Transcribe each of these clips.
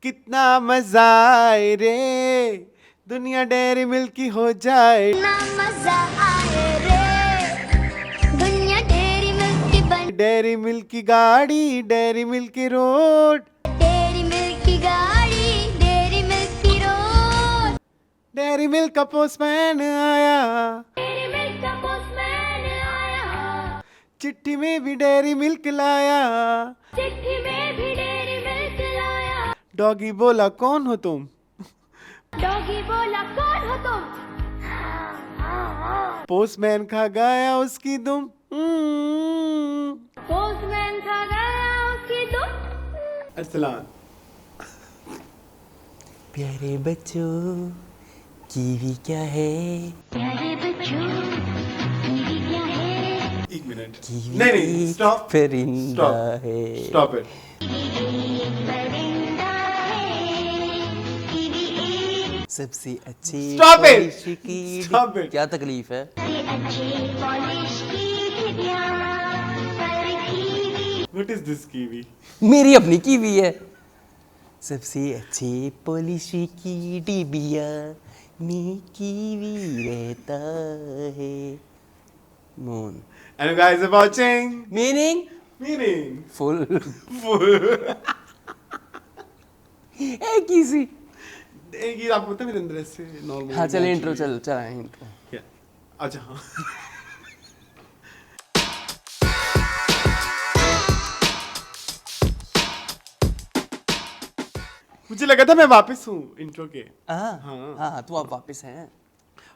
कितना मजा आए रे, दुनिया डेयरी मिल्क की हो जाए। कितना मजा आए रे, दुनिया डेयरी मिल्क की बन, डेयरी मिल्क की गाड़ी, डेयरी मिल्क की रोड, डेयरी मिल्क की गाड़ी, डेयरी मिल्क की रोड, डेयरी मिल्क का पोस्टमैन आया, डेयरी मिल्क का पोस्टमैन आया, चिट्ठी में भी डेयरी मिल्क लाया। चिट्ठी में भी डेयरी मिल्क लाया। डॉगी बोला कौन हो तुम, डॉगी बोला कौन हो तुम, पोस्टमैन खा गया उसकी दुम। पोस्टमैन खा गया उसकी दुम। अस्सलाम। प्यारे बच्चों कीवी क्या है? प्यारे बच्चों, कीवी क्या है? एक मिनट, कीवी नहीं नहीं, एक स्टॉप परिंदा है। Stop it. परिंदा है, कीवी एक सबसे अच्छी Stop it! पॉलिश की Stop it! क्या तकलीफ है? से अच्छी पॉलिश की डिबिया, पर kiwi what is this kiwi? मेरी अपनी कीवी है। सबसे अच्छी पॉलिश की डिबिया में कीवी रहता है। Moon And you guys are watching meaning meaning full full। एक ही सी। एक ये आपको पता है मेरे अंदर ऐसे नॉर्मल। हाँ चले इंट्रो चल इंट्रो। क्या? अच्छा हाँ। मुझे लगा था मैं वापस हूँ इंट्रो के। हाँ तो आप वापस हैं।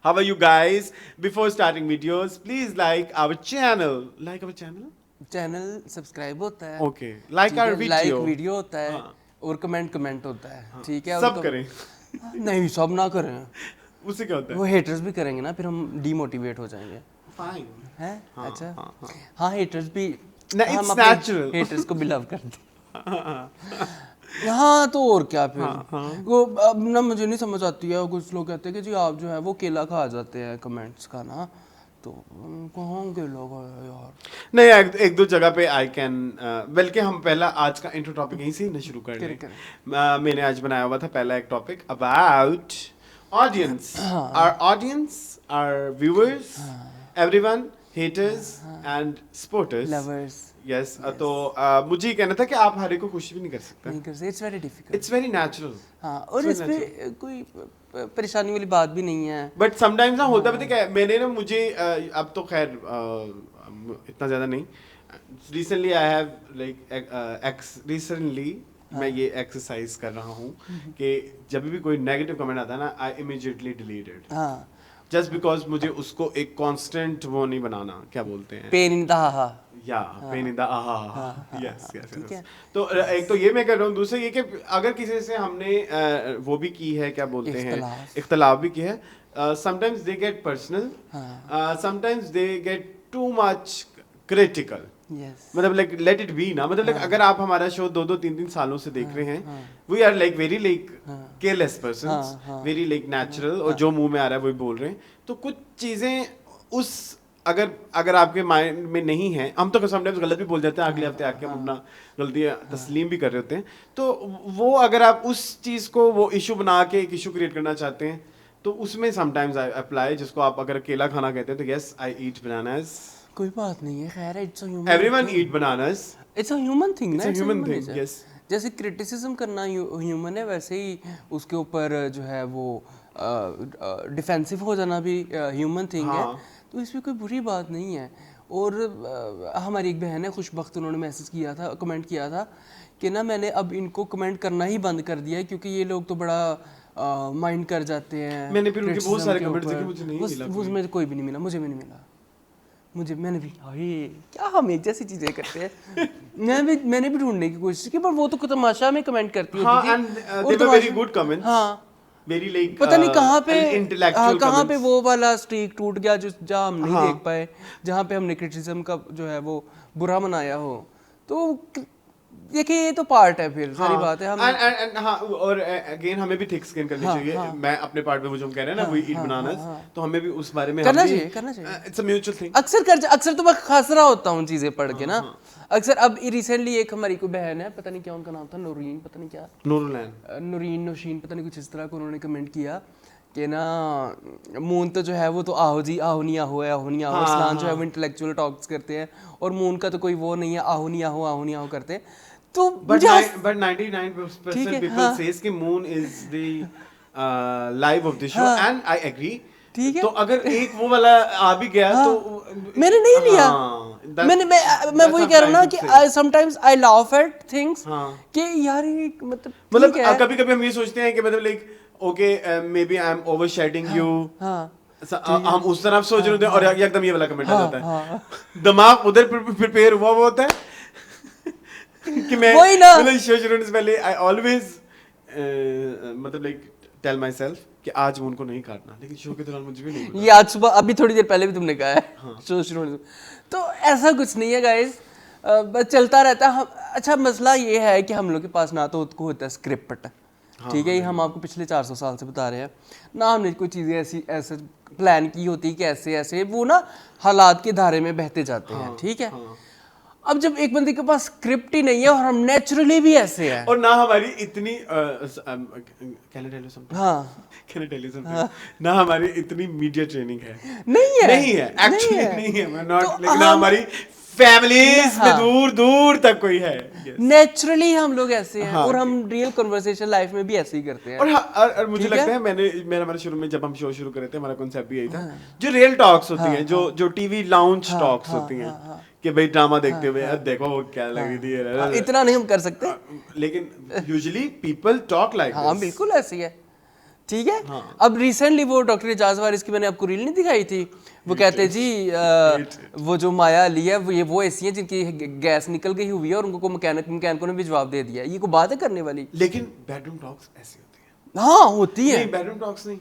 How are you guys? Before starting videos, please like our channel. Like our channel? Channel subscribe होता है। Okay. Like our video. Like video होता है हाँ। और कमेंट होता है। ठीक है। सब और करें। नहीं सब ना करें। उससे क्या होता वो है? हेटर्स भी करेंगे ना फिर हम डीमोटिवेट हो जाएंगे। Fine. हैं? हाँ, अच्छा। हाँ, हाँ। हाँ हेटर्स भी No, हम it's अपने natural. हेटर्स को भी लव करते हैं। हाँ तो और क्या फिर वो अब ना मुझे नहीं समझ आती है। कुछ लोग कहते हैं कि जी आप जो है वो केला खा जाते हैं कमेंट्स का ना, तो कहाँ केला खाया यार। नहीं एक दो जगह पे आई कैन, बल्कि हम पहला आज का इंट्रो टॉपिक यहीं से ही शुरू कर लें। मैंने आज बनाया हुआ था पहला एक topic about audience, our viewers, everyone, haters and supporters, lovers yes. तो मुझे ये कहना था कि आप हर एक को खुश भी नहीं कर सकते। नहीं कर सकते। It's very difficult. It's very natural. हाँ और इस पे कोई परेशानी वाली बात भी नहीं है। बट समटाइम्स ना होता भी क्या, मैंने ना मुझे अब तो खैर इतना ज़्यादा नहीं, recently I have like recently मैं ये एक्सरसाइज कर रहा हूँ कि जब भी कोई नेगेटिव कमेंट आता है ना, आई इमीडिएटली डिलीट इट। हाँ जस्ट बिकॉज मुझे उसको एक कांस्टेंट वो नहीं बनाना, क्या बोलते हैं, पेन इन द हा या पेन इन द यस ठीक है। यस। तो एक तो ये मैं कर रहा हूँ, दूसरा ये कि अगर किसी से हमने वो भी की है, क्या बोलते हैं, इख्तलाफ भी किया है, sometimes they get personal, sometimes they get too much critical. Yes मतलब लाइक लेट इट बी ना, मतलब लाइक अगर आप हमारा शो 2-3 सालों से देख रहे हैं, we are like very like careless persons, very like natural, और जो मुंह में आ रहा है वही बोल रहे हैं। तो कुछ चीजें उस अगर आपके माइंड में नहीं है, हम तो समटाइम्स गलत भी बोल जाते हैं, अगले हफ्ते आके हम अपना गलती तस्लीम भी कर रहे होते हैं। तो वो अगर आप उस चीज को वो इशू बना के एक इशू क्रिएट करना चाहते हैं, तो उसमें समटाइम्स आई अप्लाई, जिसको आप अगर केला खाना कहते हैं तो यस आई ईट बनानास। कोई बात नहीं है, खैर है, it's a human, everyone eat bananas, it's a human thing ना, it's a human thing, nature। Yes. जैसे क्रिटिसिज्म करना ह्यूमन है, वैसे ही उसके ऊपर जो है वो डिफेंसिव हो जाना भी ह्यूमन थिंग है। तो इसमें कोई बुरी बात नहीं है। और हमारी एक बहन है खुशबख्त, उन्होंने मैसेज किया था, कमेंट किया था कि ना मैंने अब इनको कमेंट करना ही बंद कर दिया है क्योंकि ये लोग तो बड़ा माइंड कर जाते हैं। मैंने फिर उनके बहुत सारे criticism के कमेंट्स देखे, ऊपर। मुझे नहीं मिला वो उसमें कोई भी नहीं मिला, मुझे भी नहीं मिला। मैंने भी क्या हम एक जैसी चीजें करते हैं। मैंने भी ढूंढने की कोशिश की, पर वो तो तमाशा में कमेंट करती होती थी। And they were very good comments. हाँ वेरी लाइक पता नहीं कहाँ पे इंटेलेक्चुअल कहाँ पे वो वाला स्ट्रीक टूट गया जो जहाँ हम नहीं हाँ। देख पाए, जहाँ पे हमने क्रिटिसिज्म का जो है वो बुरा मनाया हो। तो देखिए ये तो पार्ट है, फिर सारी बात है हम हाँ, और अगेन हमें भी थिक स्किन करनी चाहिए। मैं अपने पार्ट में वो जो हम कह रहे हैं ना, वी ईट बनानास, तो हमें भी उस बारे में करना चाहिए। It's a mutual thing. अक्सर तो मैं हंस रहा होता हूँ चीजें पढ़ के ना। अक्सर अब रिसेंटली एक हमारी कोई बहन है, पता नहीं क्या उनका नाम था, नूरीन पता नहीं क्या, नौशीन पता नहीं कुछ इस तरह को, उन्होंने कमेंट किया कि ना मून तो जो है वो तो आहो जी आहो नहीं आहो है, आहो नहीं आहो। इस्लाम जो है वो इंटेलेक्चुअल टॉक्स करते हैं और मून का तो कोई वो नहीं है, आहो नहीं आहो, आहो नहीं आहो करते। तो but 99% people says कि moon is the life of the show and I agree। ठीक है, तो अगर एक वो वाला आ भी गया तो मैंने नहीं लिया। मैं वही कह रहा हूँ ना कि sometimes I laugh at things कि यार ये मतलब कभी-कभी हम ये सोचते हैं कि मतलब like okay maybe I'm overshadowing you, हम उस तरफ सोच रहे होते हैं और एकदम ये वाला कमेंट आ जाता है, दिमाग उधर प्रिपेयर हुआ वो होता है कि मैं मतलब शो शुरू से पहले आई ऑलवेज मतलब लाइक टेल माई सेल्फ कि आज मैं उनको नहीं काटना, लेकिन शो के दौरान मुझे भी नहीं, ये आज सुबह अभी थोड़ी देर पहले भी तुमने कहा है शो शुरू होने से। तो ऐसा कुछ नहीं है गाइस, चलता रहता है। अच्छा मसला ये है कि हम लोग के पास ना तो होता है स्क्रिप्ट, ठीक है, ये हम आपको पिछले 400 साल से बता रहे हैं ना, हमने कोई चीज़ें ऐसे प्लान की होती कि ऐसे ऐसे वो ना हालात के धारे में बहते जाते हैं, ठीक है। अब जब एक बंदे के पास स्क्रिप्ट ही नहीं है और हम नेचुरली भी ऐसे हैं और ना हमारी इतनी ना हमारी इतनी मीडिया ट्रेनिंग है, नहीं है एक्चुअली नहीं है, मैं नॉट, लेकिन ना हमारी फैमिलीज में दूर दूर तक कोई है। नेचुरली हम लोग ऐसे हैं और हम रियल कन्वर्सेशन लाइफ में भी ऐसे ही करते हैं। और मुझे लगता है हमारे शुरू में जब हम शो शुरू करे थे, हमारा कॉन्सेप्ट भी यही था, जो रियल टॉक्स होती हैं, जो टीवी लाउंज टॉक्स होती हैं कि भाई ड्रामा देखते हुए देखो वो क्या लग रही थी, इतना नहीं हम कर सकते, लेकिन यूजुअली पीपल टॉक लाइक हाँ बिल्कुल ऐसी है, ठीक है। अब रिसेंटली वो डॉक्टर एजाज वारिस की मैंने आपको रील नहीं दिखाई थी, वो कहते जी वो जो माया अली है वो ऐसी है जिनकी गैस निकल गई हुई है और उनको मैकेनिकों ने भी जवाब दे दिया। ये कोई बात है करने वाली? लेकिन बेडरूम टॉक्स ऐसी होती है। हाँ होती है, बेडरूम टॉक्स नहीं,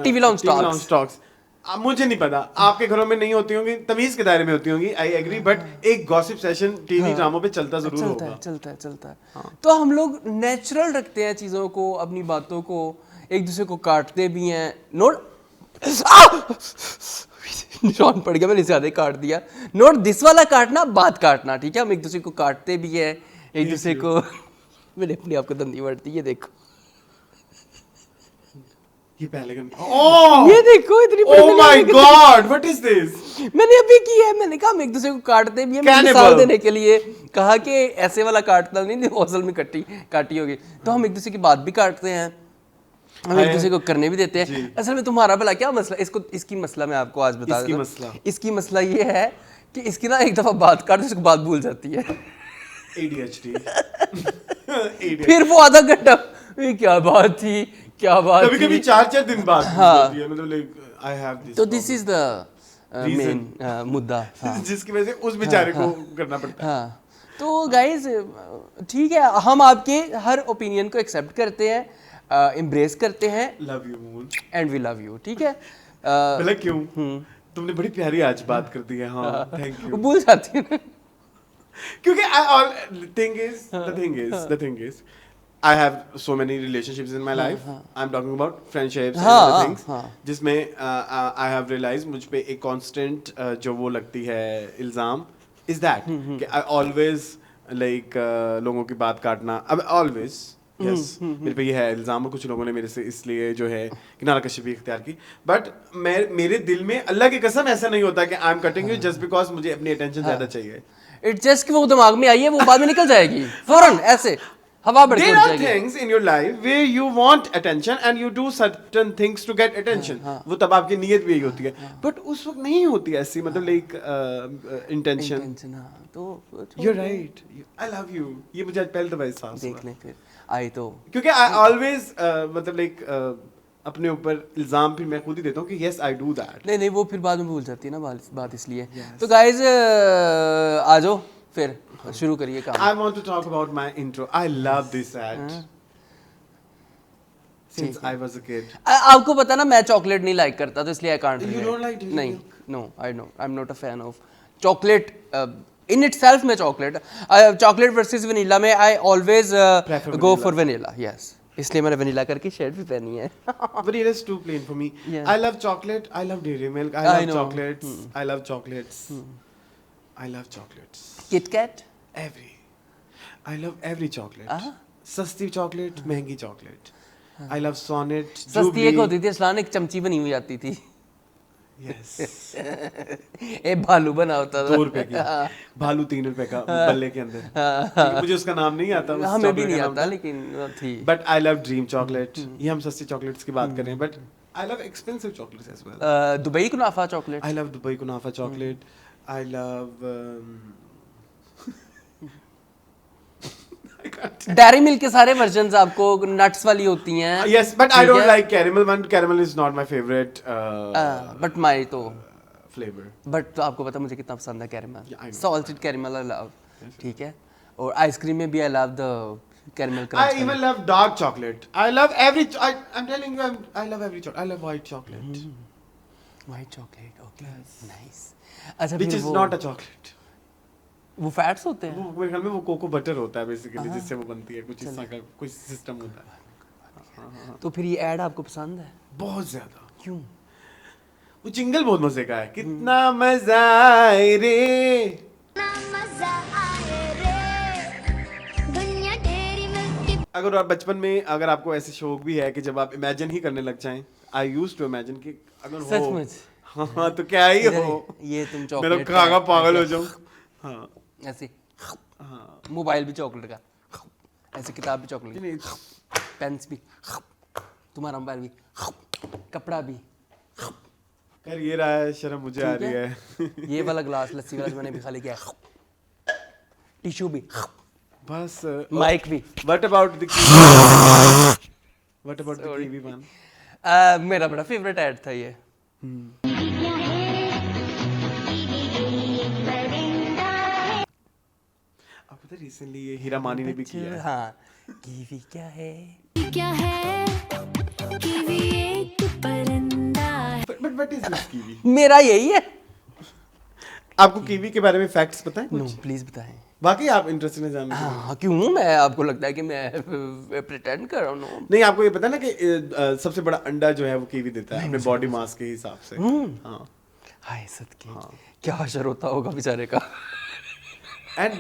टीवी लाउंज टॉक्स। मुझे नहीं पता, आपके घरों में नहीं होती होंगी, तमीज के दायरे में होती होंगी, आई एग्री, बट एक गॉसिप सेशन टीवी ड्रामों पे चलता जरूर होगा, चलता है। तो हम लोग नेचुरल रखते हैं चीजों को, अपनी बातों को, एक दूसरे को काटते भी हैं। नोट निशान पड़ गया, मैंने ज्यादा ही काट दिया। नोट दिस वाला काटना, बात काटना, ठीक है। हम एक दूसरे को काटते भी हैं, एक दूसरे को मैंने अपनी आपको दंदी बढ़ती, ये देखो, ये पहले ये देखो इतनी ओह my God what is this, मैंने अभी की है। मैंने कहा हम एक दूसरे को काटते भी हैं, मैंने मिसाल देने के लिए कहा कि ऐसे वाला काटना नहीं, असल में काटी होगी। तो हम एक दूसरे की बात भी काटते हैं, हम एक दूसरे को करने भी देते हैं। असल में तुम्हारा भला क्या मसला, इसकी मसला मैं आपको आज बता देता हूं। इसकी मसला ये है कि इसकी ना एक दफा बात काट उसको बात भूल जाती है, ADHD फिर वो आधा घंटा क्या बात थी, क्या बात, कभी-कभी 4-4 दिन बाद होती है, मतलब लाइक आई हैव दिस। तो दिस इज द मेन मुद्दा जिसकी वजह से उस बेचारे को करना पड़ता है। हाँ, तो गाइज ठीक है, हम आपके हर ओपिनियन को एक्सेप्ट करते हैं, एम्ब्रेस करते हैं, love you Moon and we love you, ठीक है। भला क्यों, तुमने बड़ी प्यारी आज बात कर दी है, हाँ थैंक यू। भूल जाती है क्योंकि the thing is I have so many relationships in my life. I'm talking about friendships and other things. जिसमें I have realized मुझ पे एक constant जो वो लगती है इल्जाम is that कि I always like लोगों की बात काटना, अब always yes मेरे पे ये है इल्जाम, और कुछ लोगों ने मेरे से इसलिए जो है किनारा कशी भी इख्तियार की, बट मेरे दिल में अल्लाह की कसम ऐसा नहीं होता कि I am cutting you just because मुझे अपनी अटेंशन ज्यादा चाहिए। इट्स जस्ट कि वो दिमाग में आई है, वो बाद में निकल जाएगी फौरन, ऐसे हवा बढ़ जाएगी। There are things in your life where you want attention and you do certain things to get attention. वो तब आपकी नीयत भी यही होती है, बट उस वक्त नहीं होती ऐसी, मतलब लाइक इंटेंशन। तो you're right, I love you, ये मुझे पहले दफा एहसास हुआ। देख ले फिर आई तो, क्योंकि I always मतलब लाइक अपने ऊपर इल्जाम फिर मैं खुद ही देता हूँ कि yes I do that। नहीं वो फिर बाद में भूल जाती है ना बात, इसलिए। तो गाइज आ जाओ फिर शुरू करिए काम। I want to talk about my intro. I love this ad. Since I was a kid. आपको पता ना मैं चॉकलेट नहीं लाइक करता, तो इसलिए I can't। You don't like? नहीं, no, I know, I'm not a fan of chocolate in itself में चॉकलेट वर्सेस वनीला में I always go for vanilla, yes, इसलिए मैंने वनीला करके शर्ट भी पहनी है. Vanilla is too plain for me. Yeah. I love chocolate. I love dairy milk. I I love know. chocolates. I love chocolates. I love chocolates. Kit Kat. I love every chocolate. सस्ती chocolate, महंगी chocolate. I love Sonnet. सस्ती एक होती थी असलान, एक चमची बनी हुई आती थी. Yes. एक भालू बना होता था. 2 रुपए की. भालू 3 रुपए का बल्ले के अंदर. ठीक है, मुझे उसका नाम नहीं आता. हमें भी नहीं आता लेकिन थी. But I love dream chocolate. ये हम सस्ती चॉकलेट्स की बात कर रहे हैं. But I love expensive chocolates as well. Dubai kunafa chocolate. I love Dubai Kunafa chocolate. I love. I can't. Dairy Milk के सारे वर्जन्स आपको नट्स वाली होती हैं. Yes, but I ठीक don't है? like caramel one. Caramel is not my favorite but my तो flavor. But तो आपको पता मुझे कितना पसंद है caramel. Yeah, I know. Salted caramel I love. ठीक है. और आइसक्रीम में भी आई love the caramel I crunch. even love dark chocolate. I love every. I'm telling you, I love every chocolate. I love white chocolate, white chocolate. Okay, nice. अच्छा, which फिर is वो not a chocolate. वो fats होते हैं. वो मेरे ख्याल में वो कोको बटर होता है बेसिकली, जिससे वो बनती है. कुछ इस तरह का कुछ सिस्टम होता है. तो फिर ये ऐड आपको पसंद है? बहुत ज्यादा. क्यों? वो जिंगल बहुत मजे का है. कितना मजा आए रे. ना मजा आए रे दुनिया तेरी मिलती अगर आप बचपन में अगर आपको ऐसे शौक भी है कि जब आप इमेजिन ही करने लग जाएं, आई यूज्ड टू इमेजिन कि अगर हो सचमुच? हाँ तो क्या ही हो. ये तुम मैं तो चॉकलेट खागा पागल हो जाऊं. हाँ ऐसे. मोबाइल भी चॉकलेट का, ऐसे किताब भी चॉकलेट, नहीं, पेन्स भी, तुम्हारा मोबाइल भी, कपड़ा भी. कर ये रहा है, शर्म मुझे आ रही है. ये वाला ग्लास लस्सी वाला जो मैंने भी खाली किया. टिश्यू भी, बस. माइक भी. What about the kiwi one? मेरा बड़ा फेवरेट ऐड था ये. अब पता रिसेंटली ये हीरा मानी ने भी किया है. हाँ, कीवी क्या है? क्या है कीवी एक परिंदा है but what is this kiwi? मेरा यही है. आपको कीवी के बारे में फैक्ट्स पता है नो कुछ? प्लीज बताएं. वाकई आप इंटरेस्टेड है जानने के लिए? हाँ, क्यों? मैं आपको लगता है कि मैं प्रिटेंड कर रहा हूँ? नहीं, आपको ये पता है ना कि सबसे बड़ा अंडा जो है वो कीवी देता है अपने बॉडी मास के हिसाब से. हाँ. हाय सदके, क्या हशर होता होगा बेचारे का. एंड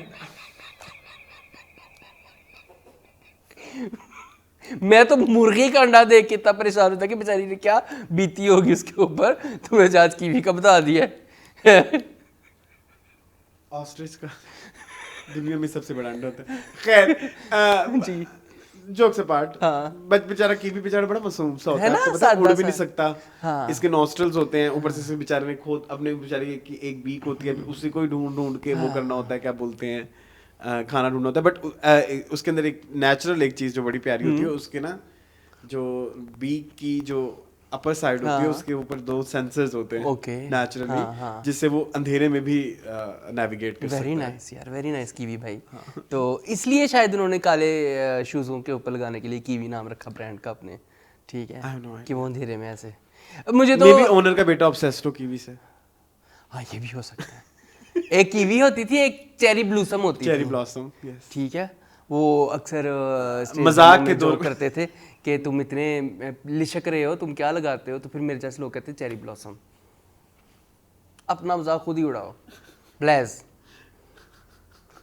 मैं तो मुर्गी का अंडा देख के इतना परेशान होता कि बेचारी ने क्या बीती होगी उसके ऊपर. तुम्हें आज कीवी का बता दिया है. ऑस्ट्रिच का दुनिया में सबसे बड़ा अंडा होता है. खैर जी. Jokes apart. हाँ. बच बेचारा कीवी बेचारा बड़ा मासूम सा होता है है. ना, आपको पता है, उड़ सादा भी नहीं सा. सकता. हाँ. इसके नॉस्ट्रल्स होते हैं ऊपर से. इस बेचारे ने खुद अपने बेचारे की एक बीक होती है, उसी को ही ढूंढ ढूंढ के वो करना होता है, क्या बोलते हैं, खाना ढूंढना होता है. बट उसके अंदर एक नेचुरल एक चीज जो बड़ी प्यारी होती है, उसके ना जो बीक की जो अपर साइड होती है, उसके ऊपर 2 सेंसर्स होते हैं Okay. नेचुरली, हाँ, हाँ. जिससे वो अंधेरे में भी नेविगेट कर सकता वेरी है. नाइस यार, वेरी नाइस कीवी भाई. तो इसलिए शायद उन्होंने काले शूज़ों के ऊपर लगाने के लिए कीवी नाम रखा ब्रांड का अपने. ठीक I have no है idea. कि वो अंधेरे में ऐसे. मुझे मे बी तो ओनर का बेटा ऑब्सेस्ड हो कीवी से. हाँ, ये भी हो सकता है. एक कीवी होती थी, एक चेरी ब्लूसम होती चेरी थी. ब्लॉसम. यस. ठीक है. वो अक्सर स्टेज मजाक में के दौर जोक करते थे कि तुम इतने लिशक रहे हो, तुम क्या लगाते हो. तो फिर मेरे जैसे लोग कहते चेरी ब्लॉसम. अपना मजाक खुद ही उड़ाओ. ब्लेज.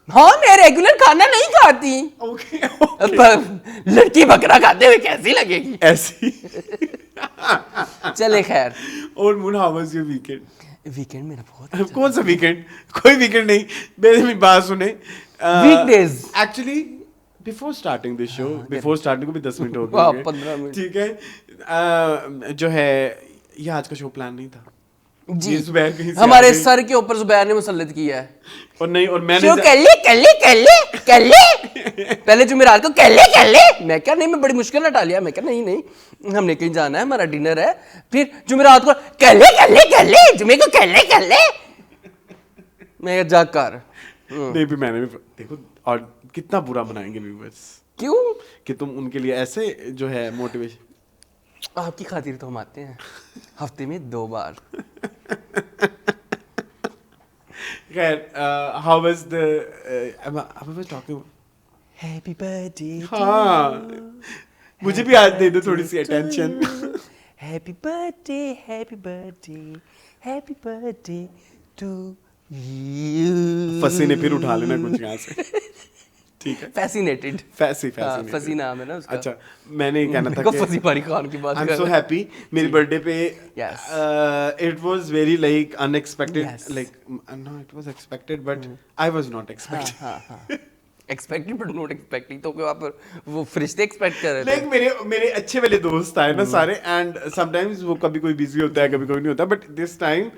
हाँ, मैं रेगुलर खाना नहीं खाती. ओके. अब लड़की बकरा खाते हुए कैसी लगेगी? ऐसी. चले खैर. Old moon, how was your weekend? Weekend मेरा बहुत कौन सा वीकेंड? कोई वीकेंड नहीं. मेरी बात सुने. Weekdays. Actually before starting this show, before starting को भी 10 मिनट हो वाह, गए. 15 मिनट. ठीक है. जो है ये आज का शो प्लान नहीं था. जी. ये जुबैर कहीं से हमारे आ गई. सर के ऊपर जुबैर ने मुसल्लत किया है. और नहीं, और मैंने शो कल्ले पहले जुमेरात को कल्ले मैं क्या नहीं, मैं बड़ी मुश्किल हटा लिया. मैं क्या नहीं हमने कहीं जाना है, हमारा डिनर है. फिर जुमेरात को कल्ले जुमे को कल्ले मैं जाग कर. नहीं, भी मैंने भी देखो. और कितना बुरा बनाएंगे व्यूअर्स. क्यों? कि तुम उनके लिए ऐसे जो है मोटिवेशन. आपकी खातिर तो हम आते हैं हफ्ते में 2 बार. खैर how was the I was talking happy birthday हाँ मुझे भी आज दे दो थोड़ी सी attention happy birthday happy birthday happy birthday to you पसीने फिर उठा लेना कुछ यहाँ से ठीक है फैसिनेटेड फैसी फसी नाम है ना उसका अच्छा मैंने ये कहना था को कि फसी पारी खान की बात आई एम कर सो हैप्पी मेरी बर्थडे पे Yes. It was very like unexpected Yes. Like no it was expected but I was not expected हाँ एक्सपेक्टेड बट नॉट एक्सपेक्टिंग तो क्यों आप वो फरिश्ते एक्सपेक्ट कर रहे थे लाइक मेरे अच्छे वाले दोस्त आए ना सारे एंड समटाइम्स वो कभी कोई बिजी होता है कभी कोई नहीं होता बट दिस टाइम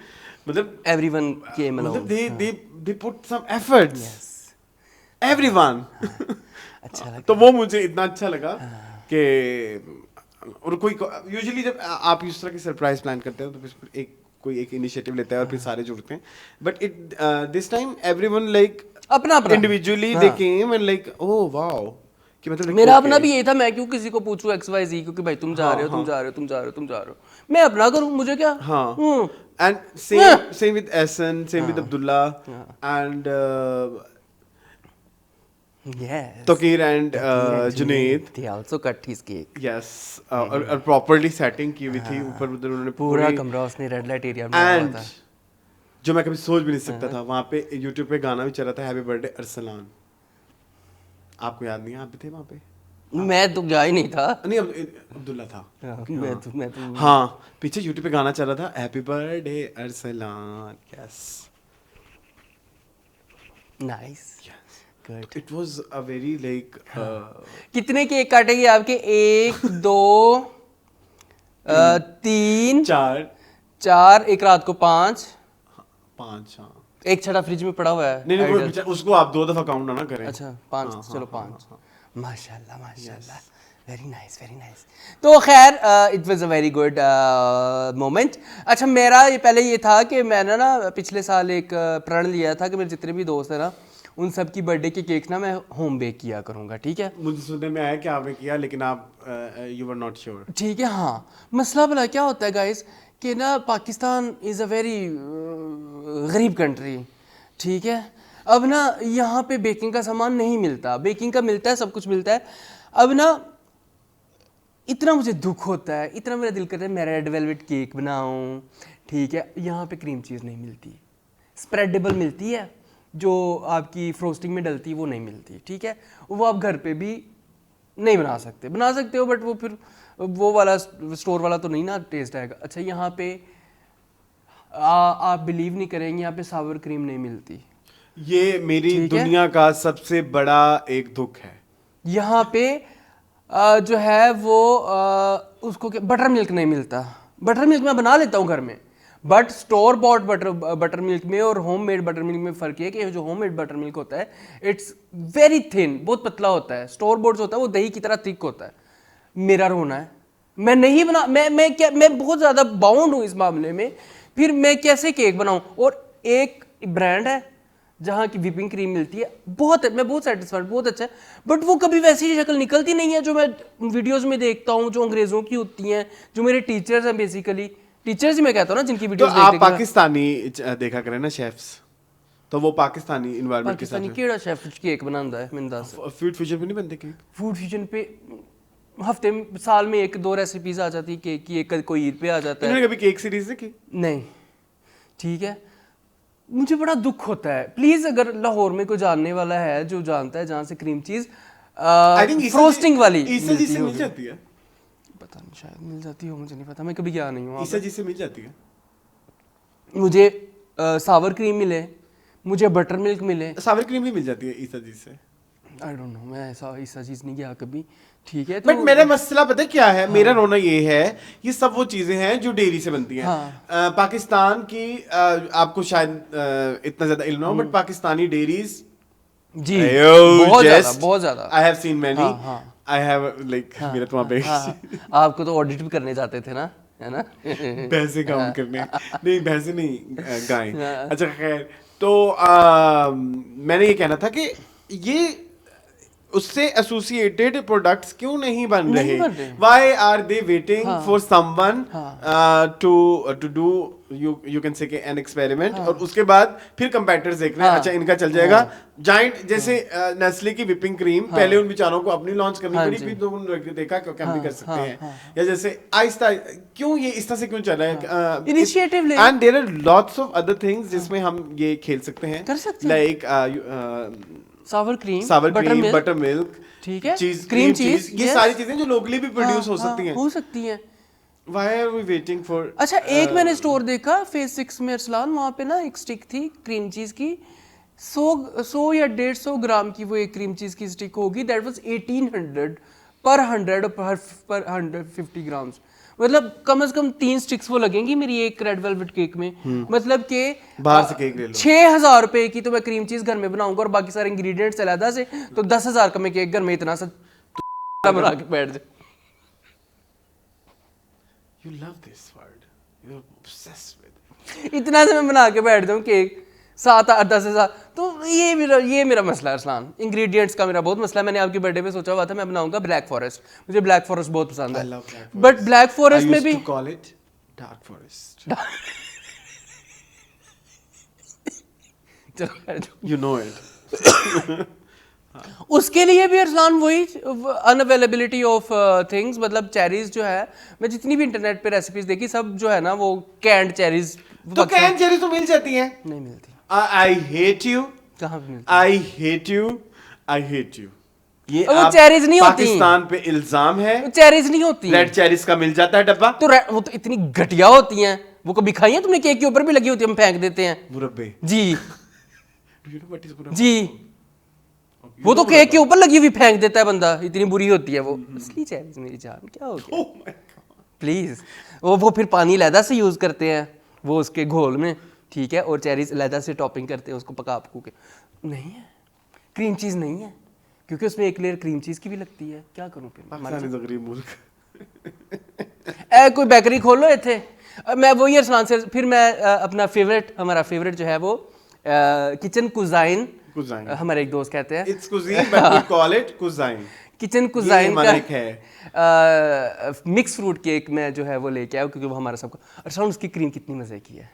मतलब एवरीवन केम मतलब along they put some efforts everyone अच्छा लगा तो वो मुझे इतना अच्छा लगा कि और कोई यूजुअली जब आप इस तरह की सरप्राइज प्लान करते हो तो फिर कोई एक इनिशिएटिव लेता है और फिर सारे जुड़ते हैं but it this time everyone like अपना अपना individually they came and like oh wow कि मतलब मेरा अपना भी यही था मैं क्यों किसी को पूछूं XYZ क्योंकि भाई तुम जा रहे हो तुम जा रहे हो तुम जा रहे हो तुम जा रहे हो मैं अपना करूं मुझे क्या हाँ and same with Ehsan same with Abdullah and yes Tokir and Junaid they also cut his cake yes और properly setting की हुई थी ऊपर उधर उन्होंने पूरा कमरा उसने रेड लाइट एरिया में बनाया एंड था जो मैं कभी सोच भी नहीं सकता था वहाँ पे YouTube पे गाना भी चला था हैप्पी बर्थडे अरसलान आपको याद नहीं है आप भी थे वहाँ पे मैं तो गया ही नहीं था नहीं अब्दुल्ला था मैं तो हाँ पीछे YouTube पे गाना चला था happy birthday Arsalan yes nice good it was a very like कितने केक काटेंगे आपके 1 2 3 4 एक रात को 5 हाँ एक छड़ा फ्रिज में पड़ा हुआ है नहीं नहीं उसको आप 2 दफा काउंट ना करें अच्छा 5 चलो 5 माशाल्लाह वेरी नाइस तो खैर it was a very good moment अच्छा मेरा ये पहले ये था कि मैंने ना पिछले साल एक प्रण लिया था कि मेरे जितने भी दोस्त हैं ना उन सब की बर्थडे के केक ना मैं होम बेक किया करूँगा ठीक है मुझे सुनने में आया कि आपने किया लेकिन आप यू वर नॉट श्योर ठीक है हाँ मसला भला क्या होता है गाइस कि ना पाकिस्तान इज़ अ वेरी गरीब कंट्री ठीक है अब ना यहाँ पे बेकिंग का सामान नहीं मिलता बेकिंग का मिलता है सब कुछ मिलता है अब ना इतना मुझे दुख होता है इतना मेरा दिल करता है मैं रेड वेलवेट केक बनाऊँ ठीक है यहाँ पे क्रीम चीज़ नहीं मिलती स्प्रेडेबल मिलती है जो आपकी फ्रोस्टिंग में डलती है वो नहीं मिलती ठीक है वो आप घर पे भी नहीं बना सकते हो बट वो फिर वो वाला स्टोर वाला तो नहीं ना टेस्ट आएगा अच्छा यहाँ पे आप बिलीव नहीं करेंगे यहाँ पे सावर क्रीम नहीं मिलती ये मेरी दुनिया का सबसे बड़ा एक दुख है यहाँ पे जो है वो उसको बटर मिल्क नहीं मिलता बटर मिल्क मैं बना लेता हूँ घर में but store bot butter milk में और होम मेड बटर मिल्क में फ़र्क है कि जो होम मेड बटर मिल्क होता है इट्स वेरी थिन बहुत पतला होता है स्टोर बॉट जो होता है वो दही की तरह थिक होता है मेरा रोना है मैं नहीं बना मैं बहुत ज़्यादा बाउंड हूँ इस मामले में फिर मैं कैसे केक बनाऊँ और एक ब्रांड है जहाँ की व्हिपिंग क्रीम मिलती है मैं बहुत सेटिस्फाइड बहुत अच्छा है बट वो कभी वैसी शक्ल निकलती नहीं है जो मैं वीडियोस में देखता हूँ जो अंग्रेज़ों की होती हैं जो मेरे टीचर्स हैं बेसिकली टीचर्स ही मैं कहता हूँ ना जिनकी वीडियोस तो आप पाकिस्तानी देखा करें ना शेफ्स तो वो पाकिस्तानी एनवायरनमेंट के साथ पाकिस्तानी केड़ा शेफ केक बनांदा है मैंने दस फूड फ्यूजन पे नहीं बनते केक फूड फ्यूजन पे हफ्ते में साल में 1-2 रेसिपीज आ जाती है केक की एक कोई ईद पे आ जाता है इन्होंने कभी केक सीरीज देखी नहीं ठीक है मुझे बड़ा दुख होता है प्लीज अगर लाहौर में कोई जानने वाला है जो जानता है जहाँ से क्रीम चीज फ्रोस्टिंग वाली ईसा जी से मिल जाती है पता नहीं शायद मिल जाती हो मुझे नहीं पता मैं कभी गया नहीं हूँ ईसा जी से मिल जाती है मुझे सावर क्रीम मिले मुझे बटर मिल्क मिले सावर क्रीम भी मिल जाती है ईसा जी से आई डोंट नो मैं ऐसा चीज़ नहीं गया कभी ठीक है बट मेरा मसला पता क्या है मेरा रोना ये है ये सब वो चीजें हैं जो डेयरी से बनती हैं पाकिस्तान की आपको शायद इतना ज्यादा इल्म ना हो बट पाकिस्तानी डेयरीज जी बहुत ज्यादा I have seen many I have like मेरा तो वहाँ पे आपको तो ऑडिट भी करने जाते थे ना है ना पैसे काउंट करने नहीं पैसे नहीं गाय अच्छा खैर तो मैंने ये कहना था कि ये उससे एसोसिएटेड प्रोडक्ट्स क्यों नहीं बन नहीं रहे? बन रहे। Why are they waiting for someone हाँ। To do you can say an experiment, और उसके बाद फिर कंपेटिटर्स देख रहे हैं, हाँ। अच्छा इनका चल जाएगा। जाइंट जैसे नेस्ले की विपिंग क्रीम, पहले उन बेचारों को अपनी लॉन्च करनी हाँ पड़ी, जी। फिर तो उन्होंने देखा कि हम भी कर सकते हाँ, हैं, या जैसे आहिस्ता क्यों ये इस तरह से क्यों चल रहा है? Initiative ले। And there are lots of other things जिसमें हम ये खेल सकते हैं, कर सकते हैं। Like sour cream, sour butter cream, milk, butter milk, ठीक है, चीज, क्रीम चीज, ये yes। सारी चीजें जो लोकली भी प्रोड्यूस हो हाँ, सकती हैं। हो सकती हैं। Why are we waiting for? अच्छा, एक मैंने स्टोर देखा फेज 6 में अरसलान, वहाँ पे ना एक स्टिक थी क्रीम चीज की, 100 या 150 ग्राम की वो एक क्रीम चीज की स्टिक होगी, दैट वाज 1800 पर 100 पर 150 ग्राम्स। मतलब कम से कम 3 स्टिक्स वो लगेंगी मेरी एक रेड वेलवेट केक में। मतलब के बाहर से केक ले लो। 6000 रुपए की तो मैं क्रीम चीज घर में बनाऊंगा और बाकी सारे इंग्रेडिएंट्स अलग से, तो 10,000 का मैं केक घर में इतना सा बना के बैठ जाए। You love this word. You're obsessed with it. इतना से मैं बना के बैठ जाऊँ केक 7-8-10,000। तो ये मेरा मसला है अरसलान, इंग्रेडिएंट्स का मेरा बहुत मसला है। मैंने आपकी बर्थडे पे सोचा हुआ था मैं बनाऊंगा ब्लैक फॉरेस्ट, मुझे ब्लैक फॉरेस्ट बहुत पसंद I है, love black but black I forest में used भी to call it dark forest. चलो, You know it. उसके लिए भी अरसलान वही अनअवेलेबिलिटी ऑफ थिंग्स, मतलब चेरीज जो है, मैं जितनी भी इंटरनेट पे रेसिपीज देखी सब जो है ना वो कैंड चेरीज तो कैन चेरी तो मिल जाती हैं। नहीं मिलती। I hate you. कहाँ पे मिलती? I hate you. I hate you. ये वो आप cherries नहीं होती। पाकिस्तान पे इल्जाम है। चेरीज नहीं होती रेड चेरीज का मिल जाता है डब्बा। तो वो तो इतनी घटिया होती हैं, वो कभी खाई हैं तुमने? केक के ऊपर भी लगी होती है, हम फेंक देते हैं मुरब्बे। जी। Do you know what is मुरब्बा? जी, वो तो केक के ऊपर लगी हुई फेंक देता है बंदा, इतनी बुरी होती है वो। असली चेरीज मेरी जान, क्या हो गया? Oh my God. प्लीज, वो फिर पानी अलहदा से यूज करते हैं वो उसके घोल में, ठीक है, और चेरीज अलहदा से टॉपिंग करते हैं उसको पका पकू के। नहीं है, क्रीम चीज नहीं है, क्योंकि उसमें एक लेयर क्रीम चीज की भी लगती है। क्या करूं फिर? पाकिस्तान is a गरीब मुल्क। कोई बेकरी खोल लो इथे। मैं वही अरसलान से फिर मैं अपना फेवरेट, हमारा फेवरेट जो है वो किचन कुजाइन, हमारे एक दोस्त कहते हैं It's cuisine, but we call it cuisine. Kitchen cuisine हमारा एक है। का मिक्स फ्रूट केक में जो है वो लेके आया, क्योंकि वो हमारा सबको। अरसलान, उसकी क्रीम कितनी मजे की है,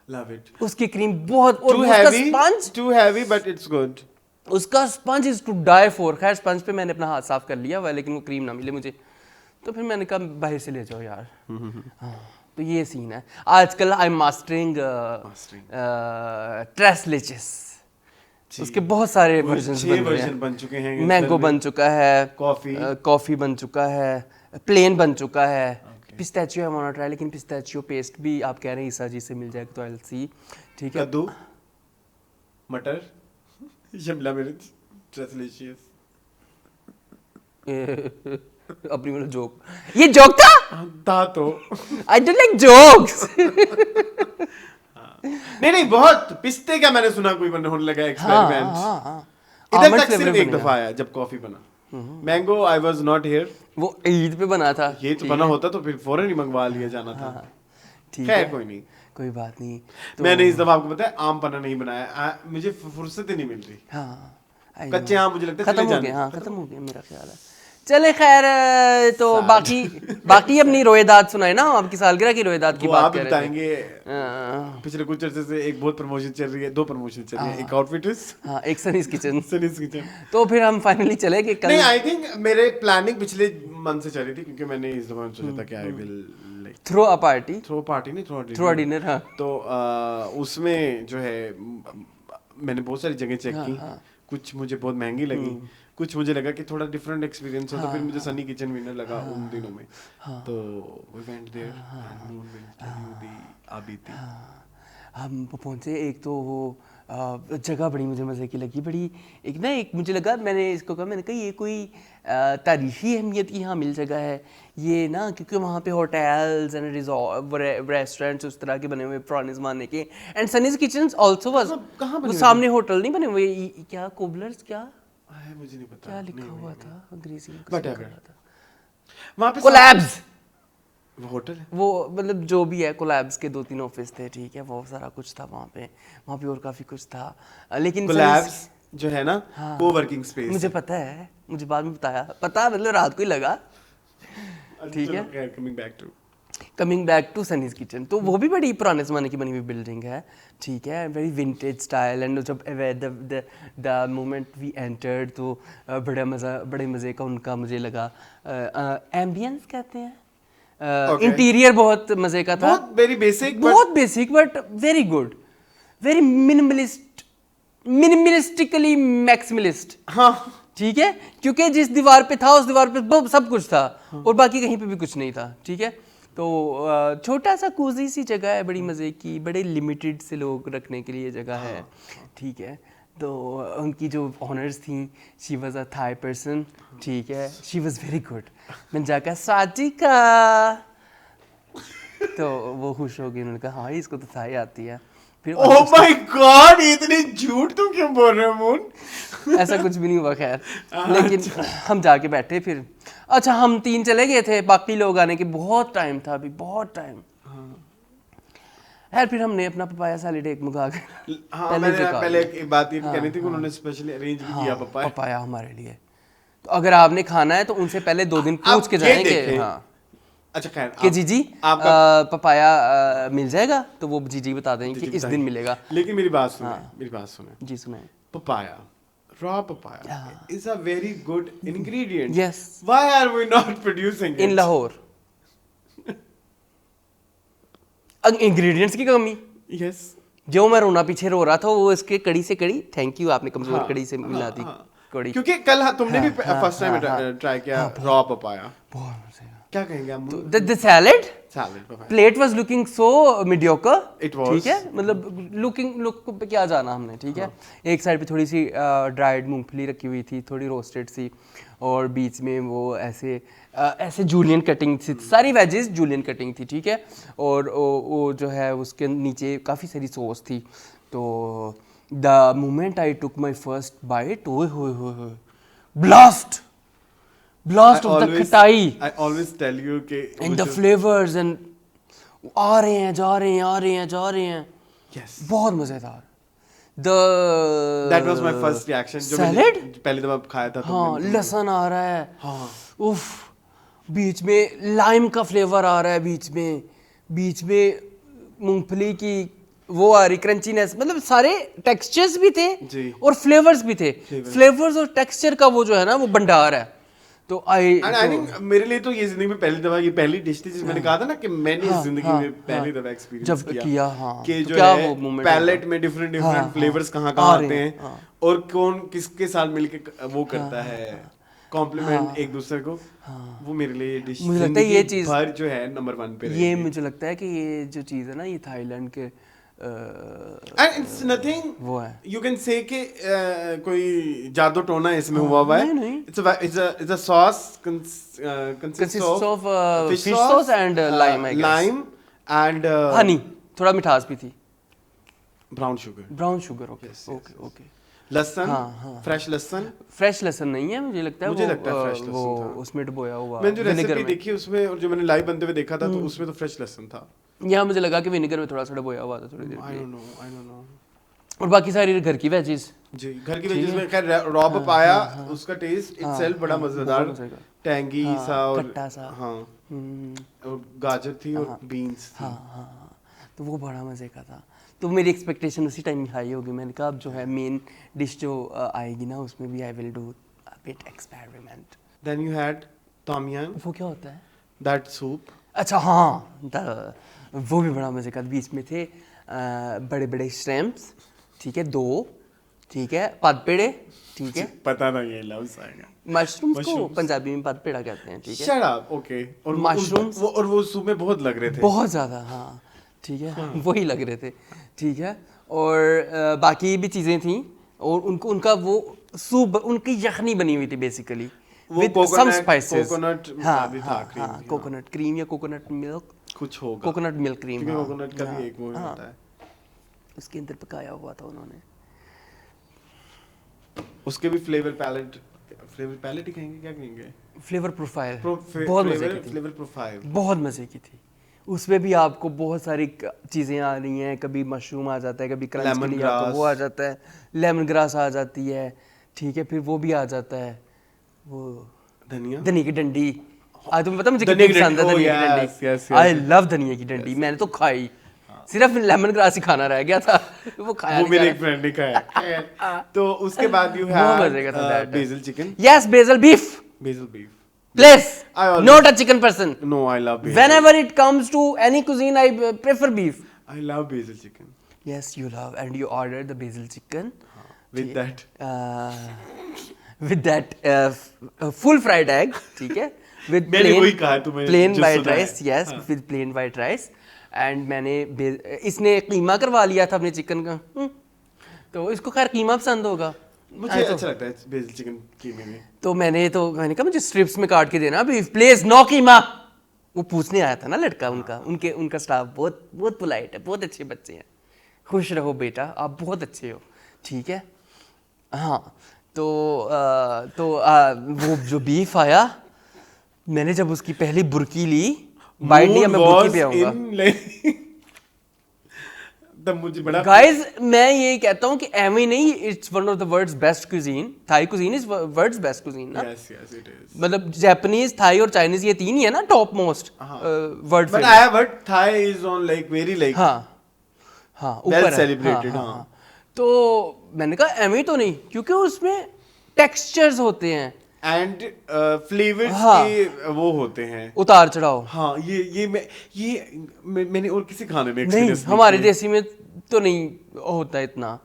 Love it. उसकी क्रीम बहुत, और Too उसका heavy. Sponge, Too heavy, but it's good. उसका sponge is to die for. खैर स्पंज पे मैंने अपना हाथ साफ कर लिया हुआ है, लेकिन वो क्रीम ना मिले मुझे, तो फिर मैंने कहा बाहर से ले जाओ यार। हाँ, तो ये सीन है आजकल। आई एम मास्टरिंग ट्रेस लेचेस, उसके बहुत सारे वर्जन्स 6 वर्जन बन चुके हैं। मैंगो बन चुका है, कॉफी बन चुका है, प्लेन बन चुका है, pistachio I want to try, लेकिन पिस्ताचियो पेस्ट भी आप कह रहे हैं ईसा जी से मिल जाएगा तो आई विल सी, ठीक है। कद्दू, मटर, शिमला मिर्च, ट्रेसलिशियस। अपनी मतलब जोक, ये जोक था तो आई डोंट लाइक जोक्स। नहीं बहुत पिस्ते का मैंने सुना कोई होने लगा एक्सपेरिमेंट। इधर तक सिर्फ एक दफा आया जब कॉफी बना। Mango I was not here, वो ईद पे बना था। ये तो बना होता तो फिर फौरन ही मंगवा लिया जाना था। ठीक है, है, कोई नहीं, कोई बात नहीं। तो मैंने इस दफा आपको बताया आम पन्ना नहीं बनाया, मुझे फुर्सत ही नहीं मिल रही। हाँ, I कच्चे know। आम मुझे लगता है खत्म चले हो गए, जाने। हाँ खत्म हो गए मेरा ख्याल है। चले खैर, तो बाकी अपनी रोएदाद सुनाए ना, आपकी सालगिरह की रोएदाद की वो बात आप कर रहे थे। बताएंगे। पिछले कुछ अरसे से एक बहुत प्रमोशन चल रही है, 2 प्रमोशन चल रही है, एक आउटफिटर्स, हाँ, एक सनीज किचन। Sunny's kitchen. तो फिर हम फाइनली चले कि कल नहीं, आई थिंक मेरे प्लानिंग पिछले मंथ से चल रही थी, क्योंकि मैंने इस दफा सोचा था कि I will like throw a party, throw party नहीं, थ्रो अ डिनर। हाँ, तो उसमें जो है मैंने बहुत सारी जगह चेक की, कुछ मुझे बहुत महंगी लगी, कुछ मुझे लगा कि थोड़ा डिफरेंट एक्सपीरियंस हो, तो फिर मुझे सनी किचन विनर लगा उन दिनों में। तो we went there and moon will tell you the आबिती। हम पहुंचे, एक तो वो जगह बड़ी मुझे मज़े की लगी, बड़ी एक मुझे लगा, मैंने इसको कहा, मैंने कहा ये कोई तारीखी अहमियत की यहाँ मिल जगह है ये ना, क्योंकि वहाँ पे होटल्स एंड रेस्टोरेंट्स उस तरह के बने हुए पुराने ज़माने के। And Sunny's kitchen also was, वो सामने होटल नहीं बने हुए, क्या कोबलर्स, क्या मुझे नहीं पता क्या लिखा हुआ था अंग्रेजी में, Whatever। वहाँ पे कोलैब्स, वो होटल है। वो मतलब जो भी है, कोलैब्स के 2-3 ऑफिस थे, ठीक है, वो सारा कुछ था वहाँ पे और काफ़ी कुछ था, लेकिन कोलैब्स जो है ना को वर्किंग स्पेस। मुझे पता है, मुझे बाद में पता मतलब रात को ही लगा। ठीक है, coming back to Sunny's kitchen, तो वो भी बड़ी पुराने ज़माने की बनी हुई बिल्डिंग है। ठीक है, वेरी विंटेज स्टाइल। एंड जब द मोमेंट वी एंटर्ड तो बड़े मज़े का उनका मुझे लगा। एम्बियंस कहते हैं, इंटीरियर बहुत मज़े का था। बहुत basic but very good, very minimalistically maximalist. हाँ ठीक है, क्योंकि जिस दीवार पे था उस दीवार पे सब कुछ था और बाकी कहीं पे भी कुछ नहीं था। ठीक है, तो छोटा सा कोजी सी जगह है, बड़ी मज़े की, बड़े लिमिटेड से लोग रखने के लिए जगह है। ठीक है, तो उनकी जो ऑनर्स थी, she was a Thai person. ठीक है, शी वाज वेरी गुड। मैंने जाकर साजिका, तो वो खुश हो गई, उन्होंने कहा हाँ इसको तो थाई आती है। फिर ओह माय गॉड, इतनी झूठ तुम क्यों बोल रहे हो मून? ऐसा कुछ भी नहीं हुआ खैर, लेकिन हम जाके बैठे फिर। अच्छा, हम 3 चले गए थे, बाकी लोग आने के बहुत टाइम था, अभी बहुत टाइम। यार फिर हमने अपना पपाया सैलेड एक मंगा के पहले एक बात ये कहनी थी कि उन्होंने स्पेशली अरेंज भी किया पपाया हमारे लिए। तो अगर आपने खाना है तो उनसे पहले 2 दिन पूछ के जाएंगे। हाँ, अच्छा खैर कि जीजी पपाया मिल जाएगा, तो वो जीजी बता देंगे कि इस दिन मिलेगा। लेकिन मेरी बात सुने जी सुने। Papaya, raw papaya is a very good ingredient. Yes. Why are we not producing it in Lahore? Ingredients की कमी। Yes. जो मैं रोना पीछे रो रहा था वो इसके कड़ी से कड़ी, थैंक यू आपने कमजोर कड़ी से मिला दी कड़ी। क्योंकि कल तुमने भी फर्स्ट टाइम ट्राई किया रॉ पपाया, बहुत मजा आया। क्या कहेंगे आप? The salad papaya plate was looking so mediocre. It was. ठीक है, मतलब लुक पे क्या जाना हमने। ठीक है, एक साइड पे थोड़ी सी ड्राइड मूंगफली रखी हुई थी, थोड़ी रोस्टेड सी, और बीच में वो ऐसे जूलियन कटिंग थी, सारी वेजेस जूलियन कटिंग थी। ठीक है, और वो जो है उसके नीचे काफ़ी सारी सॉस थी। तो the moment I took my first bite, ओए होए होए, blast of the khatai. I always tell you कि एंड द फ्लेवर्स एंड आ रहे हैं जा रहे हैं। Yes. बहुत मजेदार। That was my first reaction जो सैलेड पहले जब खाया था। हाँ, लहसुन आ रहा है। हाँ, उफ, बीच में लाइम का फ्लेवर आ रहा है, बीच में मूंगफली की वो आ रही क्रंचीनेस, मतलब सारे टेक्सचर्स भी थे जी। और फ्लेवर्स भी थे। फ्लेवर्स और टेक्सचर का वो जो है ना वो भंडार है। तो आई थिंक मेरे लिए तो ये जिंदगी में पहली दफा, ये पहली डिश थी जिसमें मैंने कहा था ना कि मैंने इस जिंदगी में पहली दफा एक्सपीरियंस किया कि जो है पैलेट में डिफरेंट फ्लेवर्स कहाँ आते हैं और कौन किसके साथ मिलके वो करता है कॉम्प्लीमेंट एक दूसरे को। वो मेरे लिए डिश, मुझे लगता है ये चीज भर जो है नंबर 1 पे ये मुझे लगता है कि ये जो चीज है ना, ये थाईलैंड के and it's nothing वो है, you can say कि कोई जादू टोना इसमें हुआ है। It's a sauce consists of fish sauce and lime, I guess. lime and honey, थोड़ा मिठास भी थी, brown sugar। ओके। लहसुन, फ्रेश लहसुन नहीं है, मुझे लगता है फ्रेश लहसुन वो था उसमें डुबोया हुआ। मैंने जो रेसिपी देखी उसमें और जो मैंने लाइव बनते हुए देखा था तो उसमें तो फ्रेश लहसुन था। यहाँ मुझे लगा कि विनेगर में थोड़ा सा डुबोया हुआ था थोड़ी देर। I don't know। और बाकी सारी घर की वेजीज जी, घर की वेजीज में खैर रॉ पपाया उसका टेस्ट इटसेल्फ बड़ा मजेदार, टैंगी सा और खट्टा सा। हाँ, और गाजर थी और बीन्स थी। हाँ, तो वो बड़ा मजे का था। तो मेरी एक्सपेक्टेशन उसी टाइम हाई होगी। मैंने कहा अब जो है मेन डिश जो आएगी ना उसमें भी I will do a bit experiment. Then you had tom yum. वो क्या होता है? That soup. अच्छा हाँ, वो भी बड़ा मजे का। बीच में थे बड़े बड़े श्रैम्प्स, ठीक है, 2, ठीक है, पदपेड़े, ठीक है, पता नहीं ये लफ्ज़ आएगा। मशरूम्स को पंजाबी में पदपेड़ा कहते हैं, ठीक है। Shut up, okay. और मशरूम्स और वो सूप में बहुत लग रहे थे, बहुत ज़्यादा। हाँ, ठीक है, वही लग रहे थे, ठीक है। और बाकी भी चीज़ें थी और उनका वो सूप, उनकी यखनी बनी हुई थी basically with some spices। Coconut भी था, क्रीम, कोकोनट क्रीम या कोकोनट मिल्क कुछ होगा, कोकोनट मिल्क क्रीम, क्योंकि कोकोनट का भी एक वो होता है, उसके अंदर पकाया हुआ था उन्होंने। उसके भी फ्लेवर पैलेट ही कहेंगे, क्या कहेंगे, फ्लेवर प्रोफाइल बहुत मजे की थी, फ्लेवर प्रोफाइल बहुत मजे की थी। उसमें भी आपको बहुत सारी चीज़ें आ रही हैं, कभी मशरूम आ जाता है, कभी क्रंच के लिए आपको वो आ जाता है, लेमन ग्रास आ जाती है, ठीक है, फिर वो भी आ जाता है, वो धनिया की डंडी। आज तुम्हें पता मुझे कितनी पसंद है धनिया की डंडी, आई लव धनिया की डंडी, मैंने तो खाई, सिर्फ लेमन ग्रास ही खाना रह गया था, वो खाया वो मेरे एक फ्रेंड ने खाया। तो उसके बाद यू बहुत मजे का था have BECIL chicken. Yes, BECIL beef, BECIL beef. please, I always- not a chicken person. No, I love basil. Whenever it comes to any cuisine, I prefer beef. I love basil chicken. Yes, you love, and you ordered the basil chicken With that. with that full fried egg, ठीक है, with मैंने वही कहा तुम्हें, plain जो white सुना है। rice, yes, with plain white rice, and मैंने इसने कीमा करवा लिया था अपने चिकन का, तो इसको खैर कीमा पसंद होगा, मुझे अच्छा लगता है बेसिल चिकन कीमे में। तो मैंने कहा मुझे स्ट्रिप्स में काट के देना बीफ प्लीज, नो कीमा। वो पूछने आया था ना लड़का, उनका स्टाफ बहुत पोलाइट है, बहुत अच्छे बच्चे हैं, खुश रहो बेटा, आप बहुत अच्छे हो, ठीक है। हाँ, तो वो जो बीफ आया, मैंने जब उसकी पहली बुर्की ली, बाइट लिया, मैं बुर्की पे आऊंगा तब मुझे बड़ा गाइस, मैं ये कहता हूँ कि एमी नहीं, it's one of the world's best cuisine, Thai cuisine is world's best cuisine ना। Yes yes it is. मतलब जापानीज, थाई और चाइनीज, ये तीन ही है ना top most word. But I have heard Thai is on like very like हाँ ऊपर वेल है, सेलिब्रेटेड। हाँ। तो मैंने कहा एमी तो नहीं, क्योंकि उसमें टेक्सचर्स होते हैं एंड फ्लेवर्स के वो होते हैं, उतार चढ़ाव। हाँ, मैंने और किसी खाने में नहीं, एक्सपीरियंस हमारे देसी में तो नहीं होता इतना,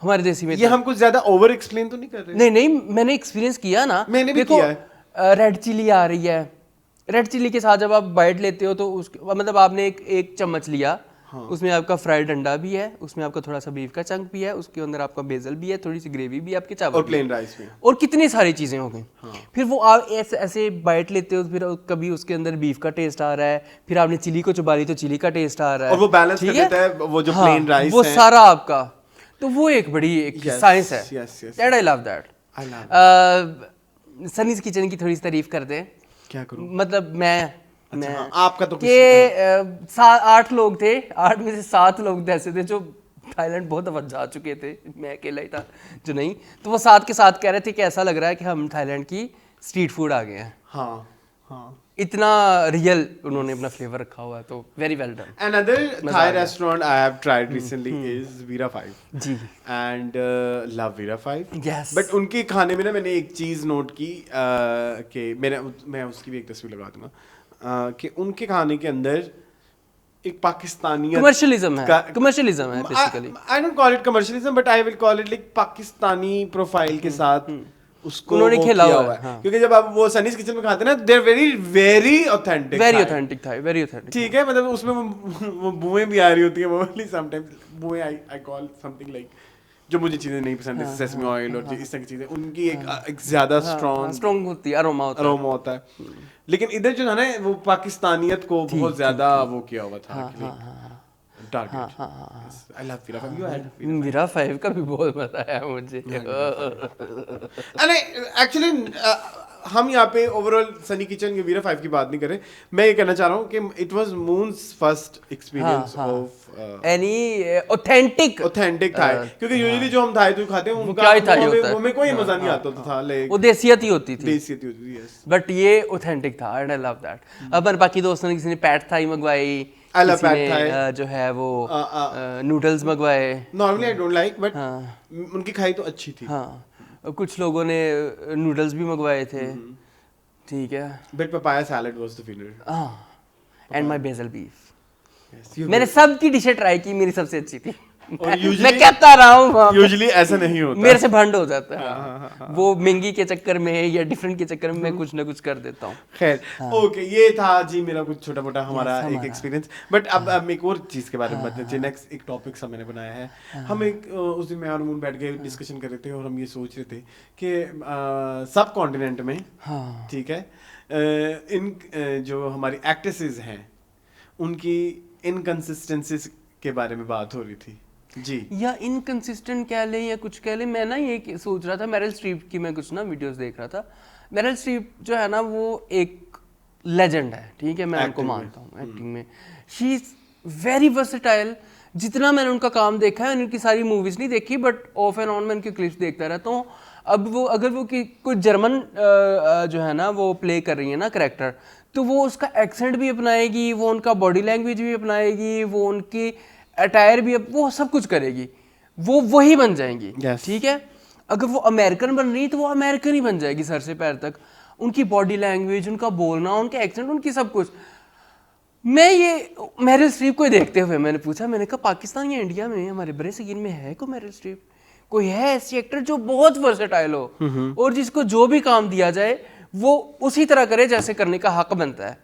हमारे देसी में ये हम कुछ ज्यादा ओवर एक्सप्लेन तो नहीं कर रहे? नहीं, मैंने एक्सपीरियंस किया ना, मैंने भी किया है। रेड चिली आ रही है, रेड चिली के साथ जब आप बाइट लेते हो तो मतलब आपने एक चम्मच लिया, हाँ। उसमें आपका फ्राइड अंडा भी है, उसमें आपका थोड़ा सा बीफ का चंक भी है, उसके अंदर आपका बेसल भी है, थोड़ी सी ग्रेवी भी है, आपके चावल और प्लेन राइस भी, और कितनी सारी चीजें हो गई। हाँ। फिर वो आप ऐसे बाइट लेते हो, फिर कभी उसके अंदर बीफ का टेस्ट आ रहा है, फिर आपने चिली को चुबा ली तो चिली का टेस्ट आ रहा है, और वो बैलेंस कर देता है वो जो प्लेन राइस है, वो सारा आपका, तो वो एक बड़ी साइंस है। That I love that. Sunny's kitchen की थोड़ी सी तारीफ कर दे। क्या करूं? मतलब मैं आपका तो कि 8 लोग थे, 8 में से 7 लोग ऐसे थे जो थाईलैंड बहुत दफा जा चुके थे, मैं अकेला ही था जो नहीं, तो वो 7 के 7 कह रहे थे कि ऐसा लग रहा है कि हम थाईलैंड की स्ट्रीट फूड आ गए हैं। हाँ हाँ, इतना रियल उन्होंने अपना फ्लेवर रखा हुआ है, तो very well done. Another Thai restaurant I have tried recently is Veera 5 ji, and love Veera 5। Yes. But उनके खाने में ना मैंने एक चीज़ नोट की कि मैं उसकी भी एक तस्वीर लगा दूंगा कि उनके खाने के अंदर एक पाकिस्तानी कमर्शियलिज्म है basically. I don't call it commercialism but I will call it like Pakistani profile के साथ उसको उन्होंने खेला हुआ है। हाँ। क्योंकि जब आप वो सनीज किचन में खाते हैं ना, they are very authentic, very authentic था, वेरी ऑथेंटिक। ठीक है, मतलब उसमें वो बुएं भी आ रही होती है, वो समटाइम्स बुएं आई कॉल समथिंग लाइक, जो मुझे चीजें नहीं पसंद है, सेसमी ऑयल और इस तरह की चीजें, उनकी एक ज्यादा स्ट्रॉन्ग होती है, अरोमा होता है। लेकिन इधर जो है ना, वो पाकिस्तानियत को बहुत ज्यादा वो किया हुआ था। I love Veera 5. You had Veera 5 का भी बहुत मजा आया मुझे। अरे एक्चुअली हम यहाँ पे ओवरऑल सनी किचन के Veera 5 की बात नहीं कर रहे, मैं ये कहना चाह रहा हूँ कि it was Moon's first experience of any authentic Thai, क्योंकि यूजुअली जो हम थाई तो खाते हैं उनका वो में कोई मजा नहीं आता था, वो देसियत ही होती थी, यस, बट ये ऑथेंटिक था एंड आई लव दैट। अब बाकी दोस्तों ने किसी ने पैट थाई मंगवाई, जो है वो नूडल्स मंगवाए। Normally I don't like, but उनकी खाई तो अच्छी थी। हाँ, कुछ लोगों ने नूडल्स भी मंगवाए थे, ठीक है, but papaya salad was the winner and my basil beef. मैंने सब की डिशें ट्राई की, मेरी सबसे अच्छी थी। मैं कहता रहा हूँ, यूजुअली ऐसा नहीं होता, मेरे से भंड हो जाता है। वो महंगी के चक्कर में या डिफरेंट के चक्कर में मैं कुछ ना कुछ कर देता हूँ। खैर, ओके, ये था जी मेरा कुछ छोटा मोटा हमारा एक एक्सपीरियंस। बट अब एक और चीज के बारे में बात करते हैं। नेक्स्ट एक टॉपिक सा मैंने बनाया है। हम उस दिन मैं और मून बैठ के डिस्कशन कर रहे थे और हम ये सोच रहे थे कि सब कॉन्टिनेंट में, ठीक है, इन जो हमारी एक्ट्रेसेस हैं उनकी इनकंसिस्टेंसीज के बारे में बात हो रही थी जी, या इनकंसिस्टेंट कह लें या कुछ कह लें। मैं ना ये सोच रहा था, मेरिल स्ट्रीप की मैं कुछ ना वीडियोस देख रहा था। मेरिल स्ट्रीप जो है ना, वो एक लेजेंड है, ठीक है, मैं उनको मानता हूँ एक्टिंग में। She is very versatile. जितना मैंने उनका काम देखा है, उनकी सारी मूवीज नहीं देखी बट ऑफ एंड ऑन मैं उनकी क्लिप्स देखता रहता हूँ। अब वो अगर वो कोई जर्मन जो है ना वो प्ले कर रही है ना कैरेक्टर, तो वो उसका एक्सेंट भी अपनाएगी, वो उनका बॉडी लैंग्वेज भी अपनाएगी, वो उनकी अटायर भी वो सब कुछ करेगी, वो वही बन जाएंगी। Yes. ठीक है, अगर वो अमेरिकन बन रही है तो वो अमेरिकन ही बन जाएगी सर से पैर तक। उनकी बॉडी लैंग्वेज, उनका बोलना, उनके एक्सेंट, उनकी सब कुछ। मैं ये मेरिल स्ट्रीप को देखते हुए मैंने पूछा, मैंने कहा पाकिस्तान या इंडिया में हमारे बड़े सगीर में है कोई मेरिल स्ट्रीप, कोई है ऐसी एक्टर जो बहुत वर्सेटाइल हो और जिसको जो भी काम दिया जाए वो उसी तरह करे जैसे करने का हक बनता है।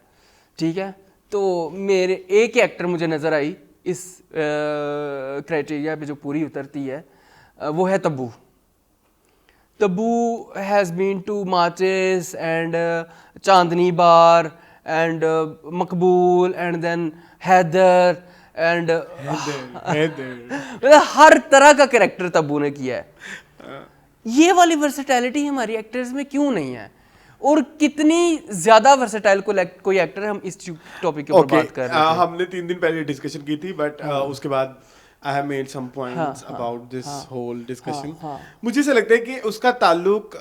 ठीक है, तो मेरे एक ही एक्टर मुझे नज़र आई इस क्राइटेरिया पे जो पूरी उतरती है, वो है Tabu. Tabu has been to Maachis and Chandni Bar and Maqbool and then Haider and मतलब हर तरह का कैरेक्टर तब्बू ने किया है। ये वाली वर्सेटैलिटी हमारी एक्टर्स में क्यों नहीं है? और कितनी ज्यादा वर्सेटाइल कोई एक्टर है, हम इस टॉपिक के ऊपर बात कर रहे हैं। हमने 3 दिन पहले डिस्कशन की थी बट उसके बाद I have made some points about this whole discussion. मुझे ऐसा लगता है कि उसका ताल्लुक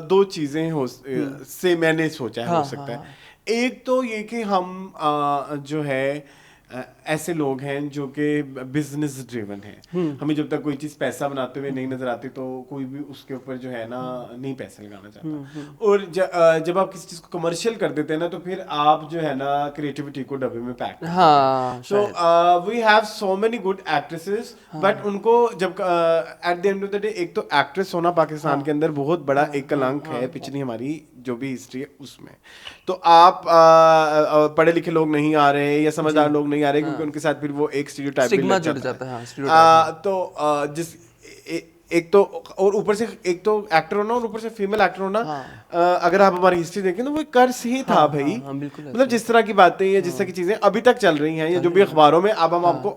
दो चीजें से मैंने सोचा है हो सकता है। एक तो ये कि हम जो है ऐसे लोग हैं जो कि बिजनेस ड्रिवन हैं। हमें जब तक कोई चीज पैसा बनाते हुए नहीं नजर आती तो कोई भी उसके ऊपर जो है ना नहीं पैसा लगाना चाहता। और जब आप किसी चीज को कमर्शियल कर देते हैं ना तो फिर आप जो है ना क्रिएटिविटी को डब्बे में पैक करते हैं। So we have so many good actresses but उनको जब at the end of the day, एक तो एक्ट्रेस होना पाकिस्तान के अंदर बहुत बड़ा एक कलंक है पिछली हमारी जो भी हिस्ट्री है उसमें। तो आप पढ़े लिखे लोग नहीं आ रहे या समझदार लोग नहीं आ रहे क्योंकि उनके साथ फिर वो एक स्टीरियोटाइप भी लग जाता है। तो जिस एक तो और ऊपर से एक तो एक्टर होना और ऊपर से फीमेल एक्टर होना, अगर आप हमारी हिस्ट्री देखें तो वो एक कर्ज ही था भाई। मतलब जिस तरह की बातें या जिस तरह की चीजें अभी तक चल रही हैं या जो भी अखबारों में अब हम आपको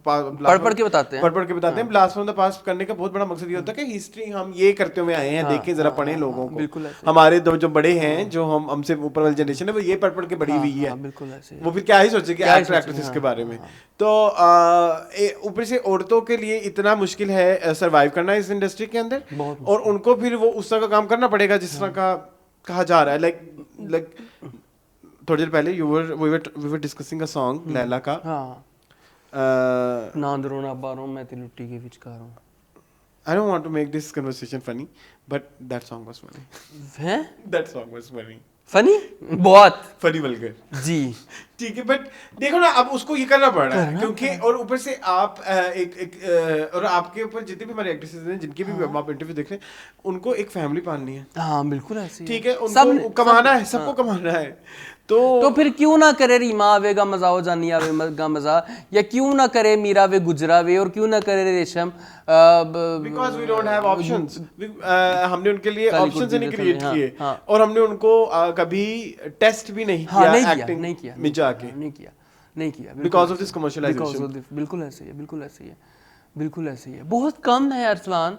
पढ़ के बताते हैं। ब्लास्ट फ्रॉम द पास्ट करने का बहुत बड़ा मकसद ये होता है कि हिस्ट्री हम ये करते हुए आए हैं, देखें जरा, पढ़ें लोगों को। हमारे जो बड़े हैं जो हम हमसे ऊपर वाली जनरेशन है वो ये पढ़ के बड़ी हुई है, वो फिर क्या ही सोचे कि एक्टर एक्ट्रेसेस के बारे में। तो ऊपर से औरतों के लिए इतना मुश्किल है सरवाइव करना इस इंडस्ट्री के अंदर, और उनको फिर वो उस तरह का काम करना पड़ेगा जिस तरह का कहा जा रहा है। लाइक थोड़ी देर पहले we were discussing a song Laila का, नांदरो ना बारो मैं ते लुट्टी के विचकारों। I don't want to make this conversation funny, but that song was funny. हैं? That song was funny. Funny बहुत फनी वल्गर जी, ठीक है। बट देखो ना अब उसको ये करना पड़ रहा है क्योंकि और ऊपर से आप और आपके ऊपर जितने भी हमारे एक्ट्रेसेस हैं जिनके भी आप इंटरव्यू देख रहे हैं उनको एक फैमिली पालनी है। हाँ बिल्कुल ऐसे ठीक है, उनको कमाना है, सबको कमाना है। तो फिर क्यों ना करे रीमा आवेगा मजा हो जानी आवेगा मजा, या क्यों ना करे मीरा वे गुजरा वे, और क्यों ना करे Resham, because we don't have options. हमने उनके लिए ऑप्शंस नहीं क्रिएट किए और हमने उनको कभी टेस्ट भी नहीं किया एक्टिंग में जाके, नहीं किया बिकॉज ऑफ दिस कमर्शियलाइजेशन। बिल्कुल ऐसे ही है। बहुत कम है अरसलान,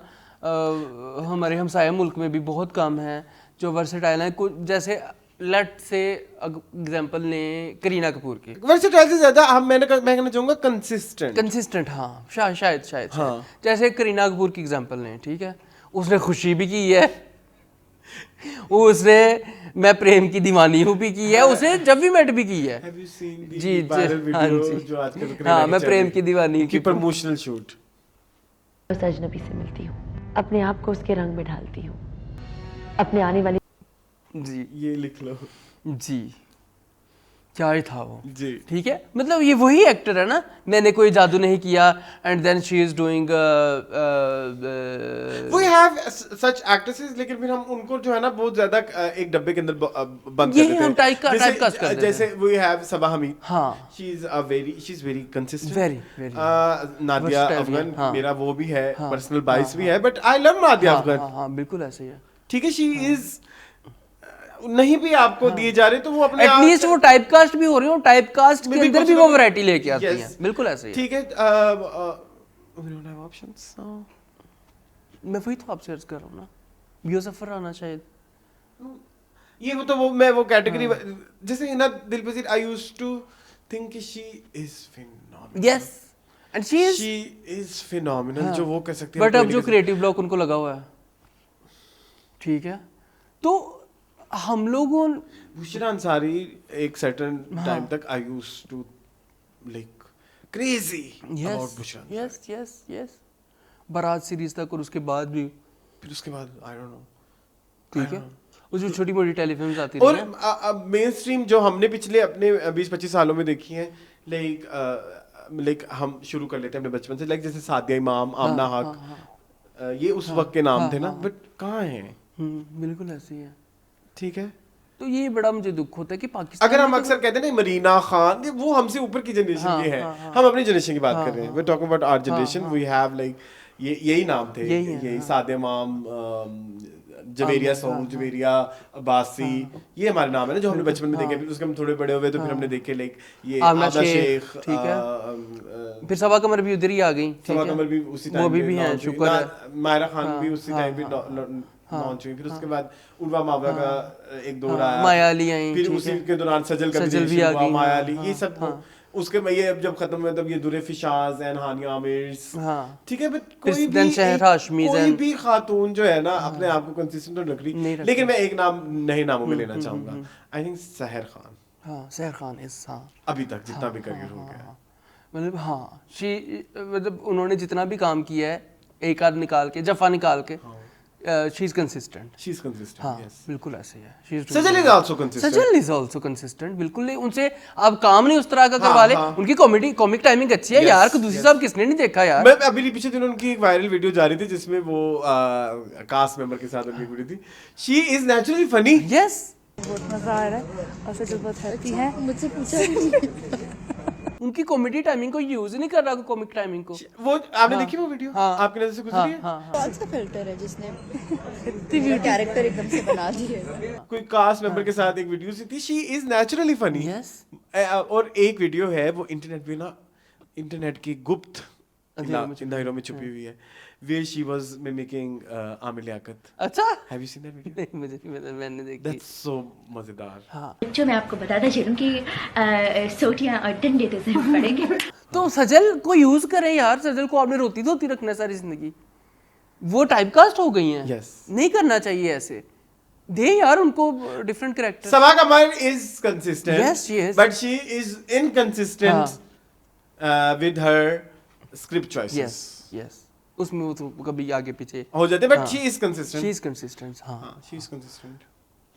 हमारे हमसाया मुल्क में भी बहुत कम है जो वर्सेटाइल है। जैसे लेट से एग्जांपल ने करीना कपूर की, वर्सेटाइल से ज्यादा मैं कहना चाहूंगा कंसिस्टेंट। हाँ शायद हाँ। जैसे करीना कपूर की एग्जांपल ने, ठीक है, उसने खुशी भी की है, उसने मैं प्रेम की दीवानी हूँ भी की है, उसने जब भी मेट भी की है। जी हाँ, मैं प्रेम की दीवानी की प्रमोशनल शूट। उस अजनबी से मिलती हूँ, अपने आप को उसके रंग में ढालती हूँ, अपने आने वाली जी ये लिख लो जी, क्या ही था वो जी, ठीक है। मतलब ये वही एक्टर है ना, मैंने कोई जादू नहीं किया and then she is doing we have such actresses, लेकिन फिर हम उनको जो है ना बहुत ज्यादा एक डब्बे के अंदर बंद कर देते हैं। हम टाइप कास्ट कर देते हैं। जैसे वी हैव सबा हमीद, हाँ, she is very consistent, very Nadia Afghan मेरा वो भी है, पर्सनल बाइस भी है, but I love Nadia Afghan. हाँ बिल्कुल ऐसे ही है, ठीक है। शी इज नहीं भी आपको दिए जा रहे तो वो अपने एटलीस्ट वो टाइपकास्ट भी हो रही हो, टाइपकास्ट के अंदर भी वो वैरायटी लेके आती हैं। बिल्कुल ऐसे ही, ठीक है। we don't have options now. मैं वही तो आप सर्च कर रहा हूँ ना, यूसुफ राना शायद ये वो तो मैं वो कैटेगरी जैसे ना दिलपजीर आई यूज्ड टू थिंक कि she is phenomenal. Yes and she is phenomenal जो वो कर सकती है। बट अब जो क्रिएटिव ब्लॉक उनको लगा हुआ है, ठीक है, तो हम लोगों बुशरा अंसारी एक सर्टेन टाइम तक I used to like crazy about Bushra. Yes Baraat series तक, और उसके बाद भी, फिर उसके बाद आई डोंट नो, ठीक है, वो जो छोटी मोटी टेलीफिल्म्स आती और रही हैं। अब मेन स्ट्रीम जो हमने पिछले अपने 20-25 सालों में देखी है, लाइक हम शुरू कर लेते हैं अपने बचपन से, लाइक जैसे सादिया इमाम, आमना हक, ये उस वक्त के नाम थे ना, बट कहाँ हैं? बिल्कुल ऐसे ही है, ठीक है। तो ये बड़ा मुझे दुख होता है कि पाकिस्तान अगर हम में अक्सर कहते हैं ना मरीना खान, वो हमसे ऊपर की जनरेशन के हैं, हम अपनी जनरेशन की बात कर रहे हैं, we talking about our generation, we have like यही नाम थे, यही सादिया इमाम, जवेरिया सोम, जवेरिया अब्बासी, ये हमारे नाम है ना जो हमने बचपन में देखे। फिर उसके हम थोड़े बड़े हुए तो फिर हमने देखे लाइक ये आमना शेख, ठीक है, फिर सबा कमर भी उधर ही आ गई, सबा कमर भी उसी टाइम, वो भी हैं, शुक्र है, मायरा खान भी उसी टाइम पे लॉन्च हुई। फिर उसके बाद उर्वा मावरा का एक दौर आया, माया अली आई, फिर उसी के दौरान सजल का भी आ गई, माया अली, ये सब उसके में ये जब खत्म हुआ तब ये दुरे फिशाज एंड हानिया आमिर्स, ठीक है, बट कोई भी खातून जो है ना अपने आप को कंसिस्टेंट रख रही। लेकिन मैं एक नाम नए नामों में लेना चाहूंगा, आई थिंक सहर खान। हाँ, सहर खान इज, हाँ, अभी तक जितना भी करियर हो गया, मतलब हाँ, मतलब उन्होंने जितना भी काम किया है, एक आध निकाल के, जफा निकाल के, शी इज कंसिस्टेंट। हाँ, yes. बिल्कुल ऐसे ही है। सजल इज आल्सो कंसिस्टेंट, बिल्कुल नहीं, उनसे आप काम नहीं उस तरह का करवा ले। उनकी कॉमिक टाइमिंग अच्छी है यार, दूसरी साहब किसने नहीं देखा यार। मैं अभी पीछे दिनों उनकी एक वायरल वीडियो जा रही थी जिसमें वो कास्ट मेंबर के साथ उनकी वीडियो थी। She is naturally funny. Yes, बहुत मजा आ रहा है और सजल बहुत हैप्पी है। मुझसे पूछा उनकी कॉमेडी टाइमिंग को यूज नहीं कर रहा, कॉमिक टाइमिंग को। वो आपने देखी वो वीडियो? आपकी नजर से गुजरी है? कौन सा फिल्टर है जिसने कैरेक्टर एकदम से बना दिए? कोई कास्ट मेंबर के साथ एक वीडियो सी थी, शी इज नेचुरली फनी। और एक वीडियो है वो इंटरनेट पे ना, इंटरनेट की गुप्त अंधेरों में छुपी हुई है, where she was mimicking Aamir Liaquat. अच्छा, have you seen that video? नहीं, मुझे मैंने देखी। That's so मजेदार। हाँ, जो मैं आपको बताता चलूं कि सोटियां और डंडे तो जरूर पड़ेंगे। तो सजल को यूज करें यार, सजल को आपने रोती धोती रखना है सारी जिंदगी, वो टाइपकास्ट हो गई हैं। Yes. नहीं करना चाहिए ऐसे, दे यार उनको different character. Saba Qamar is consistent, Yes, she is. but she is inconsistent with her script choices. Yes. उसमें वो तो कभी आगे पीछे हो जाते, but she is consistent. She is consistent, हाँ, she is consistent.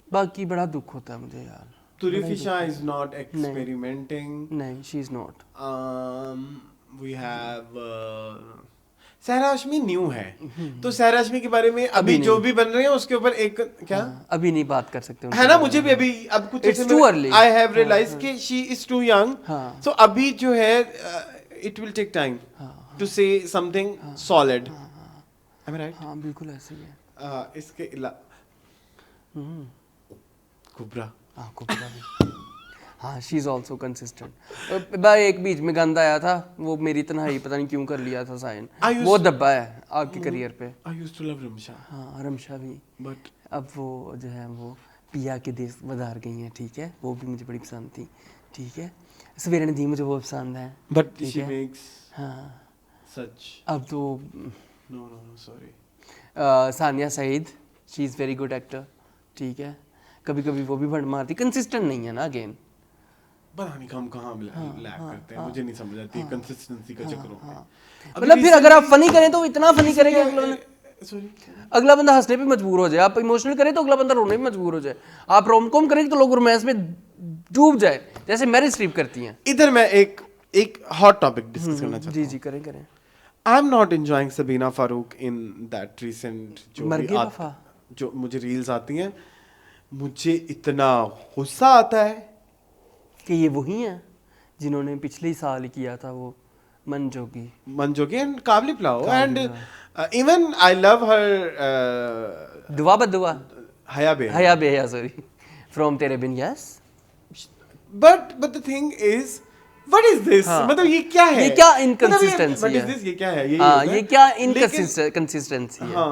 बाकी बड़ा दुख होता है मुझे यार। तुरी फिशा is not experimenting. नहीं, she is not. We have सहरा हाशमी न्यू है, तो सहरा हाशमी के बारे में अभी जो भी बन रहे हैं उसके ऊपर एक क्या अभी नहीं बात कर सकते है ना, मुझे भी अभी अब कुछ It's too early. I have realized कि she is too young. So अभी जो है it will take time to say something solid. Am I right? हाँ, बिल्कुल ऐसे ही है। इसके कुबरा, हाँ, कुबरा भी, हाँ, शी इज आल्सो कंसिस्टेंट। भाई एक बीच में गंद आया था, वो मेरी तन्हाई पता नहीं क्यों कर लिया था साइन, वो दब्बा है आपके करियर पे। I used to love Ramsha. हाँ, रमशा भी, But अब वो जो है वो पिया के देश वधार गई हैं, ठीक है, वो भी मुझे बड़ी पसंद थी, ठीक है, सवेरे ने दी मुझे वो पसंद है, but she makes हाँ, such अब तो no sorry Sania Saeed, she is very good actor, ठीक है, कभी कभी वो भी भंड मारती, कंसिस्टेंट नहीं है ना, अगेन पता नहीं हम कहाँ लैग करते हैं, मुझे नहीं समझ आती कंसिस्टेंसी का चक्कर होता है। मतलब फिर अगर आप फनी करें तो इतना फनी करेंगे अगला बंदा हंसने पे मजबूर हो जाए, आप इमोशनल करें तो अगला बंदा रोने पे मजबूर हो जाए, आप रोम-कॉम करें तो लोग रोमांस में डूब जाए जैसे मैरिज स्ट्रीप करती हैं। इधर मैं एक हॉट टॉपिक डिस्कस करना चाहता हूं। जी करें। आई am not enjoying Sabina Farooq in that recent जो मुझे रील्स आती हैं, मुझे इतना गुस्सा आता है कि ये वही हैं जिन्होंने पिछले ही साल ही किया था वो मनजोगी and Kabuli pulao and even I love her दुआ बदुआ हया बे sorry from Tere Bin yes but the thing is what is this, मतलब ये क्या है, ये क्या इनकंसिस्टेंसी है, ये क्या है, ये क्या इनकंसिस्टेंसी है।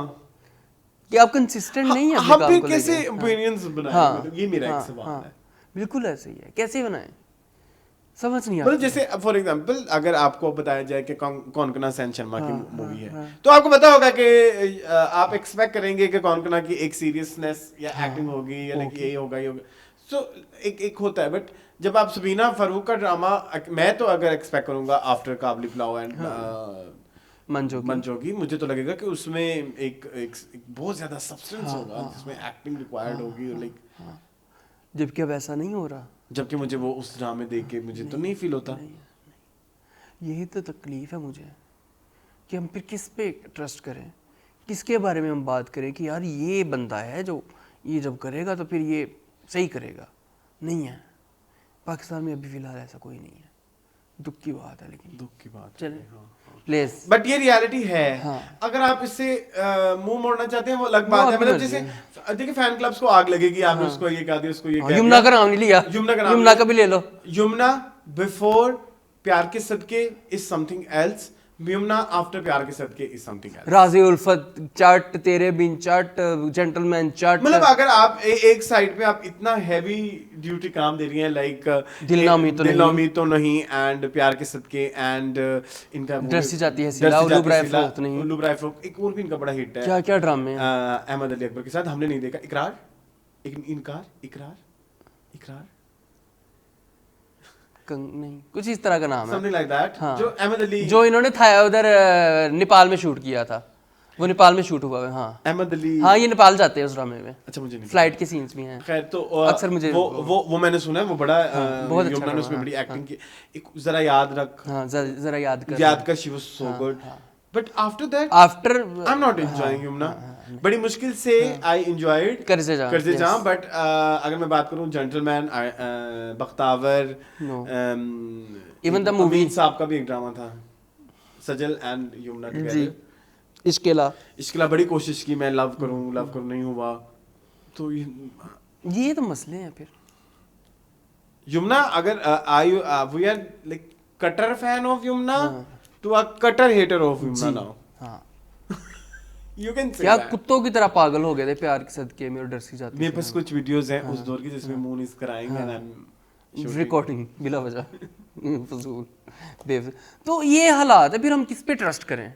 कि आप कंसिस्टेंट नहीं है अपने हम काम फिर को कैसे लेके। ओपिनियंस बनाएं, हाँ, मतलब ये मेरा हाँ, एक सवाल हाँ, है। बिल्कुल ऐसे ही है, कैसे बनाए समझ नहीं मतलब आता। जैसे फॉर एग्जांपल अगर आपको बताया जाए कि कौन सेन शर्मा की हाँ, मूवी हाँ, है, हाँ। तो आपको पता होगा कि आप एक्सपेक्ट करेंगे कि कौन की एक सीरियसनेस या एक्टिंग होगी या लाइक यही होगा ये होगा। सो एक होता है, बट जब आप सबीना फरूक का ड्रामा, मैं तो अगर एक्सपेक्ट करूंगा आफ्टर काबली पुलाव एंड मंजोगी, मुझे तो लगेगा कि उसमें एक बहुत ज्यादा सब्सटेंस होगा जिसमें एक्टिंग रिक्वायर्ड होगी, लाइक जबकि अब ऐसा नहीं हो रहा। जबकि मुझे वो उस ड्रामे देख के मुझे तो नहीं फील होता। यही तो तकलीफ है मुझे कि हम फिर किस पे ट्रस्ट करें, किसके बारे में हम बात करें कि यार ये बंदा है जो ये जब करेगा तो फिर ये सही करेगा। नहीं है, पाकिस्तान में अभी फिलहाल ऐसा कोई नहीं है। दुख की बात है, लेकिन दुख की बात चले हाँ। प्लीज। बट ये रियलिटी है। हाँ। अगर आप इससे मुंह मोड़ना चाहते हैं वो अलग वो बात है, आपकी मतलब मर्जी जैसे देखिए फैन क्लब्स को आग लगेगी, आपने उसको ये कहा दिया, उसको ये कह यमुना दिया। का नाम नहीं लिया, यमुना का नाम यमुना लिया। का भी ले लो। यमुना बिफोर प्यार के सदके is something else, Yamuna after प्यार के सदके इज समथिंग एल्स। राज़ी उल्फत चट, तेरे बिन चट, जेंटलमैन चट। मतलब अगर आप एक साइड पे आप इतना हैवी ड्यूटी काम दे रही हैं, लाइक दिल ना उम्मीद तो नहीं। दिल ना उम्मीद तो नहीं एंड प्यार के सदके एंड इनका डरसी जाती है सिला, उल्लू ब्राय फरोख्त नहीं। उल्लू ब्राय फरोख्त, एक और भी इनका बड़ा हिट है। क्या क्या ड्रामे हैं। अहमद अली अकबर के साथ, हमने नहीं देखा। इकरार, इनकार, इकरार, इकरार, नहीं कुछ इस तरह का नाम है, समथिंग लाइक दैट, हाँ। जो अहमद अली, जो इन्होंने था उधर नेपाल में शूट किया था, वो नेपाल में शूट हुआ है। हाँ अहमद अली, हाँ, ये नेपाल जाते हैं उस ड्रामे में। अच्छा मुझे नहीं फ्लाइट के सीन्स भी हैं। खैर, तो अक्सर मुझे वो मैंने सुना है, वो बड़ा बहुत अच्छा यमुना ने उसमें ड्रामा, बड़ी एक्टिंग की। एक जरा याद रख, हाँ जरा याद कर she was so good, but after that after I am not enjoying Yamuna. बड़ी मुश्किल से आई एंजॉयड कर्जे जहाँ, बट अगर मैं बात करूं gentleman, Bakhtawar, No. Even the movie. अमीन साहब का भी एक ड्रामा था, सजल एंड यमुना जी, टुगेदर। इसके अलावा इसके लिए बड़ी कोशिश की मैं लव करूं नहीं हुआ। तो ये तो मसले हैं फिर। यमुना, अगर वी आर लाइक कटर fan of Yumna to a कटर हेटर ऑफ यमुना नाउ, हाँ यू कैन से क्या कुत्तों की तरह पागल हो गए थे प्यार के सदके में और डरसी जाती मेरे पास कुछ वीडियोस हैं उस दौर की जिसमें मुंह नहीं कराएंगे एंड आई एम रिकॉर्डिंग बिला वजह फजूल बेवजह। तो ये हालात है, फिर हम किस पे ट्रस्ट करें?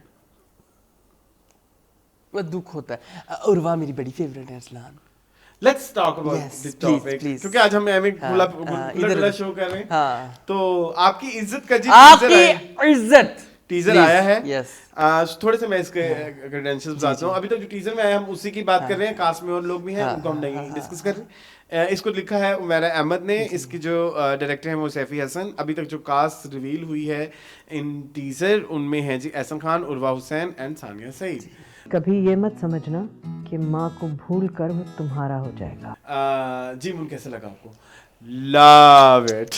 वो दुख होता है। उर्वा मेरी बड़ी फेवरेट है Arsalan. Let's talk about Yes, this please, topic, please. क्योंकि आज हम इधर- खुला शो कर रहे हैं। हाँ, तो आपकी इज्जत का जी आपकी इज्जत टीजर Please, आया है। yes. थोड़े से मैं इसके क्रेडेंशियल्स बताता हूँ। अभी तक जो टीजर में आया हम उसी की बात कर रहे हैं, कास्ट में और लोग भी हैं, उनको हम नहीं डिस्कस कर रहे। इसको लिखा है उमैरा अहमद ने, इसकी जो डायरेक्टर हैं वो सैफी हसन। अभी तक जो कास्ट रिवील हुई है इन टीजर, उनमें है जी एहसन खान, उर्वा हुसैन एंड सानिया सईद। कभी ये मत समझना कि माँ को भूल कर वो तुम्हारा हो जाएगा। जी मुन कैसा लगा आपको? Love it.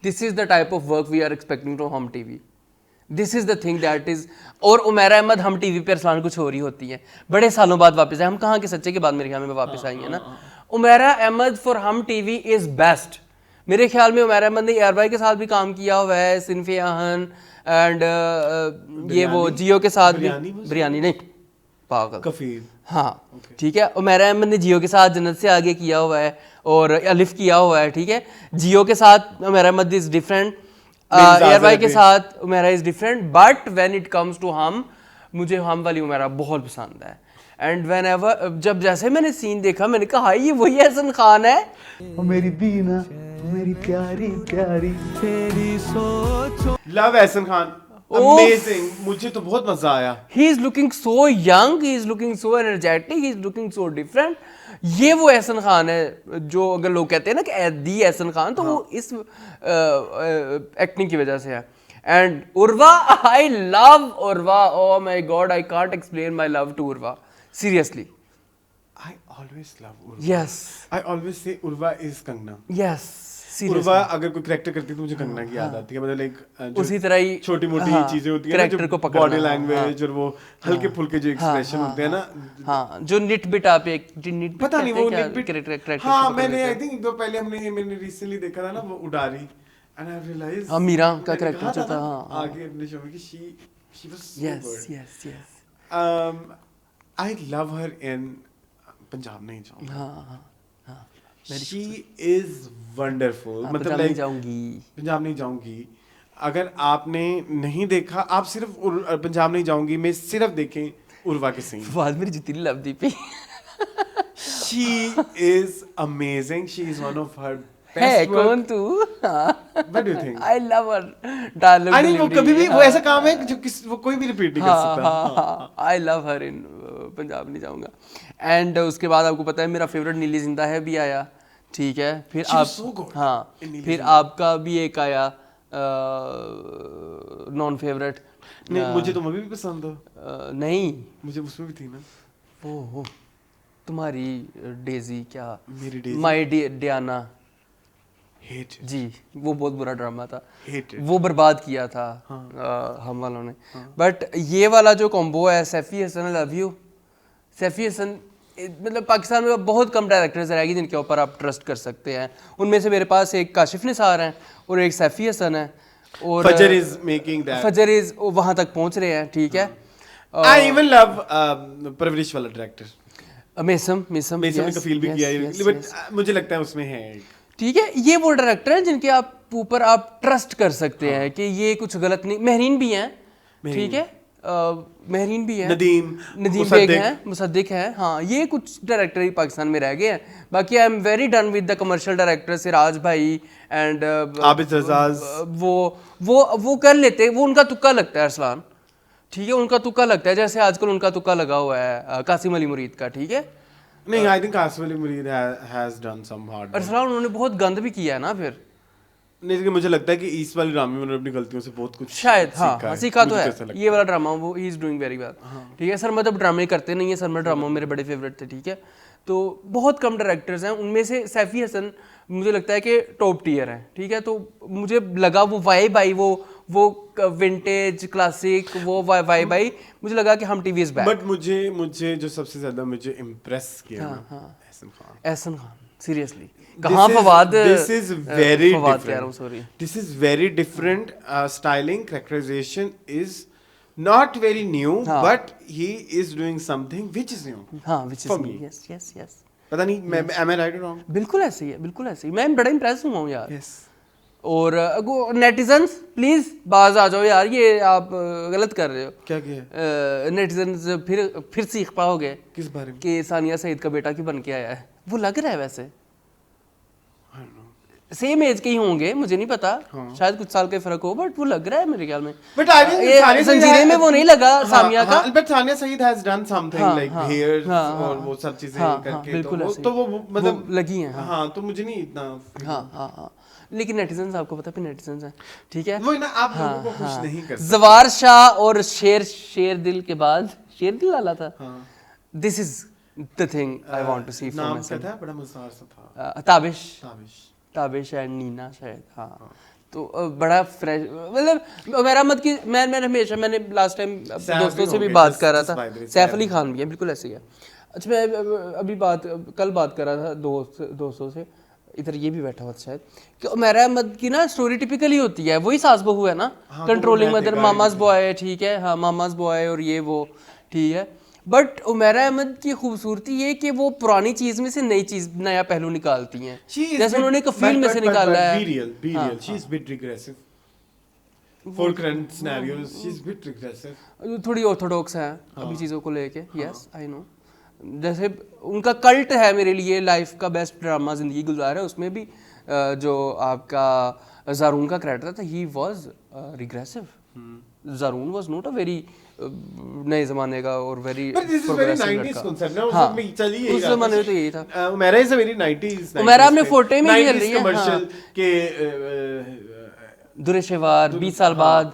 This is the type of work we are expecting from Hum TV. This is the thing that is. और उमैरा अहमद हम टीवी पे अरसलान कुछ हो रही होती है, बड़े सालों बाद वापस आए। हम कहाँ के सच्चे के बाद मेरे ख्याल में वापस आई है ना। उमैरा अहमद फॉर हम टीवी इज बेस्ट। मेरे ख्याल में उमैरा अहमद ने एआर भाई के साथ भी काम किया हुआ है, सिनफे आहन एंड ये वो जियो के साथ भी। बिरयानी नहीं, पागल कफीर। हाँ ठीक है। उमैरा अहमद ने जियो के साथ जन्नत से आगे किया हुआ है और अलिफ किया हुआ है, ठीक है। जियो के साथ Umaira Ahmad is different, AR भाई के साथ Umaira is different, but when it comes to Hum, मुझे हम वाली उमैरा बहुत पसंद है। एंड व्हेन एवर, जब जैसे मैंने सीन देखा मैंने कहा ये वही एहसन खान है। ओ मेरी दीना, मेरी प्यारी प्यारी तेरी सोच। लव एहसन खान, अमेजिंग, मुझे तो बहुत मजा आया। He is looking so young, he is looking so energetic, he is looking so different. ये वो एहसन खान है जो अगर लोग कहते हैं ना कि दी एहसन खान, तो वो इस एक्टिंग की वजह से है। And Urwa, I love Urwa, oh my God, I can't explain my love to Urwa, seriously. I always love Urva. Yes. I always say Urva is Kangna. Yes, Urwa seriously. अगर कोई करेक्टर करती है तो मुझे कंगना की याद आती है। मतलब लाइक उसी तरह ही छोटी मोटी हाँ, चीजें होती है ना, character जो को पकड़ना, बॉडी लैंग्वेज हाँ, और वो हल्के फुल्के जो एक्सप्रेशन होते हैं ना, हाँ, जो निट बिट आप एक निट पता नहीं वो कैरेक्टर। हाँ, मैंने आई थिंक दो पहले मैंने रिसेंटली देखा था ना वो उडारी, एंड आई रियलाइज हाँ, मीरा का character जो था, हाँ, आगे अपने शो में कि she was so yes good. Yes yes. I love her in Punjab नहीं जाऊंगा. हाँ हाँ She is wonderful. हाँ, मतलब पंजाब नहीं like जाऊंगी. पंजाब नहीं जाऊंगी. अगर आपने नहीं देखा, आप सिर्फ पंजाब नहीं जाऊंगी में सिर्फ देखें उर्वा के सीन. बाद मेरी जितनी Lovedeep She is amazing. She is one of her है best work. कौन तू? What do you think? I love her dialogue I mean, वो कभी भी वो ऐसा काम है जो वो कोई भी रिपीट नहीं कर सकता. हाँ आई लव हर इन पंजाब नहीं जाऊंगा. एंड उसके बाद आपको पता है मेरा फेवरेट नीली जिंदा है भी आया, ठीक है. फिर She was आप so good हाँ in नीली फिर जिंदा. आपका भी एक आया नॉन फेवरेट. नहीं, मुझे तो मूवी भी पसंद है. नहीं मुझे उसमें भी थी ना वो तुम्हारी डेजी क्या मेरी Daisy. My Diana Hate it. जी, वो बहुत बुरा ड्रामा था. Hate it. वो बर्बाद किया था हम वालों ने. बट ये वाला जो कॉम्बो है Saife Hassan, I love you. Saife Hassan मतलब पाकिस्तान में बहुत कम डायरेक्टर्स रहेगी जिनके ऊपर आप ट्रस्ट कर सकते हैं. उनमें से मेरे पास एक काशिफ निसार हैं और एक सैफी हसन है. और Fajr is making that. फजर इज वहाँ तक पहुँच रहे हैं, ठीक है. I even love परवरिश वाला डायरेक्टर. मेसम मेसन ने कफील भी किया है, बट मुझे लगता है उसमें है एक. ठीक है. ये वो डायरेक्टर हैं जिनके आप ऊपर आप ट्रस्ट कर सकते हैं कि ये कुछ गलत नहीं. महरीन भी हैं, ठीक है. महरीन भी है, नदीम बेग हैं, मुसद्दिक हैं. हाँ ये कुछ डायरेक्टर ही पाकिस्तान में रह गए हैं. बाकी I am very done with the commercial director Siraj भाई एंड आबिद रजाज. वो कर लेते, वो उनका तुक्का लगता है अरसलान, ठीक है. उनका तुक्का लगता है जैसे आजकल उनका तुक्का लगा हुआ है कासिम अली मुरीद का, ठीक है. नहीं, I think Qasim Ali Mureed has done some hard. Arsalan उन्होंने बहुत गंद भी किया है ना फिर. नहीं, लेकिन मुझे लगता है कि इस वाले ड्रामे में उन्होंने अपनी गलतियों से बहुत कुछ शायद हाँ सीखा तो है. है. ये वाला ड्रामा वो he is doing very well, ठीक है. सरमद अब ड्रामे करते नहीं है, सरमद ड्रामा मेरे बड़े फेवरेट थे, ठीक है. तो बहुत कम डायरेक्टर्स हैं, उनमें से सैफी हसन मुझे लगता है कि टॉप टियर है, ठीक है. तो मुझे लगा वो वाइब आई, वो विंटेज क्लासिक वो वाइब आई. मुझे लगा कि हम टीवी इज बैक. बट मुझे जो सबसे ज्यादा मुझे इम्प्रेस किया एहसन खान सीरियसली. कहाँ Fawad? This is very Fawad कह रहा हूँ, different. Sorry. This is very different. Styling, characterization is not very new, but he is doing something which is new. हाँ, which is for new. me. Yes. पता नहीं, am I right or wrong? बिल्कुल ऐसे ही है, बिल्कुल ऐसे ही. मैं बड़ा इम्प्रेस हुआ हूँ यार. Yes. और नेटिजन्स प्लीज बाज आ जाओ यार, ये आप गलत कर रहे हो. क्या किया? नेटिजन्स फिर सीख पाओगे किस बारे में? कि सानिया सईद का बेटा क्यों बन के आया है. वो लग रहा है वैसे सेम एज के ही होंगे, मुझे नहीं पता. शायद कुछ साल का फर्क हो, बट वो लग रहा है मेरे ख्याल में. But I think जंजीरे में वो नहीं लगा सामिया का. But Sania Saeed has done something like hairs और वो सब चीजें करके, तो वो मतलब लगी हैं. हाँ, तो मुझे नहीं इतना. हाँ. लेकिन नेटिजन्स आपको पता है नेटिजन्स हैं, ठीक है. वो ना आप लोगों को खुश नहीं कर सकते. जवार शाह और शेर दिल के बाद शेर दिल वाला था. This is the thing I want to see from नाम क्या था? बड़ा मजेदार सा था. ताबिश एंड नीना शायद. हाँ तो बड़ा फ्रेश, मतलब उमैर अहमद की मैं हमेशा मैंने लास्ट टाइम दोस्तों से भी बात कर रहा था. सैफ अली खान भी है, बिल्कुल ऐसे ही है. अच्छा मैं अभी कल बात कर रहा था दोस्तों से, इधर ये भी बैठा हुआ था शायद, कि उमैर अहमद की ना स्टोरी टिपिकली होती है. वही सास बहू है ना, कंट्रोलिंग मदर, मामाज बॉय, ठीक है. हाँ मामाज बॉय और ये वो, ठीक है. बट उमैर अहमद की खूबसूरती ये कि वो पुरानी चीज में से नया पहलू निकालती हैं. जैसे उन्होंने कफील में से निकाला है. She is bit regressive. For current scenarios, she is bit regressive. थोड़ी ऑर्थोडॉक्स है अभी चीज़ों को लेके. Yes I know. जैसे उनका कल्ट है मेरे लिए, लाइफ का बेस्ट ड्रामा जिंदगी गुजार है, उसमें भी जो आपका जारून का कैरेक्टर था, he was regressive. Zaroon was not a very नए जमाने का और वेरी प्रोग्रेसिव लड़का. हाँ उस जमाने में तो यही था. Umaira is a very 90s. Umaira अपने फोटे में खेल रही है कमर्शियल के दुरेशेवार 20 साल बाद.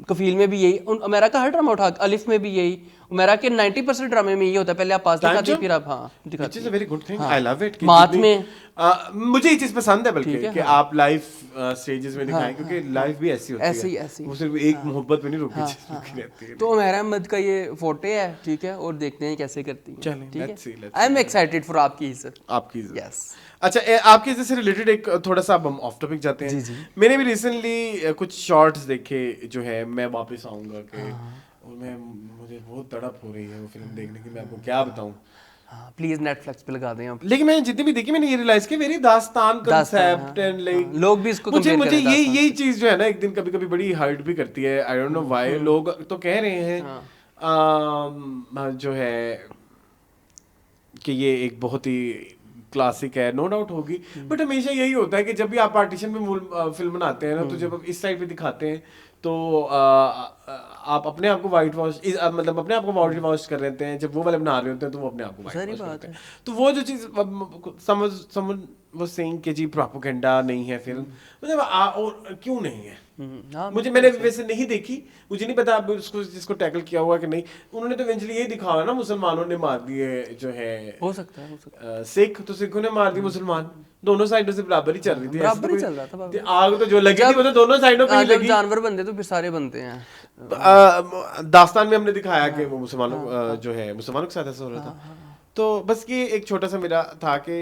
कफील में भी यही. उमैरा का हर ड्रामा उठा, अलिफ में भी यही. उमैरा के 90% ड्रामे में ये होता है, पहले आप पास दिखाते फिर आप दिखाते. Which is a very good thing. I love it. मात में मुझे ये चीज पसंद है बल्कि कि आप लाइव स्टेजेस में दिखाएं, क्योंकि लाइव भी ऐसी होती है. वो सिर्फ एक मोहब्बत पे नहीं रुकी रहती है. तो उमैरा अहमद का ये फोटे है, ठीक है, और देखते हैं कैसे करती है. ठीक है. आई एम एक्साइटेड फॉर आपकी इज्जत. यस. अच्छा आपके इससे रिलेटेड एक थोड़ा सा हम ऑफ टॉपिक जाते हैं. मैंने भी रिसेंटली कुछ शॉर्ट्स देखे जो है, मैं वापस आऊंगा के और मुझे बहुत तड़प हो रही है वो फिल्म देखने की, मैं आपको क्या बताऊं। हाँ प्लीज नेटफ्लिक्स पे लगा दें आप। लेकिन मैंने जितनी भी देखी मैंने ये रियलाइज किया वेरी दास्तान कंसेप्ट एंड लाइक लोग भी इसको मुझे compare करें यही चीज जो है ना एक दिन कभी कभी बड़ी हर्ट भी करती है। आई डोंट नो व्हाई लोग तो कह रहे हैं जो है कि ये एक बहुत ही क्लासिक है, नो डाउट होगी, बट हमेशा यही होता है कि जब भी आप पार्टीशन में फिल्म बनाते हैं ना, तो जब आप इस साइड पे दिखाते हैं तो आप अपने आप को वाइट वॉश मतलब अपने आप को वाइट वॉश कर लेते हैं, जब वो वाले बना रहे होते हैं तो वो अपने आप को वाइट वॉश करते हैं। तो वो जो चीज समझ वो सेइंग कि जी प्रोपेगेंडा नहीं है फिल्म, मतलब और क्यों नहीं है? मुझे मैंने वैसे नहीं देखी, मुझे नहीं पता अब उसको जिसको टैकल किया हुआ कि नहीं। उन्होंने तो इवेंचुअली यही दिखाया ना, मुसलमानों ने मार दिए जो है, हो सकता है सिख, तो सिखों ने मार दिए मुसलमान, दोनों साइडों से बराबर ही चल रही थी, बराबर ही चल रहा था। आग तो जो लगी थी वो तो दोनों साइडों पे ही लगी। जानवर बनते तो फिर सारे बनते हैं। दास्तान में हमने दिखाया कि वो मुसलमानों जो है मुसलमानों के साथ ऐसा हो रहा था। तो बस ये एक छोटा सा मेरा था कि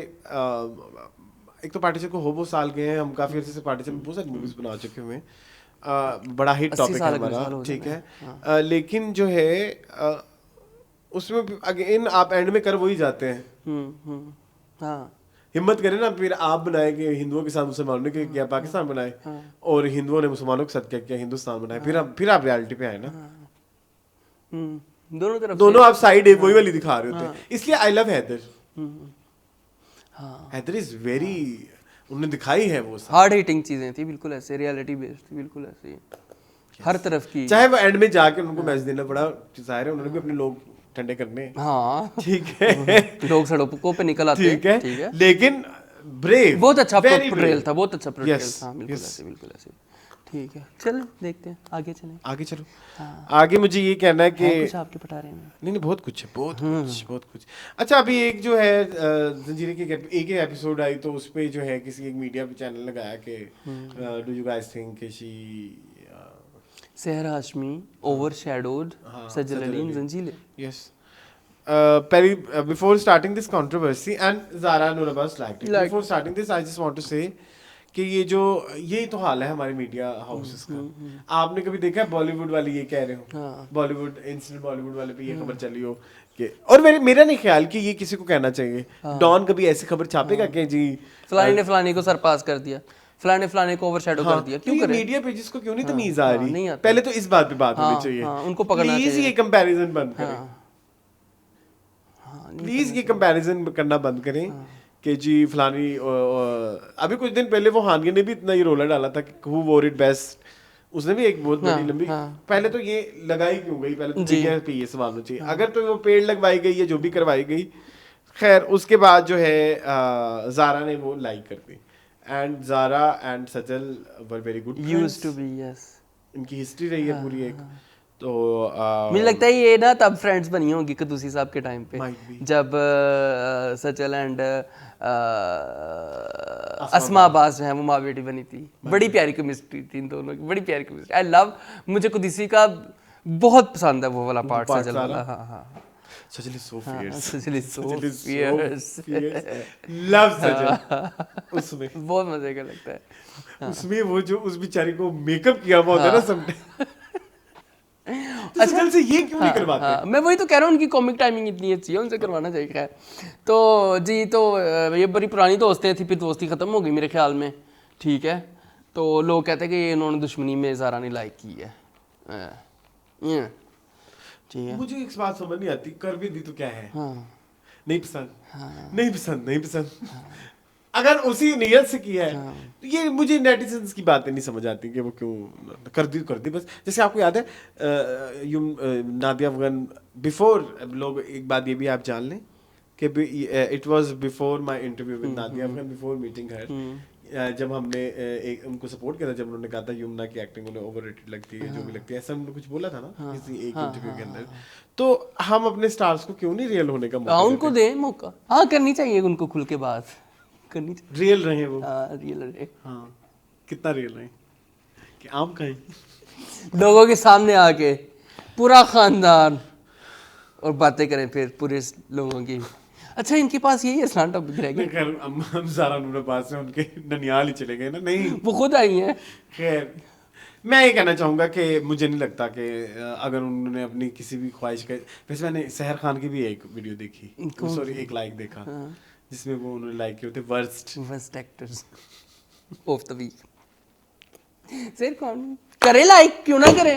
एक तो पार्टीशन को वो साल गए हैं हम, काफी अर्से से पार्टीशन में बहुत सारी मूवीज बना चुके हुए हैं, बड़ा हिट टॉपिक है हमारा, ठीक है। लेकिन जो है उसमें अगेन आप एंड में कर वही जाते हैं। हिम्मत करें ना, फिर आप बनाए कि हिंदुओं के साथ मुसलमानों ने क्या किया, पाकिस्तान बनाए, और हिंदुओं ने मुसलमानों के साथ क्या किया, हिंदुस्तान बनाए, फिर आप रियलिटी पे आए ना। दोनों तरफ दोनों आप साइड वही वाली दिखा रहे होते हैं। इसलिए I love Haider. Haider is very, उन्होंने दिखाई है वो हार्ड हिटिंग चीजें थी, बिल्कुल ऐसे रियलिटी बेस्ड थी, बिल्कुल ऐसे ही हर तरफ की। चाहे वो एंड में जाके उनको मैसेज देना पड़ा, जाहिर है उन्होंने भी अपने लोग ठंडे करने, हाँ ठीक है, लोग सड़कों पे निकल आते हैं, ठीक है, लेकिन ब्रेव, बहुत अच्छा पोर्ट्रेयल था, बहुत अच्छा पोर्ट्रेयल था, बिल्कुल yes. ऐसे, बिल्कुल ऐसे, ठीक है। चलो देखते हैं, आगे चलें, आगे चलो। आगे मुझे ये कहना है कि कुछ आपके पटारे में नहीं बहुत कुछ है, बहुत कुछ। अच्छा अभी एक जो है जंजीरें की एक एपिसोड आई, तो उस पे जो है किसी एक मीडिया पे चैनल लगाया कि डू यू गाइस थिंक कि she Sehar Hashmi overshadowed Sajal Ali in जंजीले। Yes, before starting this controversy and Zara Nur Abbas liked it. Before starting this I just want to say कि ये तो हाल है हमारे मीडिया हाउसेस का। आपने कभी देखा है बॉलीवुड वाले ये कह रहे हो, बॉलीवुड इंसिडेंट बॉलीवुड वाले पे ये खबर चली हो कि, और मेरा नहीं ख्याल कि ये किसी को कहना चाहिए, डॉन कभी ऐसी खबर छापेगा कि जी फलाने ने फलाने को सरपास कर दिया, फलाने फलाने को ओवरशैडो कर दिया, क्यों करे? मीडिया पेजेस को क्यों नहीं तमीज आ रही? पहले तो इस बात पे बात होनी चाहिए, उनको पकड़ना चाहिए, प्लीज ये कंपैरिजन बंद करें, प्लीज ये कंपैरिजन करना बंद करें कि जी फलानी। अभी कुछ दिन पहले वो हानिया ने भी इतना ये रोला डाला था कि हु वोर इट बेस्ट, उसने भी एक बहुत बड़ी लंबी, पहले तो ये लगाई क्यों गई, पहले तो ये सवाल होना चाहिए। अगर तो वो पेड़ लगवाई गई या जो भी करवाई गई, खैर उसके बाद जो है ज़ारा ने वो लाइक कर दी, and Zara and Sajal were very good friends, used to be, yes, इनकी हिस्ट्री रही है पूरी एक। तो मुझे लगता है ये ना तब फ्रेंड्स बनी होंगी कदूसी साहब के टाइम पे, जब सचल एंड अस्मा अब्बास जो है वो माँ बेटी बनी थी। बड़ी प्यारी केमिस्ट्री थी इन दोनों की, बड़ी प्यारी केमिस्ट्री। आई लव, मुझे कदूसी का बहुत पसंद है वो वाला पार्ट, सचल वाला। हाँ सचल इज सो फियर्स, सचल इज सो फियर्स, लव सचल, उसमें बहुत मजे का लगता है। उसमें वो जो उस बेचारी को मेकअप किया हुआ होता है ना समटाइम, अच्छा से ये क्यों नहीं करवाते? मैं वही तो कह रहा हूँ, उनकी कॉमिक टाइमिंग इतनी अच्छी है, उनसे करवाना चाहिए। खैर तो जी, तो ये बड़ी पुरानी दोस्तें थी, फिर दोस्ती ख़त्म हो गई मेरे ख्याल में, ठीक है। तो लोग कहते हैं कि इन्होंने दुश्मनी में ज़ारा ने लाइक की है, ठीक है। मुझे एक बात समझ नहीं आती, कर भी दी तो क्या है, नहीं पसंद, नहीं पसंद, नहीं पसंद। अगर उसी नियत से किया है तो ये मुझे नेटिजन्स की बातें नहीं समझ आती कि वो क्यों कर दी बस। जैसे आपको याद है नादिया अफगान बिफोर, लोग एक बात ये भी आप जान लें कि it was before my interview with Nadia Afgan, before meeting her, जब हमने एक उनको सपोर्ट किया था, जब उन्होंने कहा था यमुना की एक्टिंग उन्हें ओवररेटेड लगती है, जो भी लगती है, ऐसा उन्होंने कुछ बोला था ना किसी एक इंटरव्यू के अंदर। तो हम अपने स्टार्स को क्यों नहीं रियल होने का मौका, उनको दें मौका। हाँ, करनी चाहिए उनको खुल के बात करनी चाहिए, रियल रहे वो। रियल रहे, हाँ, कितना रियल रहे कि आम कहीं लोगों के सामने आके पूरा खानदान और बातें करें फिर पूरे लोगों की। अच्छा, इनके पास यही आसान टॉपिक रह गया। खैर हम ज़ारा नूर पास से उनके ननियाल ही चले गए ना, नहीं वो खुद आई हैं। खैर मैं ये कहना चाहूंगा कि मुझे नहीं लगता कि अगर उन्होंने अपनी किसी भी ख्वाहिश का, वैसे मैंने सहर खान की भी एक वीडियो देखी, सॉरी एक लाइक देखा, जिसमें वो उन्होंने लाइक किए होते worst actors of the week. सर कौन करे लाइक, क्यों ना करे?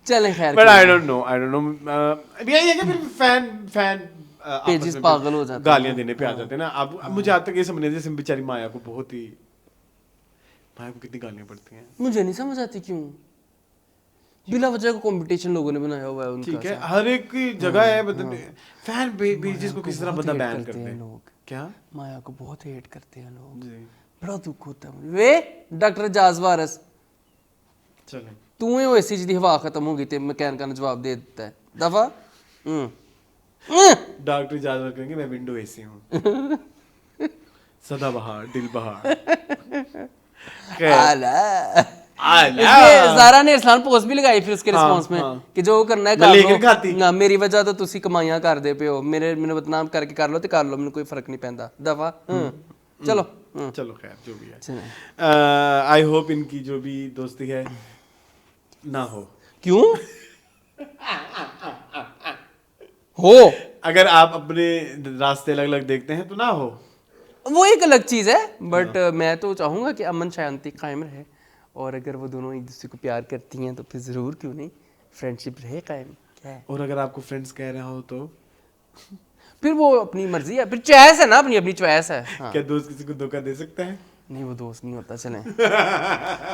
चलें खैर, बट आई डोंट नो ये कि फिर फैन पेजेस पागल हो जाते हैं, गालियां देने पे आ जाते हैं ना। अब मुझे आज तक ये समझ नहीं, जैसे बेचारी माया को बहुत ही, माया को कितनी गालियां पड़ती हैं, मुझे नहीं समझ आती क्यों बिना वजह का कंपटीशन लोगों ने बनाया हुआ है उनका। ठीक है, हर एक की जगह है, फैन पेजेस को किस तरह बंदा बैन करते हैं लोग। क्या माया को बहुत हेट करते हैं लोग जी। बड़ा दुख होता है। वे डॉक्टर जाज वारस, चलें तू ही ओएसी दी हवा खत्म हो गई ते मैकेनिक ने जवाब दे देता है दफा। डॉक्टर इजाजत करेंगे, मैं विंडो एसी हूँ। सदाबहार दिल बहार। ज़ारा ने इरफान पोस्ट भी लगाई फिर उसके रिस्पांस में कि जो करना है कर लो ना, मेरी वजह तो तुसी कमाइयां कर दे पे हो, मेरे बदनाम करके कर लो ते कर लो, मैंने कोई फर्क नहीं पैंदा दफा। चलो खैर जो भी है, आई होप इनकी जो भी दोस्ती है ना हो। क्यों हो? अगर आप अपने रास्ते अलग अलग देखते हैं तो ना हो, वो एक अलग चीज है, बट मैं तो चाहूंगा कि अमन शांति कायम रहे, और अगर वो दोनों एक दूसरे को प्यार करती हैं तो फिर जरूर, क्यों नहीं, फ्रेंडशिप रहे कायम। क्या है? और अगर आपको फ्रेंड्स कह रहे हो तो फिर वो अपनी मर्जी है, फिर चॉइस है ना, अपनी अपनी चॉइस है। हाँ। क्या दोस्त किसी को धोखा दे सकता है? नहीं, वो दोस्त नहीं होता। चलें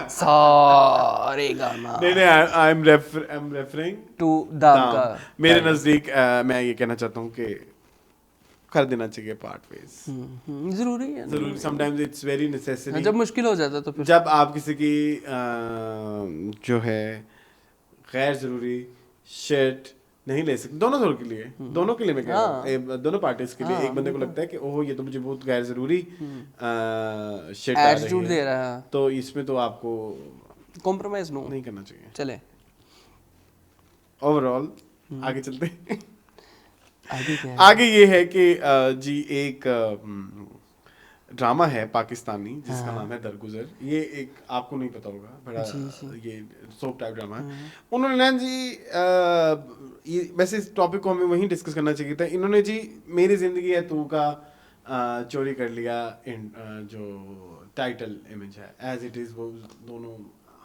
सारे गाना नहीं आई एम रेफरिंग टू दाम का। मेरे नजदीक मैं ये कहना चाहता हूँ कि कर देना चाहिए पार्ट वेज। जरूरी है, जरूरी, समटाइम्स इट्स वेरी नेसेसरी। जब मुश्किल हो जाता तो फिर जब आप किसी की जो है गैर जरूरी शिट नहीं ले सकते, दोनों के लिए मैं कह रहा हूँ, दोनों पार्टीज के लिए। एक बंदे को लगता है कि ओह ये तो मुझे बहुत गैर जरूरी शिट एटीट्यूड दे रहा है, तो इसमें तो आपको कॉम्प्रोमाइज नहीं करना चाहिए। चले ओवरऑल आगे चलते हैं। आगे क्या है? आगे ये है कि जी एक ड्रामा है पाकिस्तानी जिसका नाम है दरगुजर। ये एक आपको नहीं पता होगा, बड़ा ये सोप टाइप ड्रामा है। उन्होंने ना जी ये वैसे इस टॉपिक को हमें वहीं डिस्कस करना चाहिए था। इन्होंने जी मेरी जिंदगी है तू का चोरी कर लिया जो टाइटल इमेज है एज इट इज, वो दोनों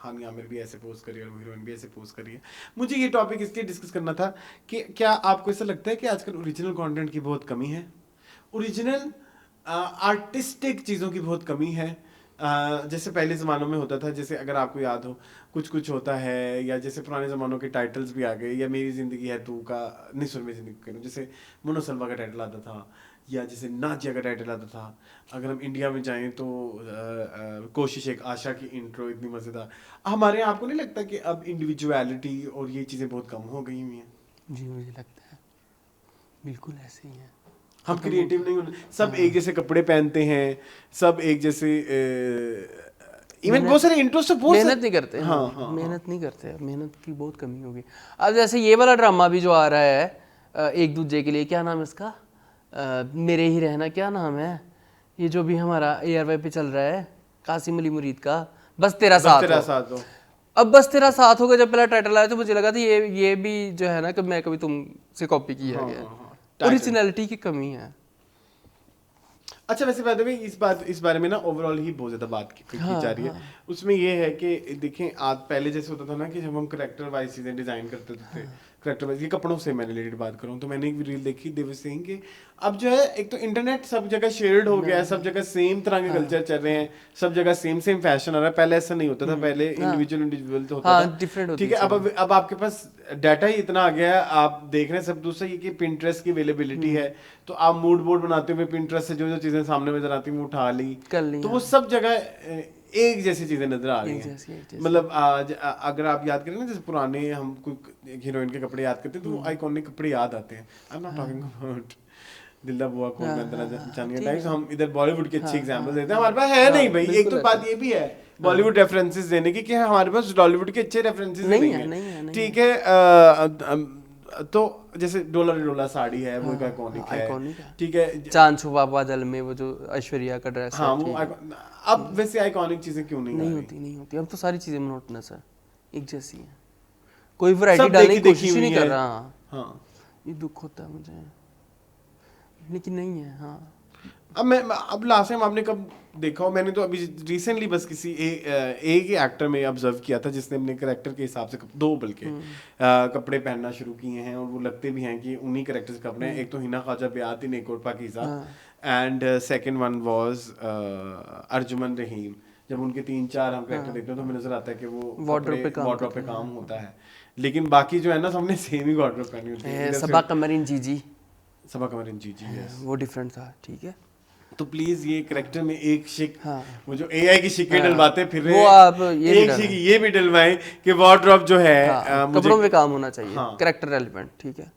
हानिया आमिर भी ऐसे पोस्ट करी है और हीरोइन भी ऐसे पोस्ट करी है। मुझे ये टॉपिक इसलिए डिस्कस करना था कि क्या आपको ऐसा लगता है कि आजकल ओरिजिनल कंटेंट की बहुत कमी है, ओरिजिनल आर्टिस्टिक चीज़ों की बहुत कमी है। जैसे पहले ज़मानों में होता था, जैसे अगर आपको याद हो कुछ होता है, या जैसे पुराने ज़मानों के टाइटल्स भी आ गए, या मेरी ज़िंदगी है तू का निसुर में ज़िंदगी करूँ, जैसे मुनो सलमा का टाइटल आता था, या जैसे नाजिया का टाइटल आता था। अगर हम इंडिया में जाएं तो कोशिश एक आशा की इंट्रो इतनी मज़ेदार। हमारे यहाँ आपको नहीं लगता कि अब इंडिविजुअलिटी और ये चीज़ें बहुत कम हो गई हुई हैं? जी मुझे लगता है बिल्कुल ऐसे ही है। हम क्रिएटिव नहीं होने, सब एक जैसे कपड़े पहनते हैं, सब एक जैसे इवन बहुत सारे इंटरेस्ट मेहनत नहीं करते। मेहनत नहीं करते, मेहनत की बहुत कमी होगी। अब जैसे ये वाला ड्रामा भी जो आ रहा है एक दूसरे के लिए, क्या नाम है इसका, मेरे ही रहना, क्या नाम है ये जो भी हमारा ARY पे चल रहा है, कासिम अली मुरीद का बस तेरा साथ हो। अब बस तेरा साथ होगा, जब पहला टाइटल आया तो मुझे लगा था ये भी जो है ना कि मैं कभी तुमसे कॉपी किया गया, ओरिजिनलिटी की कमी है। अच्छा वैसे बात है इस बारे में ना ओवरऑल ही बहुत ज्यादा बात की जा रही है। उसमें ये है कि देखें आज पहले जैसे होता था ना कि जब हम करेक्टर वाइज चीजें डिजाइन करते थे, करेक्टर वाइज, ये कपड़ों से मैंने रिलेटेड बात करूँ तो मैंने एक रील देखी, दे वर सेइंग कि अब जो है एक तो इंटरनेट सब जगह शेयर्ड हो गया है, सब जगह सेम तरह के कल्चर चल रहे हैं, सब जगह सेम फैशन आ रहा है। पहले ऐसा नहीं होता था, पहले इंडिविजुअल तो होता था, ठीक है। अब आपके पास डाटा ही इतना आ गया है, आप देख रहे हैं सब। दूसरा ये कि पिंटरेस्ट की अवेलेबिलिटी है, तो आप मूड बोर्ड बनाते हुए पिंटरेस्ट से जो चीजें सामने नजर आती हैं वो उठा ली, तो वो सब जगह एक जैसी चीजें नजर आ रही हैं। मतलब आज अगर आप याद करें ना, जैसे पुराने हम कोई हीरोइन के कपड़े याद करते हैं तो वो आइकॉनिक कपड़े याद आते हैं। I am not talking about दिलदा बुआ को चांदिया टाइप्स, हम इधर बॉलीवुड के अच्छे एग्जांपल देते हैं, हमारे पास है नहीं भाई। एक तो बात ये भी है बॉलीवुड रेफरेंसेस देने की कि हमारे पास बॉलीवुड के अच्छे रेफरेंसेस नहीं है, ठीक है। तो जैसे डोला रे डोला साड़ी है वो एक आइकॉनिक iconic है, ठीक है। चांद छुपा बादल में वो जो ऐश्वर्या का ड्रेस हाँ है, वो ठीक है। अब वैसे आइकॉनिक चीजें क्यों नहीं आ नहीं रही? होती, नहीं होती। अब तो सारी चीजें मोनोटोनस है, एक जैसी है, कोई वैरायटी सब डालने की देखी कोशिश ही हुई नहीं कर है। रहा। हाँ ये दुख होता है मुझे, लेकिन नहीं है। हाँ अब लास्ट टाइम आपने कब देखा हो? मैंने तो अभी रिसेंटली बस किसी एक ही एक्टर में ऑब्जर्व किया था जिसने अपने करेक्टर के हिसाब से दो बल्कि कपड़े पहनना शुरू किए हैं और वो लगते भी हैं कि उन्हीं करेक्टर के कपड़े हैं। एक तो हिना ख्वाजा बेआत इन एक और Pakeezah, and second one was Arjuman Rahim. जब उनके 3-4 हम करेक्टर देखते हैं तो हमें नजर आता है कि वो वार्डरोब पे काम होता है, लेकिन बाकी जो है ना सबने सेम ही वार्डरोब पहनी होती है। सबा कमरिन जीजी, सबा कमरिन जी यस, वो डिफरेंट था, ठीक है। तो प्लीज ये करेक्टर में एक शिक, वो जो एआई की शिकें डलवाते फिर वो आप ये भी एक शिक ये भी डलवाएं कि वार्डरोब जो है कपड़ों पे काम होना चाहिए, करेक्टर रेलेवेंट, ठीक है,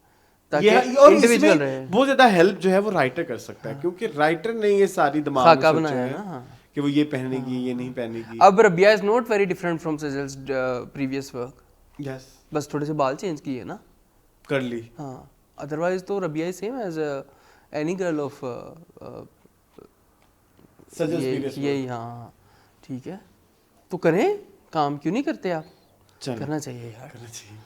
ताकि और इंडिविजुअल इसमें रहे। बहुत ज्यादा हेल्प जो है वो राइटर कर सकता है, क्योंकि राइटर ने ये सारी दिमाग में खाका सोचा बनाया है ना, हाँ। कि वो ये पहनेगी ये नहीं पहनेगी। अब Rabia is not very different from Sajal's previous work, yes बस थोड़े से बाल चेंज किए ना, कर ली। हाँ, अदरवाइज तो Rabia is same as any girl of यही। हाँ ठीक है, तो करें काम, क्यों नहीं करते आप? करना चाहिए यार, करना चाहिए।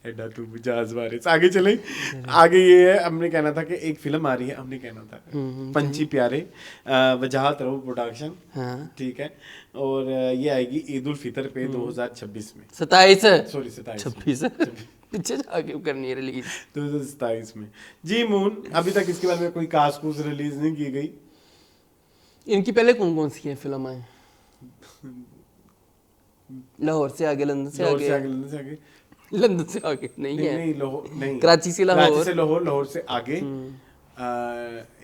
एडा तू मिजाज बारे आगे चले। आगे ये है, हमने कहना था कि एक फिल्म आ रही है, हमने कहना था पंछी प्यारे, वजाहत रहो प्रोडक्शन, ठीक है, और ये आएगी ईद उल फितर पे 2026 में, 27 सॉरी 27 26 पीछे जाके करनी है रिलीज 2027 में जी। मून अभी तक इसके बारे में कोई कास्ट रिलीज नहीं की गई। इनकी पहले कौन कौन सी है फिल्म आए? लाहौर से आगे, लंदन से आगे, लंदन से आगे, लंदन से आगे नहीं है, नहीं लाहौर नहीं, कराची से लाहौर, कराची से लाहौर, लाहौर से आगे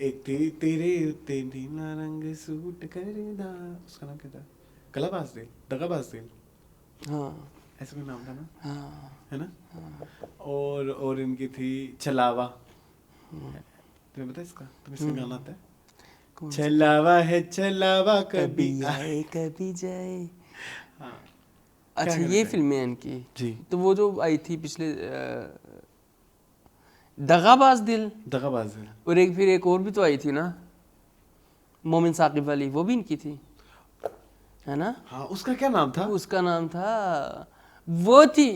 एक थी तेरे उत्ते नीला रंग सूट करदा, उसका नाम क्या था? कलाबाज दिल, दगाबाज दिल, हाँ ऐसा कोई नाम था ना, हाँ है ना। और इनकी थी छलावा, तुम्हें पता है इसका? तुम्हें इसका गाना आता है? छलावा है छलावा कभी आए कभी जाए। हाँ। अच्छा ये फिल्में हैं इनकी जी। तो वो जो आई थी पिछले दगाबाज दिल, दगाबाज दिल, और एक फिर एक और भी तो आई थी ना, मोमिन साकिब वाली, वो भी इनकी थी, है ना? हाँ उसका क्या नाम था? उसका नाम था, वो थी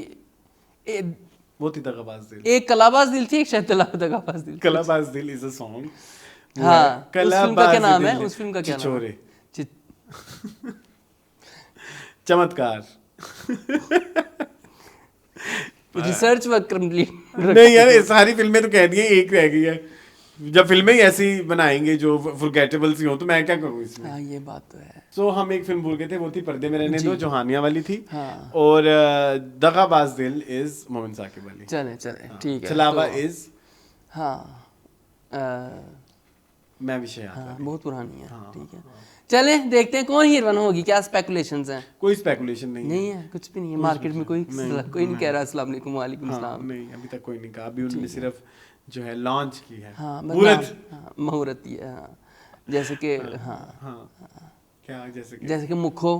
दगाबाज दिल। एक कलाबाज दिल थी, एक शायद दगाबाज दिल। कलाबाज दिल इज अ सॉन्ग। हाँ, उस फिल्म का क्या नाम है? उस फिल्म का क्या नाम है? चमत्कार। रिसर्च वर्क कंप्लीट नहीं यार, ये सारी फिल्में तो कह दी हैं, एक रह गई है। जब फिल्में ही ऐसी बनाएंगे जो फॉरगेटेबल सी हो तो मैं क्या करूँ इसमें? हाँ ये बात तो है। सो हम एक फिल्म भूल गए थे, वो थी पर्दे में रहने दो, जो हानिया वाली थी। हाँ। और दगाबाज दिल इज मोमिन साकिब वाली। चले ठीक है। छलावा इज मैं विषय बहुत पुरानी है, ठीक है। चले देखते हैं कौन हीरोइन होगी, क्या स्पेकुलेशंस हैं? कोई स्पेकुलेशन नहीं है, कुछ भी नहीं है मार्केट में, कोई नहीं कह रहा अस्सलाम वालेकुम वालेकुम सलाम, नहीं अभी तक कोई नहीं कहा। अभी उन्होंने सिर्फ जो है लॉन्च की है, मुहूर्त ही है, जैसे कि क्या जैसे कि मुखो,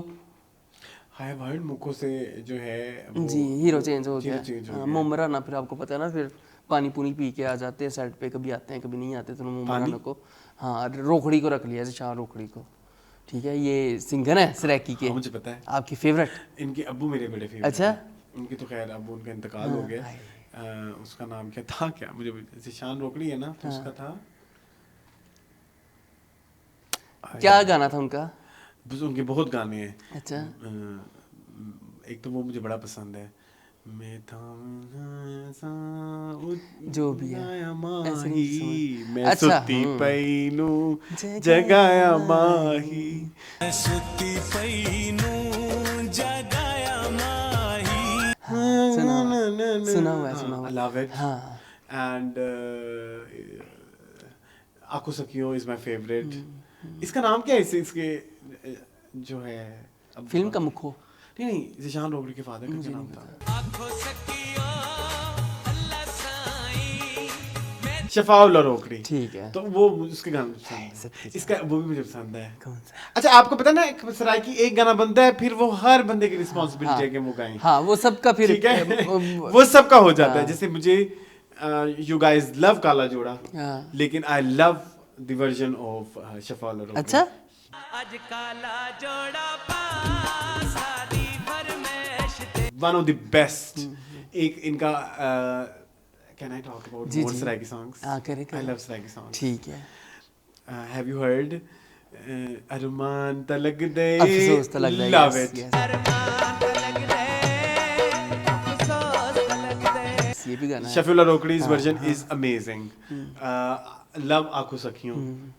हाय वर्ड मुखो से जो है जी हीरो चेंज हो गया। मोमराना फिर आपको पता है ना, फिर पानी पूनी पी के आ जाते हैं सेट पे, कभी आते हैं कभी नहीं आते, तो मोमराना को रोखड़ी को रख लिया, शाह रोखड़ी को, ठीक है। ये सिंगर है सराकी के, मुझे पता है, आपकी फेवरेट? इनके अब्बू मेरे बड़े फेवरेट। अच्छा, उनकी तो खैर अब उनका इंतकाल हो गया। उसका नाम क्या था? क्या मुझे जिशान रोकड़ी है ना, तो उसका था क्या गाना था उनका? उनके बहुत गाने हैं। अच्छा, एक तो वो मुझे बड़ा पसंद है, मैं जो भी है मैं सुती पैनू जगाया माही, सुती पैनू जगाया माही। सुना हुआ लव इट। एंड आंखों सखियों इज माय फेवरेट। इसका नाम क्या है? इसके जो है फिल्म का मुखो नहीं, जिशान रोकड़ी के फादर का क्या नाम था? शफाउल्ला रोकड़ी, ठीक है। तो वो उसके गाने पसंद है। इसका वो भी मुझे पसंद है। कौन सा? अच्छा, आपको पता ना सराइकी एक गाना बनता है, फिर वो हर बंदे की रिस्पॉन्सिबिलिटी है कि वो गाएं। हाँ, वो सबका फिर ठीक है, वो सबका हो जाता है। जैसे मुझे यू गाइस लव काला जोड़ा, लेकिन I love the version of Shafaullah Rokhri. अच्छा, वन ऑफ द बेस्ट। एक इनका can I talk about more Saraiki songs? हाँ, करे आई लव सराइकी सॉन्ग्स। ठीक है। हैव यू हर्ड अरमान तलक दे, अफसोस तलक दे, लव yes, इट। yes. ये भी गाना है। Shafiullah Rokhri's version is amazing. Love आंखों सखियों,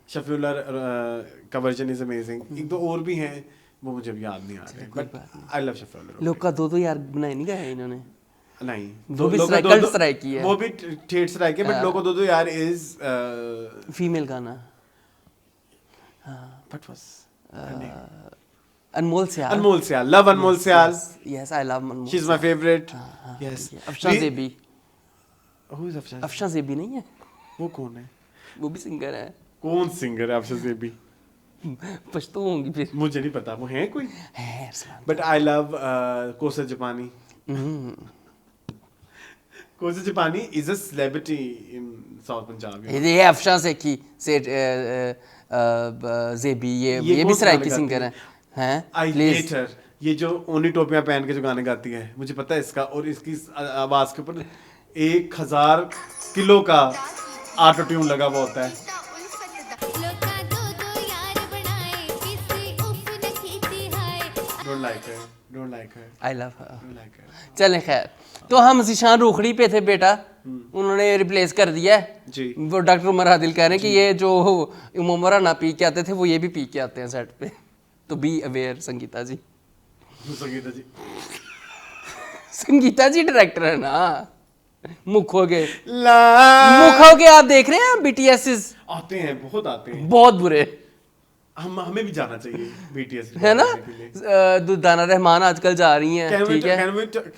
शफीउल्ला का वर्जन इज अमेजिंग। एक दो और भी हैं, वो मुझे अब याद नहीं आ रहे, बट आई लव शफीउल्ला रोकड़ी। लोग का दो यार बनाए नहीं गए इन्होंने। नहीं, वो भी लोग का कल्ट सराइकी है। वो भी ठेठ सराइकी है, बट लोगो दो यार इज फीमेल गाना। What was Anmol Sial. Anmol Sial, love Anmol Sial. Yes, I love Anmol. She is my favourite. Yes. Afshan Zeby. Who is Afshan? Afshan ज़ेबी नहीं है? वो कौन है? वो भी सिंगर है। कौन सिंगर है अफशान ज़ेबी? पछतो होंगी फिर। मुझे नहीं पता, वो है कोई? है Arsalan. But I love Kausar जापानी। कोसर जापानी is a celebrity in south Punjab. ये अफशान ज़ेकी से ज़ेबी, ये भी सराइकी सिंगर हैं। I hate her. ये जो ओनी टोपियां पहन के जो गाने गाती है, मुझे पता है इसका, और इसकी आवाज के ऊपर 1000 किलो का ऑटो ट्यून लगा हुआ होता है। Don't like her, don't like her, I love her. don't like her. चलें, खैर, तो हम ज़ीशान रोखड़ी पे थे बेटा, उन्होंने रिप्लेस कर दिया है जी। वो डॉक्टर उमर आदिल कह रहे हैं कि ये जो उमरा ना पी के आते थे, वो ये भी पी के आते हैं सेट पे। तो be aware Sangeeta ji. Sangeeta ji, Sangeeta ji director है ना, मुखो के ला आप देख रहे हैं बीटीएस आते हैं, बहुत आते हैं। बहुत बुरे हमें भी जाना चाहिए बीटीएस, है ना। दाना रहमान आजकल जा रही हैं, ठीक है।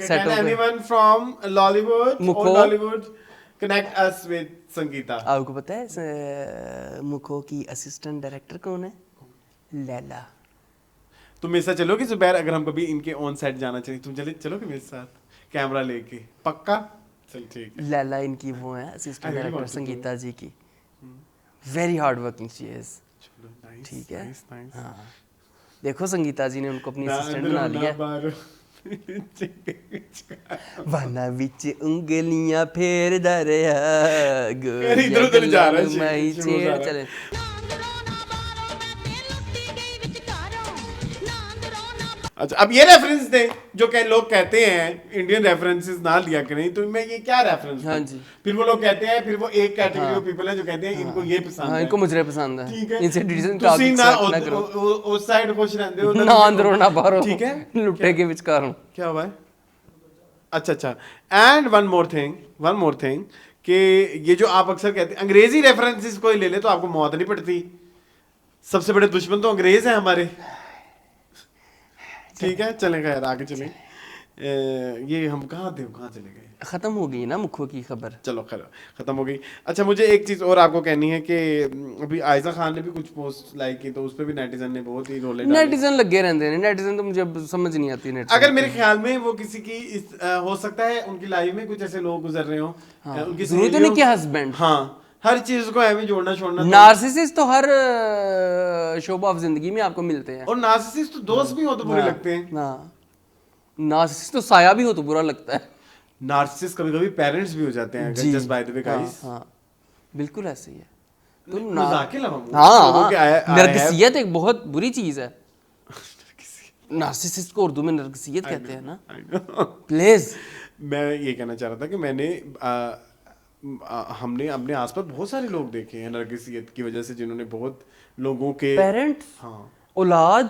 Can anyone from Lollywood or मुखो? Lollywood connect us with Sangeeta? आपको पता है मुखो की असिस्टेंट डायरेक्टर कौन है? लैला। तुम मेरे साथ चलोगे जुबैर? अगर हम कभी इनके ऑन सेट जाना चाहिए, तुम चलोगे मेरे साथ कैमरा लेके? पक्का? चल ठीक है। लैला इनकी वो है assistant I really director want to Sangeeta ji की। Very hard working she is. Nice, ठीक है। nice, nice. हाँ, देखो संगीता जी ने उनको अपनी असिस्टेंट ना बना लिया। वाना विच उंगलियां फेर दरिया इधर उधर जा रहा है, माई शुरू हो जा रहा है। चले। अच्छा, अब ये रेफरेंस दें जो कई लोग कहते हैं इंडियन रेफरेंसेस ना लिया करें, तो मैं ये क्या रेफरेंस? हाँ जी। फिर वो लोग कहते हैं, फिर वो एक कैटेगरी ऑफ पीपल है जो कहते हैं इनको ये पसंद हाँ, है, इनको मुजरे पसंद है। ठीक है। इनसे डिसीजन तुसी ना ना करो। उस साइड खुश रहंदे हो, ना अंदरों ना बाहरों, ठीक है। लुट्टे के विचकारों। क्या हुआ है? अच्छा, एंड वन मोर थिंग कि ये जो आप अक्सर कहते हैं अंग्रेजी रेफरेंसेस कोई ले ले तो आपको मौत नहीं पड़ती। सबसे बड़े दुश्मन तो अंग्रेज हैं हमारे। ठीक है, चलें, खैर आगे चलें। ये हम कहाँ चले गए? खत्म हो गई ना मुखो की खबर। चलो खैर, खत्म हो गई। अच्छा, मुझे एक चीज और आपको कहनी है कि अभी आयजा खान ने भी कुछ पोस्ट लाइक की, तो उस पर भी नेटिजन ने बहुत ही रोले डाले। नेटिजन लगे रहते हैं, नेटिजन तो मुझे अब समझ नहीं आती। अगर मेरे ख्याल में वो किसी की हो सकता है उनकी लाइफ में कुछ ऐसे लोग गुजर रहे हो, उनकी जरूरत तो नहीं कि हस्बैंड, हाँ, हर चीज को ऐਵੇਂ जोड़ना छोड़ना। नार्सिसिस्ट तो हर शोबा ऑफ जिंदगी में आपको मिलते हैं। और नार्सिसिस्ट तो दोस्त भी हो तो बुरे लगते हैं। हाँ, नार्सिसिस्ट तो साया भी हो तो बुरा लगता है। नार्सिसिस्ट कभी-कभी पेरेंट्स भी हो जाते हैं, just by the way guys. हाँ, बिल्कुल ऐसे ही है। तो मजाक के अलावा हाँ, नरगिसियत एक बहुत बुरी चीज है। नार्सिसिस्ट को उर्दू में नरगिसियत कहते हैं ना। प्लीज, मैं ये कहना चाह रहा था कि मैंने हमने अपने आसपास बहुत सारे लोग देखे हैं नरगिसियत की वजह से, जिन्होंने बहुत लोगों के पेरेंट्स, हाँ, औलाद,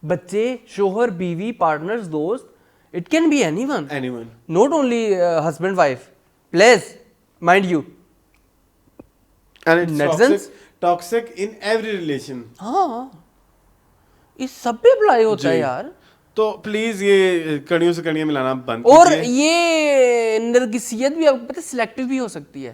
बच्चे, शोहर, बीवी, पार्टनर्स, दोस्त, it can be anyone, not only husband wife. Please mind you, and it's toxic in every relation. हाँ, इस सब पे अप्लाई होता है यार। तो प्लीज ये कड़ियों से कड़ियां मिलाना बंद और कीजिए। ये नरगिसियत भी आपको पता है सिलेक्टिव भी हो सकती है।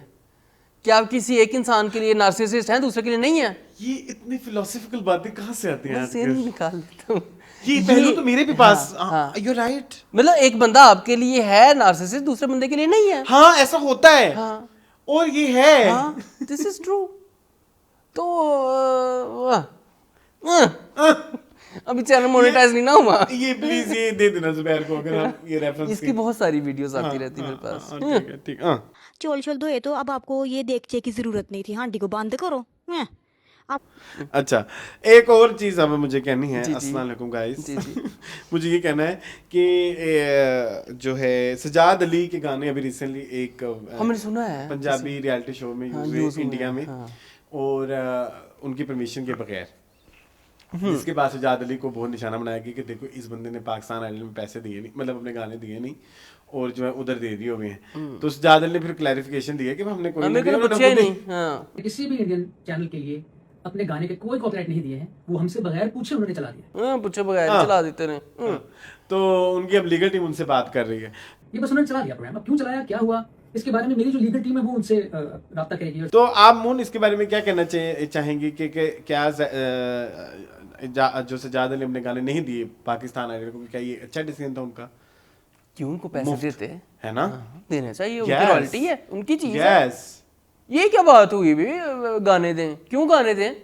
क्या आप किसी एक इंसान के लिए नार्सिसिस्ट हैं, दूसरे के लिए नहीं है? ये इतनी फिलोसॉफिकल बातें कहाँ से आती हैं मैं आजकल? सेम निकाल लेता हूँ। ये पहलू तो मेरे भी पास, हाँ। You right. मतलब एक बंदा आपके लिए है नार्सिसिस्ट, दूसरे बंदे के लिए नहीं है। हाँ, ऐसा होता है। हाँ। और ये है। हाँ, दिस इज ट्रू। तो अभी चैनल मोनेटाइज नहीं ना हुआ। ये प्लीज ये दे देना जुबैर को, अगर हम ये रेफरेंस इसकी बहुत सारी वीडियोस आती रहती है मेरे पास। ठीक है, ठीक। हाँ, चोल छोल धोए तो अब आपको ये देखचे की जरूरत नहीं थी, हांडी को बंद करो। आप अच्छा, एक और चीज अब मुझे कहनी है। जी, जी। अस्सलाम वालेकुम गाइस। जी, जी। मुझे ये कहना है कि जो है सजाद अली के गाने अभी रिसेंटली एक हमने सुना है पंजाबी रियलिटी शो में हाँ, यूज यूज़ हुए हुए इंडिया हैं, में, हाँ। और उनकी परमिशन के बगैर, जिसके बाद सजाद अली को बहुत निशाना बनाया कि देखो इस बंदे ने पाकिस्तान आइडल में पैसे दिए नहीं, मतलब अपने गाने दिए नहीं, और जो है उधर दे दिए हुए हैं। तो सजाद अली ने फिर क्लैरिफिकेशन दिया कि हमने कोई हमें नहीं दिया, पूछा ही उन्होंने नहीं। हाँ। किसी भी इंडियन चैनल के लिए अपने गाने के कोई कॉपीराइट नहीं दिए हैं, वो हमसे बगैर पूछे उन्होंने चला दिया। पूछे बगैर हाँ। चला देते रहे। तो उनकी अब लीगल टीम उनसे बात कर रही है। ये बस उन्होंने चला दिया प्रोग्राम। अब क्यों चलाया, क्या हुआ, इसके बारे में मेरी जो लीगल टीम है वो उनसे राब्ता करेगी। तो आप मून इसके बारे में क्या कहना चाहेंगे कि क्या जो सजाद अली अपने गाने नहीं दिए पाकिस्तान आइडल को, क्या ये अच्छा डिसीजन था उनका? क्यों उनको पैसे देते हैं, है ना? देना चाहिए, उनकी Yes. रॉयल्टी है, उनकी चीज है। यस। ये क्या बात हुई भी, गाने दें, क्यों गाने दें?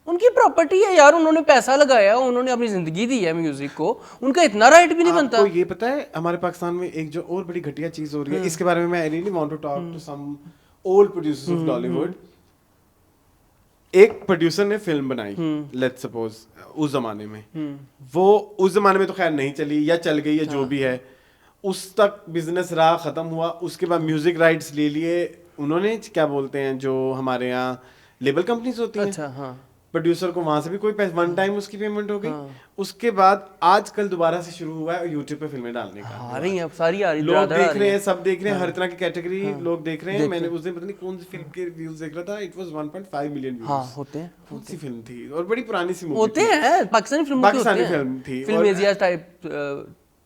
उनकी प्रॉपर्टी है यार, उन्होंने पैसा लगाया, उन्होंने अपनी जिंदगी दी है म्यूजिक को, उनका इतना राइट भी नहीं बनता। आपको ये पता है हमारे पाकिस्तान में एक जो और बड़ी घटिया चीज हो रही है, इसके बारे में मैं really want to talk to some old producers of Bollywood. एक प्रोड्यूसर ने फिल्म बनाई, लेट्स सपोज उस जमाने में, वो उस जमाने में तो खैर नहीं चली या चल गई या जो भी है, उस तक बिजनेस रहा, खत्म हुआ, उसके बाद म्यूजिक राइट्स ले लिए उन्होंने, क्या बोलते हैं जो हमारे यहाँ लेबल कंपनीज होती हैं, अच्छा, हाँ। प्रोड्यूसर को वहां से भी कोई पैसा, वन टाइम उसकी पेमेंट हो गई। उसके बाद आजकल दोबारा से शुरू हुआ है यूट्यूब पे फिल्में डालने का। आ रही हैं अब, सारी आ रही, लोग दरादर आ देख रही रहे हैं। हैं, सब देख रहे हैं, हर तरह की कैटेगरी लोग देख रहे हैं। मैंने उस दिन पता नहीं कौन सी फिल्म के रिव्यूज देख रहा था, इट वाज 1.5 मिलियन व्यूज। हाँ, होते हैं, कौन सी फिल्म थी, और बड़ी पुरानी सी मूवी होते हैं, पाकिस्तानी फिल्म पाकिस्तानी फिल्म थी, फिल्म और एजिया टाइप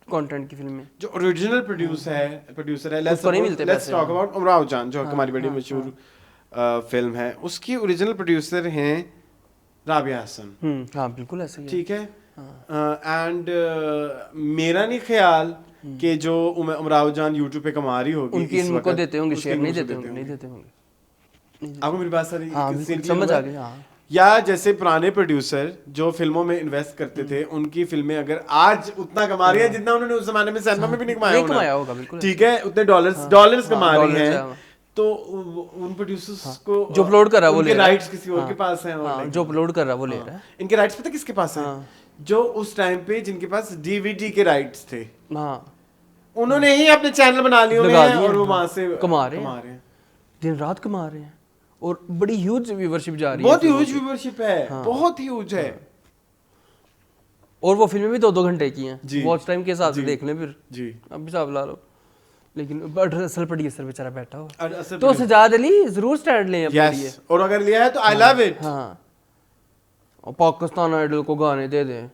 कंटेंट की फिल्म में जो ओरिजिनल प्रोड्यूसर है, उसको नहीं मिलते लेट्स पैसे। टॉक अबाउट उमराव जान, जो हमारी बड़ी मशहूर फिल्म है, उसकी ओरिजिनल प्रोड्यूसर हैं राबिया हसन। हाँ, बिल्कुल ऐसे ही है। ठीक है। एंड मेरा नहीं ख्याल कि जो उमराव जान यूट्यूब पे कमा रही होगी उनकी इस इनको वक्त, देते होंगे, उसकी शेयर नहीं इनको देते होंगे, नहीं देते होंगे। आपको मेरी बात सारी हाँ, किससे बिल्कुल, clear समझ हुआ? आ गई। हाँ, या जैसे पुराने प्रोड्यूसर जो फिल्मों में इन्वेस्ट करते थे, उनकी फिल्में अगर आज उतना कमा रही है जितना उन्होंने उस जमाने में सिनेमा में भी नहीं नहीं कमाया कमाया होगा, बिल्कुल। ठीक है, उतने डॉलर्स कमा रही डॉलर्स हैं, है। तो उन प्रोड्यूसर्स को जो अपलोड कर रहा है वो ले रहा है। राइट्स किसी और के पास हैं, और हाँ, like- जो अपलोड कर रहा है वो ले रहा है। इनके राइट्स पता किसके पास हैं? जो उस टाइम पे जिनके पास डीवीडी के राइट्स थे, हाँ, उन्होंने ही अपने चैनल बना लिए हुए लगा हैं, दिए और वो हैं, वहां से कमा रहे हैं। दिन रात कमा रहे हैं, और बड़ी ह्यूज व्यूअरशिप जा रही है, बहुत ह्यूज व्यूअरशिप है, बहुत ह्यूज है। और वो फिल्में भी 2-2 घंटे की हैं, जी। वॉच टाइम के हिसाब से देख लें फिर। जी। अब भी हिसाब ला लो, लेकिन बट असल प्रोड्यूसर बेचारा बैठा हो, और असल तो सजाद अली जरूर स्टैंड लें अपने लिए। यस, और अगर लिया है तो आई लव इट। हाँ, और पाकिस्तान आइडल को गाने दे दें।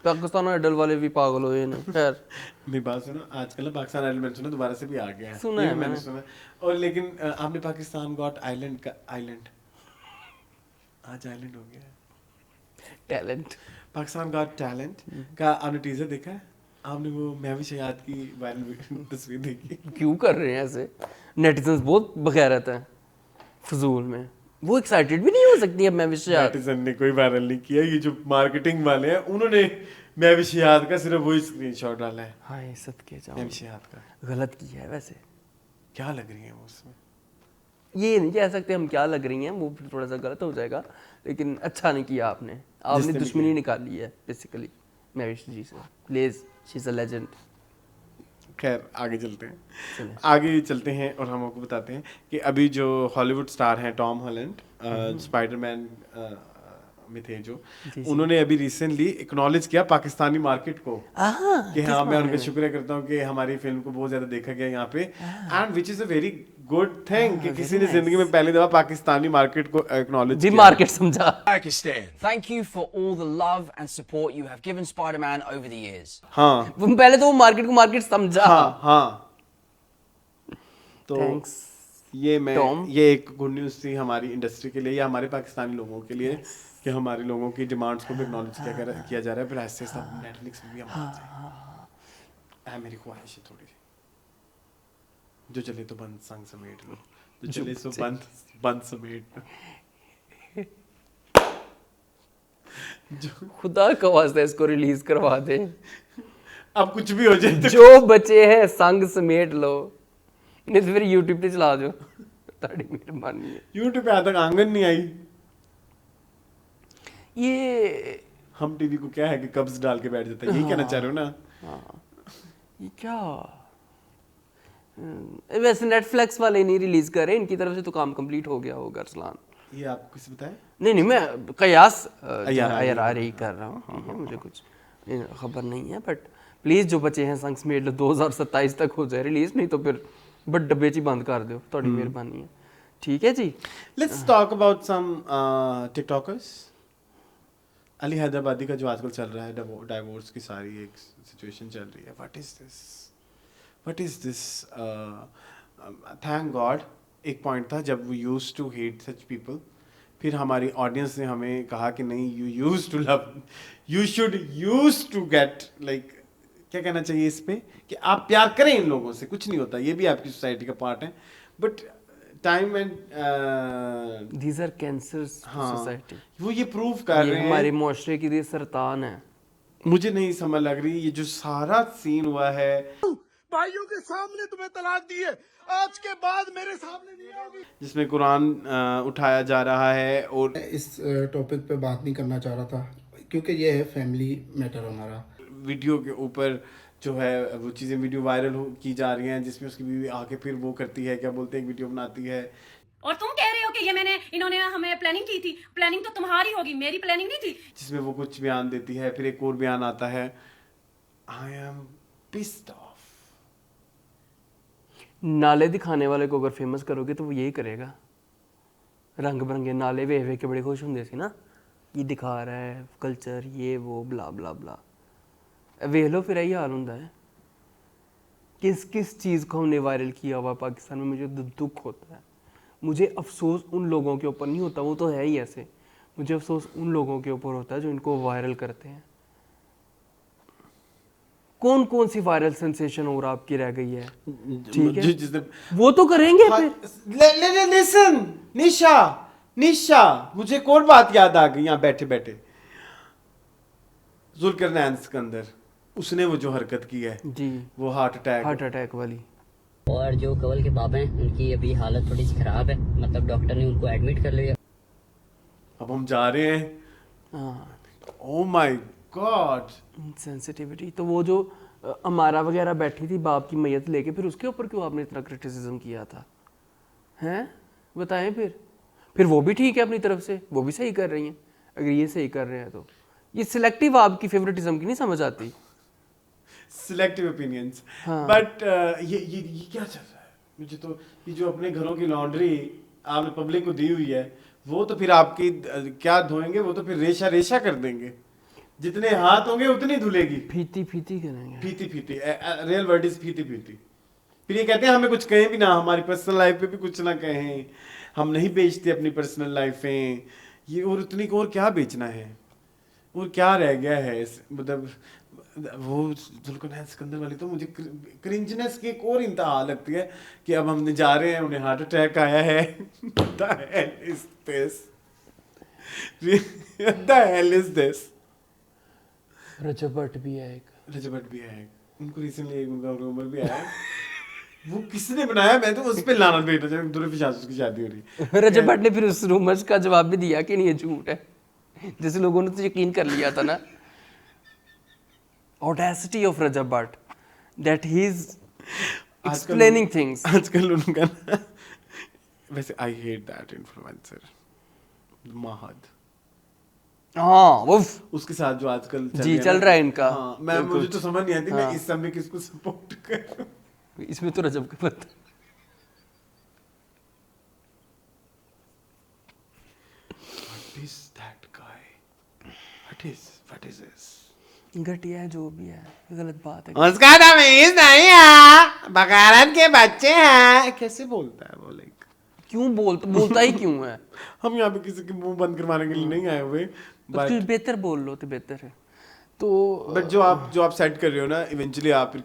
पाकिस्तान आइडल वाले भी पागल हुए हैं। खैर, मेरी बात सुनो, आजकल ना पाकिस्तान आइडल मैंने सुना दोबारा से भी आ गया है, सुना ये है भी मैंने मैंने। सुना। और लेकिन आपने पाकिस्तान गॉट आइलैंड का आज आइलैंड हो गया है, टैलेंट। पाकिस्तान गॉट टैलेंट का आपने टीजर देखा है? आपने वो महविश हयात की वायरल तस्वीर देखी? क्यों कर रहे हैं ऐसे? नेटिजन्स बहुत बगैरत हैं फजूल में, वो एक्साइटेड भी नहीं हो सकती अब मैं विषय। नेटिजन ने कोई वायरल नहीं किया, ये जो मार्केटिंग वाले हैं उन्होंने महविश हयात का सिर्फ वही स्क्रीनशॉट डाला है। हाय सदके जाओ, महविश हयात का गलत किया है वैसे। क्या लग रही है वो उसमें? ये नहीं कह सकते हम क्या लग रही हैं, वो फिर थोड़ा सा गलत हो जाएगा, लेकिन अच्छा नहीं किया आपने दुश्मनी निकाली है बेसिकली महविश जी से। Please, she is a legend. खैर आगे चलते हैं, आगे चलते हैं और हम आपको बताते हैं कि अभी जो हॉलीवुड स्टार हैं टॉम हॉलैंड, स्पाइडरमैन में थे जो, उन्होंने अभी रिसेंटली एक्नॉलेज किया पाकिस्तानी मार्केट को कि हाँ, मैं उनका शुक्रिया करता हूँ कि हमारी फिल्म को बहुत ज्यादा देखा गया यहाँ पे, and which is a very good thing कि किसी ने जिंदगी में पहली दफा पाकिस्तानी मार्केट को एक्नॉलेज जी किया। मार्केट समझा। Pakistan. Thank you for all the love and support you have given Spider-Man over the years. हाँ, पहले तो वो मार्केट को मार्केट समझा। हाँ, हाँ। तो थैंक्स ये एक गुड न्यूज़ थी हमारी इंडस्ट्री के लिए या हमारे पाकिस्तानी लोगों के लिए कि हमारे लोगों की डिमांड्स को भी एक्नॉलेज किया जा रहा है, फिर ऐसे सब नेटफ्लिक्स में भी हम आ जाए। मेरी ख्वाहिश है थोड़ी, जो चले तो बंद संग समेट लो, जो चले सो बंद समेट लो। खुदा का वास्ता इसको रिलीज करवा दे, अब कुछ भी हो जाए तो जो बचे हैं संग समेट लो, नहीं तो फिर यूट्यूब पे चला दो, ताड़ी मेहरबानी है। यूट्यूब पे आज तक आंगन नहीं आई। ये हम टीवी को क्या है कि कब्ज डाल के बैठ जाता है, यही कहना चाह रहे हो ना? ये क्या वैसे नेटफ्लिक्स वाले नहीं रिलीज कर रहे, इनकी तरफ से तो काम कंप्लीट हो गया होगा अरसलान। ये आपको किसी बताया? नहीं मैं कयास यार ही कर रहा हूँ, मुझे कुछ खबर नहीं है, बट प्लीज जो बचे हैं संग समेट लो, 2027 तक हो जाए रिलीज, नहीं तो फिर बट डब्बे च बंद कर दो, थोड़ी मेहरबानी है। ठीक है जी, let's talk about some TikTokers. Ali Hyderabadi का जो आजकल चल रहा है, डाइवोर्स की सारी एक सिचुएशन चल रही है। What is this? Thank God एक पॉइंट था जब we used to hate such people, फिर हमारी ऑडियंस ने हमें कहा कि नहीं, you used to love, you should used to get, like क्या कहना चाहिए इस पे, कि आप प्यार करें इन लोगों से, कुछ नहीं होता, ये भी आपकी सोसाइटी का पार्ट है। But time and these are cancers society, वो ये प्रूव कर रहे हैं, हमारे मुआशरे की ये सरतान है। मुझे नहीं समझ लग रही ये जो सारा सीन हुआ है, भाइयों के सामने तुम्हें तलाक दी है, आज के बाद मेरे सामने नहीं होगी, जिसमें कुरान उठाया जा रहा है। और इस टॉपिक पे बात नहीं करना चाह रहा था क्योंकि ये है फैमिली मैटर हमारा। वीडियो के ऊपर जो है वो चीज़ें वीडियो वायरल की जा रही हैं, जिसमें उसकी बीवी आके फिर वो करती है, क्या बोलते हैं, एक वीडियो बनाती है। और तुम कह रहे हो कि ये इन्होंने हमें प्लानिंग की थी, प्लानिंग तो तुम्हारी होगी, मेरी प्लानिंग नहीं थी। जिसमें वो कुछ बयान देती है, फिर एक और बयान आता है, आई एम पिस्ड ऑफ। नाले दिखाने वाले को अगर फेमस करोगे तो वो यही करेगा, रंग बिरंगे नाले वे के बड़े खुश होंगे सी ना, ये दिखा रहा है कल्चर, ये वो ब्ला ब्ला ब्ला, वेख लो फिर यही हाल होता है। किस किस चीज़ को हमने वायरल किया हुआ पाकिस्तान में, मुझे दुख होता है। मुझे अफसोस उन लोगों के ऊपर नहीं होता, वो तो है ही ऐसे, मुझे अफसोस उन लोगों के ऊपर होता है जो इनको वायरल करते हैं। कौन कौन सी वायरल सेंसेशन और आपकी रह गई है, ठीक है, वो तो करेंगे फिर। लिसन निशा, मुझे एक और बात याद आ गई यहाँ बैठे बैठे, जुल्करनैन सिकंदर, उसने वो जो हरकत की है जी, वो हार्ट अटैक वाली। और जो कवल के पापा हैं उनकी अभी हालत थोड़ी सी खराब है, मतलब डॉक्टर ने उनको एडमिट कर लिया। अब हम जा रहे हैं, ओह माय गॉड, सेंसिटिविटी। तो वो जो अमारा वगैरह बैठी थी बाप की मैयत लेके, फिर उसके ऊपर क्यों आपने इतना क्रिटिसिज्म किया था, हैं बताएं। फिर वो भी ठीक है अपनी तरफ से, वो भी सही कर रही हैं। अगर ये सही कर रहे हैं तो ये सिलेक्टिव आपकी फेवरेटिज्म की नहीं समझ आती, सिलेक्टिव ओपिनियंस। बट ये क्या चल रहा है? मुझे तो ये जो अपने घरों की लॉन्ड्री आपने पब्लिक को दी हुई है, वो तो फिर आपकी क्या धोएंगे, वो तो फिर रेशा कर देंगे, जितने हाथ होंगे उतनी धुलेगी। फीती करेंगे, फीती रियल वर्ड इज फीती। फिर ये कहते हैं हमें कुछ कहें भी ना, हमारी पर्सनल लाइफ पे भी कुछ ना कहें, हम नहीं बेचते अपनी पर्सनल लाइफें, ये और उतनी को और क्या बेचना है, और क्या रह गया है। मतलब वो जुल्करनैन सिकंदर वाली तो मुझे क्रिंजनेस की एक और इंतहा लगती है कि अब हमने जा रहे हैं, उन्हें हार्ट अटैक आया है। The hell is this? रजब भट्ट भी है एक, उनको रिसेंटली एक उनका रूमर भी आया है। वो किसने बनाया, मैं तो उस पे लानत भेजता हूं, दूर पे उसकी शादी हो रही है। रजब भट्ट ने फिर उस रूमर्स का जवाब भी दिया कि नहीं ये झूठ है, जैसे लोगों ने तो यकीन कर लिया था ना। Audacity of Rajab Bhatt that he's explaining things. आजकल उनका ना, वैसे I hate that influencer महद, वो उसके साथ जो आजकल चल रहा है इनका। मैं मुझे तो समझ नहीं आती मैं इस समय किसको सपोर्ट करूं। इसमें तो रजब का पता। What is that guy? What is this? घटिया है जो भी है, गलत बात है। उसका तमीज नहीं है, बगारत के बच्चे हैं, कैसे बोलता है वो, लाइक क्यों बोलता ही क्यों है? हम यहाँ पे किसी के मुंह बंद करवाने के लिए नहीं आए हुए, तो कुछ बेहतर बोल लो तो बेहतर है। तो बट जो आप सेट कर रहे हो ना, इवेंचुअली आप फिर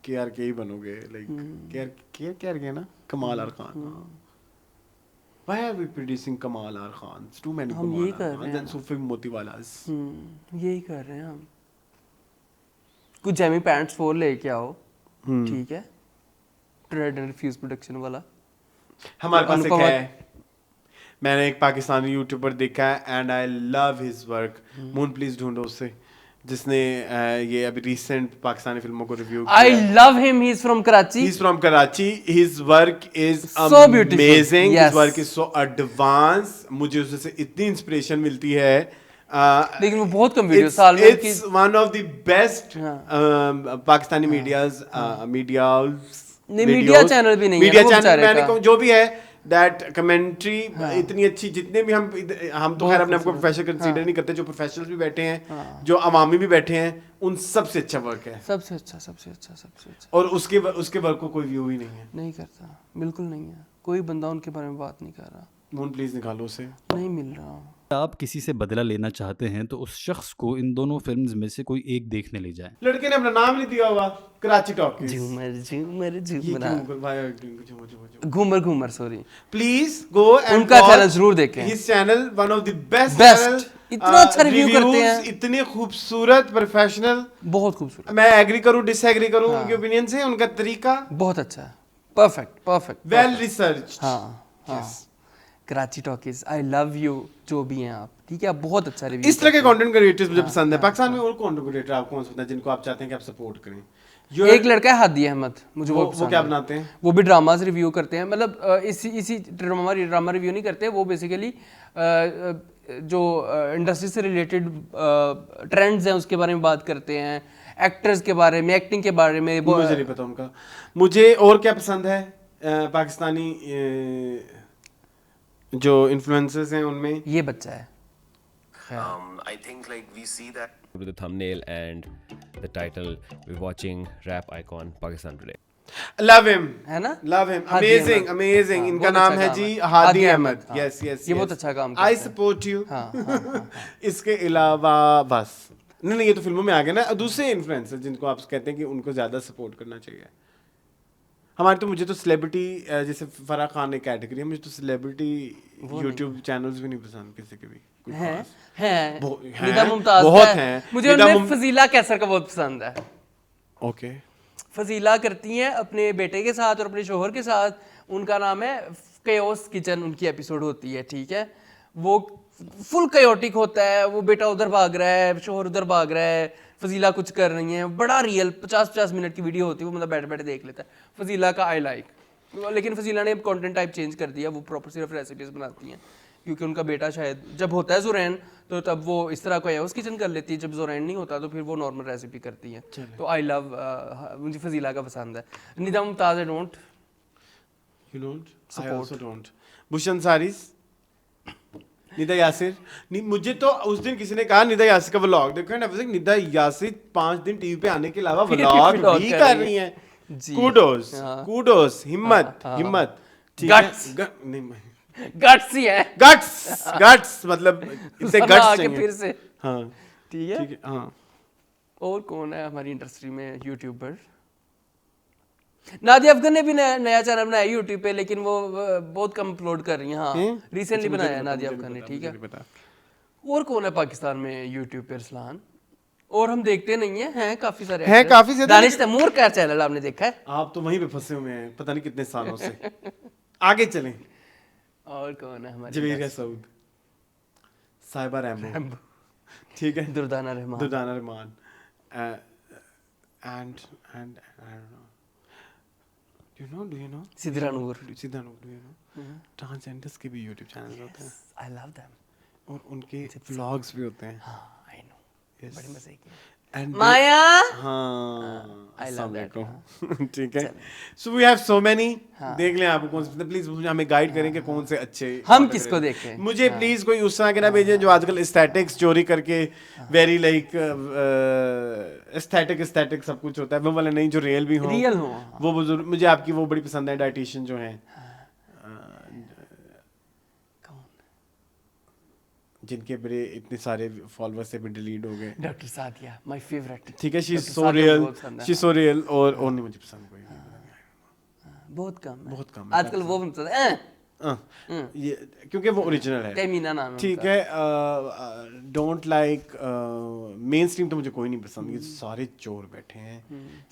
के ही बनोगे, लाइक के ना Kamaal R Khan. Why are we producing Kamal R Khans? Too many हम यही कर रहे हैं, and Sufi Motiwalas. यही कर रहे हैं हम। कुछ जेमी पैंट्स 4 लेके आओ, ठीक है, ट्रेड एंड रिफ्यूज प्रोडक्शन वाला। हमारे पास एक है, मैंने एक पाकिस्तानी यूट्यूबर देखा है and I love his work, moon please ढूंढो उसे, जिसने ये अभी रिसेंट पाकिस्तानी फिल्मों को रिव्यू किया। I love him, he's from Karachi. He's from Karachi. His work is so beautiful. Amazing. Yes. His work is so advanced. मुझे उससे इतनी इंस्पिरेशन मिलती है। लेकिन वो बहुत कम वीडियो साल में It's one of the best Pakistani media channel भी नहीं है, मीडिया चैनल मैंने जो भी है दैट कमेंट्री इतनी अच्छी, जितने भी हम तो खैर अपने आपको प्रोफेशनल कंसीडर नहीं करते, जो प्रोफेशनल्स भी बैठे हैं, जो अवामी भी बैठे हैं, उन सबसे अच्छा वर्क है, सबसे अच्छा। और उसके वर्क को कोई व्यू ही नहीं करता, बिल्कुल नहीं है, कोई बंदा उनके बारे में बात नहीं कर रहा। मून प्लीज निकालो उसे, नहीं मिल रहा। आप किसी से बदला लेना चाहते हैं तो उस शख्स को इन दोनों फिल्म्स में से कोई एक देखने ले जाएं। लड़के ने अपना नाम नहीं दिया हुआ, Karachi talkies. Ghoomar sorry, please go and उनका चैनल जरूर देखें। His channel one of the best channel, इतना अच्छा रिव्यू करते हैं, इतने खूबसूरत, प्रोफेशनल, बहुत खूबसूरत। मैं एग्री करूं डिसएग्री करूं उनके ओपिनियन से, उनका तरीका बहुत अच्छा है, परफेक्ट, वेल रिसर्च्ड। हाँ, Karachi talkies, I love you, जो भी हैं आप, ठीक है, आप बहुत अच्छा रिव्यू। इस तरह के कंटेंट क्रिएटर्स मुझे पसंद है। पाकिस्तान में और कंटेंट क्रिएटर आपको कौन सा पसंद है जिनको आप चाहते हैं कि आप सपोर्ट करें? एक लड़का है हादी अहमद, मुझे वो क्या बनाते हैं? वो भी ड्रामास रिव्यू करते हैं, मतलब इसी ड्रामा रिव्यू नहीं करते, वो बेसिकली जो इंडस्ट्री से रिलेटेड ट्रेंड्स हैं उसके बारे में बात करते हैं, एक्टर्स के बारे में, एक्टिंग के बारे में। मुझे नहीं पता उनका। मुझे और क्या पसंद है पाकिस्तानी जो इन्फ्लुएंसर्स हैं उनमें, ये बच्चा है। I think like we see that with the thumbnail and the title, we're watching rap icon Pakistan today. Love him, है ना? Love him, amazing. इनका नाम है जी हादी अहमद। Yes. ये बहुत अच्छा काम करते हैं। I support you. इसके अलावा बस नहीं, ये तो फिल्मों में आ गया ना। दूसरे इन्फ्लुएंसर जिनको आप कहते हैं कि उनको ज्यादा सपोर्ट करना चाहिए, मुझे तो सेलिब्रिटी, जैसे फराह खान एक कैटेगरी है, मुझे तो सेलिब्रिटी यूट्यूब चैनल्स भी नहीं पसंद किसी के भी। हैं निदा मुमताज बहुत हैं, मुझे उनमें फजीला कैसर का बहुत पसंद है। ओके, फजीला करती हैं अपने बेटे के साथ और अपने शोहर के साथ, उनका नाम है केओस किचन, उनकी एपिसोड होती है, ठीक है, वो फुल कायोटिक होता है, वो बेटा उधर भाग रहा है, शोहर उधर भाग रहा है, फजीला कुछ कर रही है, बड़ा रियल 50-50 मिनट की वीडियो होती है, वो मतलब बैठे देख लेता है फजीला का। आई लाइक, लेकिन फजीला ने कंटेंट टाइप चेंज कर दिया, वो प्रॉपर सिर्फ रेसिपीज बनाती हैं, क्योंकि उनका बेटा शायद जब होता है ज़ुरैन तो तब वो इस तरह का उसकी किचन कर लेती है, जब ज़ुरैन नहीं होता तो फिर वो नॉर्मल रेसिपी करती है। तो आई लव, मुझे फजीला का पसंद है। Nida Mumtaz I don't, you don't, I also don't. बुशन सारीस, निदा यासिर नहीं, मुझे तो उस दिन किसी ने कहा निदा यासिर का व्लॉग देखो ना, निदा यासिर 5 दिन टीवी पे आने के अलावा व्लॉग भी कर रही है। कूडोस, हिम्मत, गट्स ही है, गट्स मतलब इसे गट्स चाहिए फिर से। हाँ ठीक है, हाँ। और कौन है हमारी इंडस्ट्री में यूट्यूबर? नादिया अफगान ने भी नया चैनल बनाया यूट्यूब पे, लेकिन वो बहुत कम अपलोड कर रही हैं। हाँ, रिसेंटली बनाया है नादिया अफगान ने, ठीक है। और कौन है पाकिस्तान में यूट्यूब पे अरसलान? और हम देखते नहीं हैं काफी सारे हैं, काफी ज्यादा। दानिश तैमूर का चैनल आपने देखा है? आप तो वहीं पे फंसे हुए हैं पता नहीं कितने सालों से। आगे चलें। और कौन है हमारे? जवेरिया सऊद, साहिबा रैम्बो, ठीक है, Durdana Rahman and I don't know, do you know Sidra Noor, do you know transgenders के भी YouTube चैनल होते हैं। I love them, और उनके व्लॉग्स भी होते हैं। हाँ, I know, बड़े मजे के। And माया, हाँ, I love that, ठीक है। So we have so many, देख लें आपको कौन से, प्लीज मुझे हमें गाइड करें कि कौन से अच्छे, हम किसको देखें। मुझे प्लीज कोई उस तरह के ना भेजें जो आजकल एस्थेटिक्स चोरी करके वेरी लाइक एस्थेटिक सब कुछ होता है, वो वाले नहीं, जो रियल भी हो। रियल हो। वो बुजुर्ग, मुझे आपकी वो बड़ी पसंद है डाइटिशियन जो है, जिनके मेरे इतने सारे फॉलोअर्स से भी डिलीट हो गए। Doctor Sadia my favourite. ठीक है, शी इज सो रियल और नहीं मुझे पसंद कोई बहुत कम है, बहुत कम आजकल वो भी पसंद है ये क्योंकि वो ओरिजिनल है। टेमीना नाम है ठीक है, डोंट लाइक मेन स्ट्रीम तो मुझे कोई नहीं पसंद। ये सारे चोर बैठे हैं,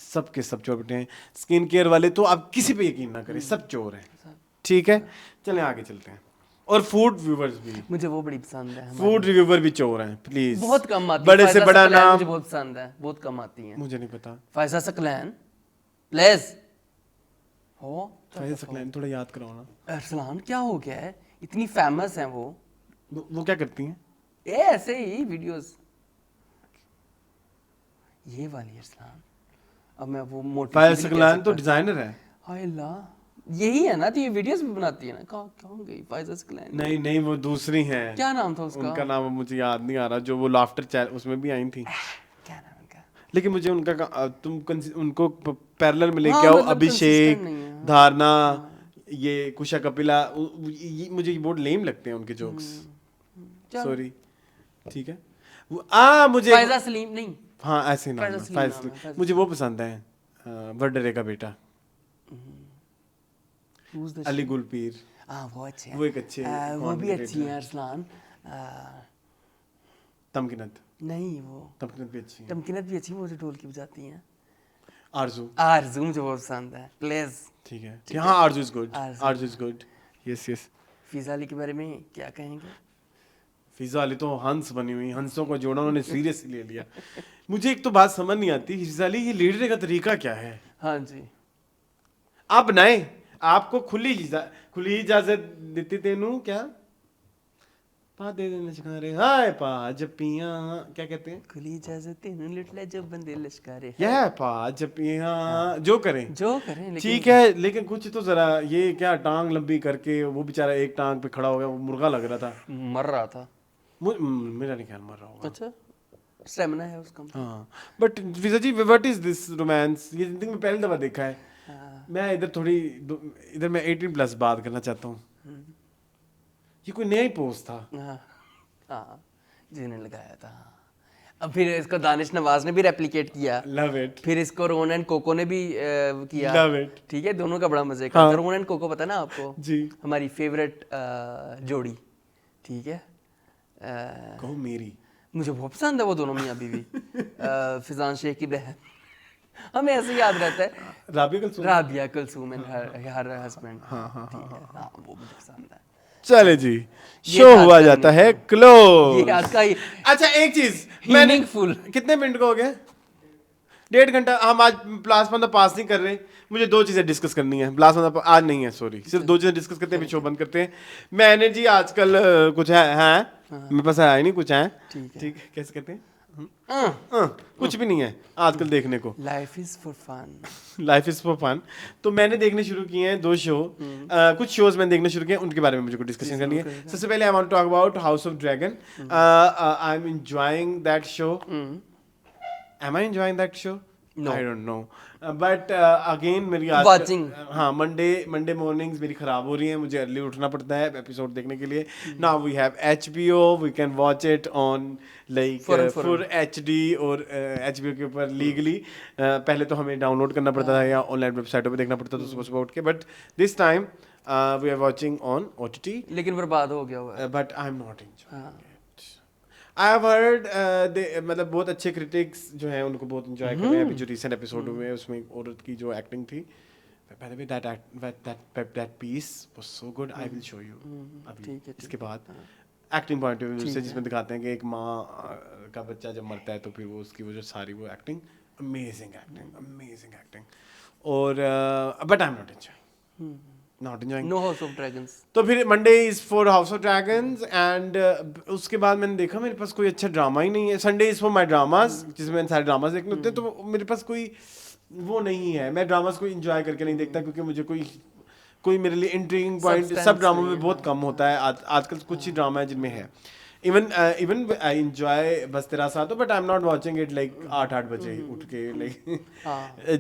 सब के सब चोर बैठे हैं। स्किन केयर वाले तो आप किसी पे यकीन ना करें, सब चोर हैं। ठीक है, चलें आगे चलते हैं। और फूड व्यूवर्स भी, मुझे वो बड़ी पसंद है। फूड रिव्यूअर भी चोर हैं प्लीज, बहुत कम आती है। बड़े से बड़ा नाम मुझे बहुत पसंद है, बहुत कम आती है। मुझे नहीं पता। फायजा सकलैन प्लीज हो, फायजा सकलैन थोड़ा याद कराओ ना। अरसलान क्या हो गया है, इतनी फेमस है वो क्या करती हैं? ये ऐसे ही वीडियोस, ये वाली अरसलान। अब मैं वो मोटी फायजा सकलैन तो डिजाइनर है। हाय अल्लाह, यही है ना, तो ये वीडियोस भी बनाती है ना। कहाँ गई फायजा सकलैन? नहीं नहीं, वो दूसरी है। क्या नाम था उसका? उनका नाम मुझे याद नहीं आ रहा, जो वो लाफ्टर चैनल उसमें भी आई थी। क्या नाम उनका? लेकिन मुझे उनका तुम उनको पैरेलल में लेके आओ। अभिषेक, धारणा, ये कुशा कपिला, मुझे बहुत लेम लगते हैं उनके जोक्स। सॉरी, ठीक है। मुझे फायजा सलीम नहीं, हाँ ऐसे नाम है, फायजा। मुझे वो पसंद है, वडरे का बेटा, अली गुलपीर। वो अच्छे हैं, वो एक अच्छे, वो भी अच्छी है अरसलान। तमकिनत नहीं, वो तमकिनत भी अच्छी है। तमकिनत भी अच्छी, वो जो ढोलकी बजाती हैं। आरजू मुझे बहुत पसंद है, प्लीज। ठीक है, हाँ Arzoo is good, Arzoo is good. Yes yes. Fiza Ali के बारे में क्या कहेंगे? फिजा अली तो हंस बनी हुई, हंसों को जोड़ा उन्होंने सीरियसली ले लिया। मुझे एक तो बात समझ नहीं आती, फिजा अली ये लीडर का तरीका क्या है? हाँ जी, आप बनाए, आपको खुली इजाजत देती तेनू क्या पा दे देने सिखा रहे। हाय पा जपियां, क्या कहते हैं? खुली इजाजत तेनू लुटले जो बंदे लश्कारे। यह पा जपियां, जो करें ठीक है, लेकिन कुछ तो जरा ये क्या टांग लंबी करके, वो बेचारा एक टांग पे खड़ा हो गया, वो मुर्गा लग रहा था, मर रहा था। मेरा नहीं ख्याल मर रहा होगा। अच्छा, स्टेमिना है उसका। हाँ, but Fiza ji what is this romance? ये जिंदगी में पहली दफा देखा है। मैं इधर मैं 18+ बात करना चाहता हूँ। ये कोई नया ही पोस्ट था। हाँ, जिन्हें लगाया था। अब फिर इसको दानिश नवाज ने भी रेप्लिकेट किया। Love it. फिर इसको रोहन एंड कोको ने भी किया। Love it. ठीक है, दोनों का बड़ा मजे का। रोहन एंड कोको पता ना आपको? जी, हमारी फेवरेट जोड़ी। ठीक है, कहो मेरी, मुझे बहुत पसंद है वो दोनों मियाँ बीवी। फिजान शेख की बहन, हमें ऐसे याद रहता है, Rabia Kulsoom and her husband. हाँ, वो मुझे पसंद है। चले जी, शो हुआ जाता है क्लोज। ये आज का ही। अच्छा एक चीज, मैंने फुल कितने मिनट को हो गए? 1.5 घंटा। हम आज प्लाज्मा पास नहीं कर रहे, मुझे 2 चीजें डिस्कस करनी है। प्लाज्मा आज नहीं है, सॉरी, सिर्फ 2 चीजें डिस्कस करते हैं, शो बंद करते हैं। मैंने जी आजकल कुछ है मेरे पास है नहीं, कुछ है। ठीक है, कैसे कहते हैं? कुछ भी नहीं है आजकल देखने को। Life is for fun, life is for fun. तो मैंने देखने शुरू किए हैं 2 शो। कुछ शोज मैंने देखने शुरू किए, उनके बारे में मुझे कुछ डिस्कशन करनी है। सबसे पहले I want to talk about House of Dragon. I am enjoying that show. Am I enjoying that show? I don't know, but again मेरी हाँ मंडे मॉर्निंग्स मेरी खराब हो रही है, मुझे अर्ली उठना पड़ता है एपिसोड देखने के लिए। Now we have HBO, we can watch it on like full HD और HBO के ऊपर लीगली। पहले तो हमें डाउनलोड करना पड़ता था या ऑनलाइन वेबसाइटों पे देखना पड़ता था सुबह उठ के, but this time we are watching on OTT। लेकिन बर्बाद हो गया हुआ है, but I am not enjoying. I have heard मतलब बहुत अच्छे क्रिटिक्स जो हैं उनको बहुत एंजॉय कर रहे हैं। अभी जो रिसेंट एपिसोड हुए उसमें औरत की जो एक्टिंग थी, by the way that piece was so good. I will show you अभी इसके बाद एक्टिंग पॉइंट ऑफ व्यू से, जिसमें दिखाते हैं कि एक माँ का बच्चा जब मरता है तो फिर वो उसकी वो जो सारी वो एक्टिंग, अमेजिंग एक्टिंग। और but I am not enjoying no House of Dragons. तो फिर Monday is for House of Dragons and उसके बाद मैंने देखा मेरे पास कोई अच्छा ड्रामा ही नहीं है। Sunday is for my dramas, जिसमें मैंने सारे ड्रामास देखने होते हैं, तो मेरे पास कोई वो नहीं है। मैं ड्रामास को एंजॉय करके नहीं देखता, क्योंकि मुझे कोई मेरे लिए इंट्रिगिंग पॉइंट सब ड्रामों में बहुत कम होता है। आजकल कुछ ही ड्रामा है जिनमें है। इवन आई एंजॉय बस तेरा साथ हो, but I am not watching it like 8 बजे उठ के लाइक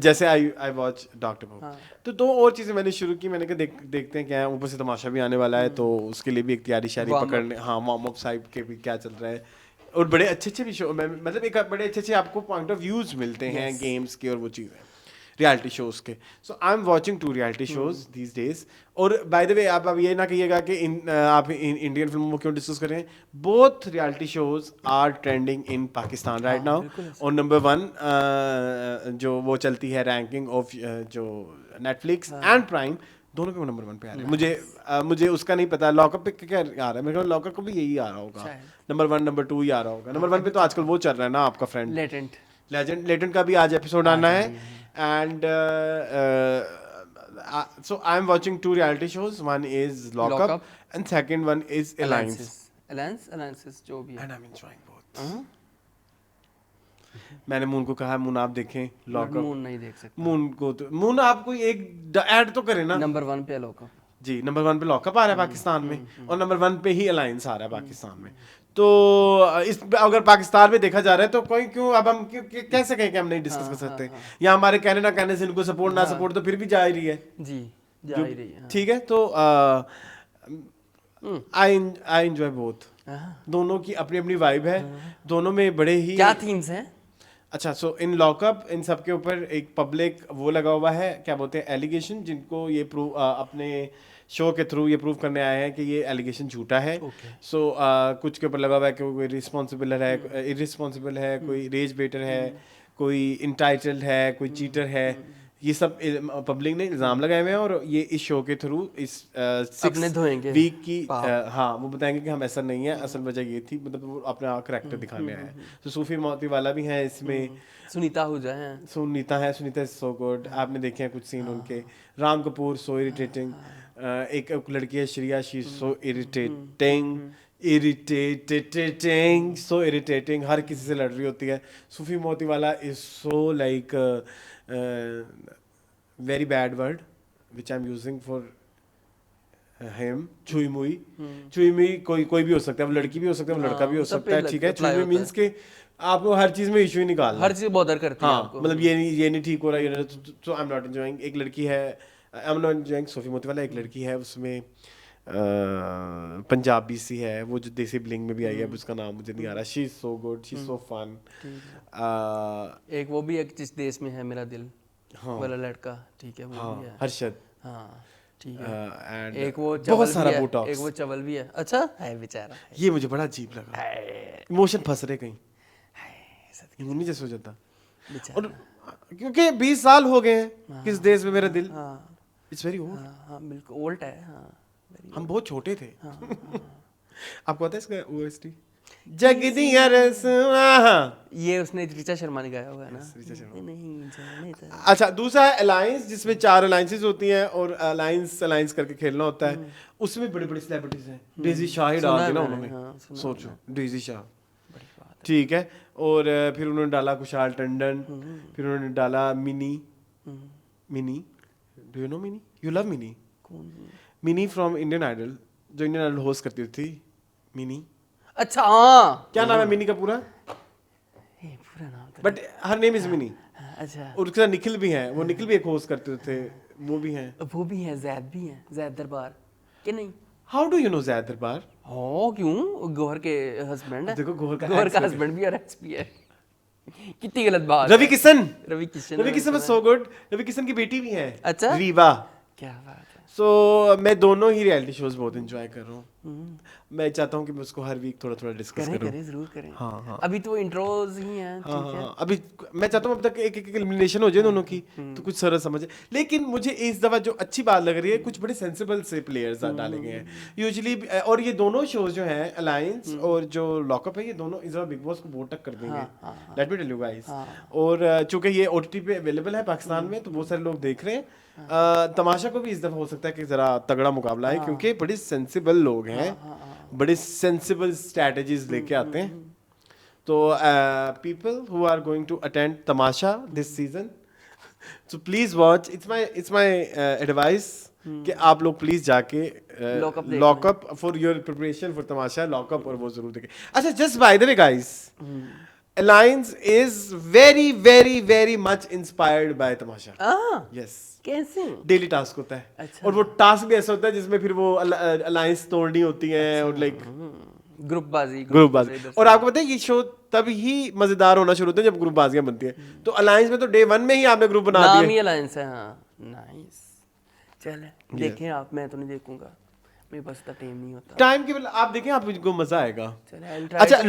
जैसे आई वॉच डॉक्टर बॉब। तो 2 और चीज़ें मैंने शुरू की, मैंने कहा देखते हैं क्या है। ऊपर से तमाशा भी आने वाला है, तो उसके लिए भी एक तैयारी शारी पकड़ने, हाँ वार्म अप साइड के भी क्या चल रहा है, और बड़े अच्छे भी शो, मतलब एक बड़े अच्छे आपको पॉइंट ऑफ व्यूज मिलते हैं गेम्स के और वो चीज़ें रियलिटी शोज के। So I am watching 2 reality shows these days. और बाय द वे आप अब ये ना कहिएगा कि आप इंडियन फिल्मों को क्यों डिस्कस कर रहे हैं, both reality shows are trending in Pakistan right now. और नंबर 1 जो वो चलती है रैंकिंग ऑफ जो नेटफ्लिक्स एंड प्राइम, दोनों के नंबर 1 पे आ रहे हैं। मुझे उसका नहीं पता लॉकअप पे क्या आ रहा है, मेरे ख्याल लॉकअप को भी यही आ रहा होगा, नंबर 1 नंबर 2 ही आ रहा होगा। नंबर 1 पे तो आजकल वो चल रहा है ना आपका फ्रेंड लेजेंड का भी आज एपिसोड आना है। And so I'm watching 2 reality shows. One is Lock Up and second one is Alliances जो भी है, and I'm enjoying both. मैंने मून को कहा मून आप देखें लॉकअप। मून नहीं देख सकते। मून आपको एक ऐड तो करे ना। नंबर 1 पे लॉकअप जी, नंबर 1 पे लॉकअप आ रहा है पाकिस्तान में, और नंबर 1 पे ही अलायंस आ रहा है पाकिस्तान में। तो इस अगर पाकिस्तान में देखा जा रहा है तो कोई क्यों अब हम कैसे कहें कि हम नहीं डिस्कस कर सकते, या हमारे कहने ना कहने से इनको सपोर्ट ना सपोर्ट तो फिर भी जा ही रही है जी, जा ही रही है। ठीक है, तो आई एंजॉय बोथ। दोनों की अपनी अपनी वाइब है, दोनों में बड़े ही क्या थीम्स हैं। अच्छा, सो इन लॉकअप इन सब के ऊपर एक पब्लिक वो लगा हुआ है, क्या बोलते हैं, एलिगेशन, जिनको ये प्रूव अपने शो के थ्रू ये प्रूव करने आए हैं कि ये एलिगेशन झूठा है। सो कुछ के ऊपर लगा हुआ है कि कोई इरिस्पॉन्सिबल है, कोई रेज बेटर है, कोई इंटाइटल्ड है, कोई चीटर है। ये सब पब्लिक ने इल्ज़ाम लगाए हुए हैं, और ये इस शो के थ्रू इस 6 वीक की हाँ वो बताएंगे कि हम ऐसा नहीं है, असल वजह ये थी, मतलब वो अपना करैक्टर दिखाने आया है। तो सूफी मोती वाला भी है इसमें, सुनीता हुजा है, सुनीता सो गुड, आपने देखे हैं कुछ सीन उनके। राम कपूर सो इरिटेटिंग, एक लड़की है Shriya, she so irritating, so irritating, हर किसी से लड़ रही होती है। Sufi Motiwala is so like very bad word which I'm using for him, चुई मुई कोई भी हो सकता है, वो लड़की भी हो सकता है, वो लड़का भी हो सकता है, ठीक है। चुई मुई मीन्स के आपको हर चीज में इशू ही निकालना, हर चीज बॉदर करती है आपको, मतलब ये नहीं ठीक हो रहा है, तो आई एम नॉट एंजॉयिंग। एक लड़की है, आई एम नॉट एंजॉयिंग सूफी मोती वाला, एक लड़की है उसमें पंजाबी सी है, वो जो देसी ब्लिंग में भी आई है, उसका नाम मुझे नहीं आ रहा। She is so good, she is so fun. एक वो भी एक जिस देश में है मेरा दिल वाला लड़का, ठीक है, वो भी है हर्षद, हाँ ठीक है। एंड एक वो बहुत सारा बोटॉक्स, एक वो चवल भी है। अच्छा है बेचारा, ये मुझे बड़ा अजीब लगा, इमोशन फंस रहे कहीं, नहीं जैसे हो जाता। और क्योंकि 20 साल हो गए हैं किस देश में मेरा दिल, इट्स वेरी ओल्ड। हाँ बिल्कुल ओल्ड है, हाँ हम बहुत छोटे थे। आपको पता है इसका OST जगदिया रस्मा, ये उसने ऋचा शर्मा ने गाया हुआ है ना। नहीं अच्छा, दूसरा है अलायंस, जिसमें 4 अलायंसेस होती हैं और अलायंस करके खेलना होता है। उसमें बड़े बड़े सेलिब्रिटीज हैं, डेजी शाह ही डाल दी ना उन्होंने, सोचो डेजी शाह, ठीक है। और फिर उन्होंने डाला कुशाल टंडन, फिर उन्होंने डाला Mini, do you know Mini, you love Mini, Mini from Indian Idol, जो इंडियन आइडल होस्ट करती थी, मिनी। अच्छा हाँ, क्या नाम है मिनी का पूरा नाम, but her name is mini. अच्छा, और उसके साथ निखिल भी हैं, वो निखिल भी एक होस्ट करते थे, वो भी हैं, जैद भी हैं, जैद दरबार कि नहीं। How do you no Zaid दरबार? हाँ क्यों, गौहर के हस्बैंड है। देखो गौहर का हस्बैंड भी और एक्स भी है, कितनी गलत बात। रवि किशन बस सो गुड, रवि किशन की बेटी भी है, अच्छा रीवा, क्या बात है। सो मैं दोनों ही रियलिटी शोज बहुत एंजॉय कर रहा हूँ। मैं चाहता हूँ कि मैं उसको हर वीक थोड़ा थोड़ा डिस्कस करूँ। करें जरूर करें। हाँ। अभी तो इंट्रोज ही हैं, ठीक है। अभी मैं चाहता हूँ अब तक एक एलिमिनेशन हो जाए दोनों की, तो कुछ सरल समझे। लेकिन मुझे इस दफा जो अच्छी बात लग रही है, कुछ बड़े सेंसिबल से प्लेयर्स डाले गए हैं यूजुअली, और ये दोनों शोज जो हैं अलायंस और जो लॉकअप है, ये दोनों इस दफा बिग बॉस को बहुत टक्कर देंगे, let me tell you guys. और चूंकि ये OTT पे अवेलेबल है पाकिस्तान में, तो बहुत सारे लोग देख रहे हैं। तमाशा को भी इस दफा हो सकता है कि जरा तगड़ा मुकाबला है, क्योंकि बड़े सेंसिबल लोग हैं, बड़े सेंसिबल स्ट्रेटजीज लेके आते हैं। तो people who are going to attend Tamasha this season, so please watch, it's my advice, कि आप लोग प्लीज जाके lockup for your preparation for Tamasha, lockup और वो जरूर देखें. अच्छा, just by the way guys, Alliance is very very very much inspired by Tamasha. Yes. कैसे? डेली टास्क होता है. अच्छा. और वो टास्क भी ऐसा होता है जिसमें फिर वो अलायंस तोड़नी होती है. अच्छा. और लाइक ग्रुपबाजी. और आपको पता है ये शो तब ही मजेदार होना शुरू होता है जब ग्रुपबाजियां बनती है. तो अलायंस में तो डे 1 में ही आपने ग्रुप बना दिया. नाम ही अलायंस है. हाँ, नाइस. चले देखें आप, मैं तो नहीं देखूंगा, मेरे पास इतना टाइम नहीं होता. टाइम के आप देखें, आपको मजा आएगा. अच्छा,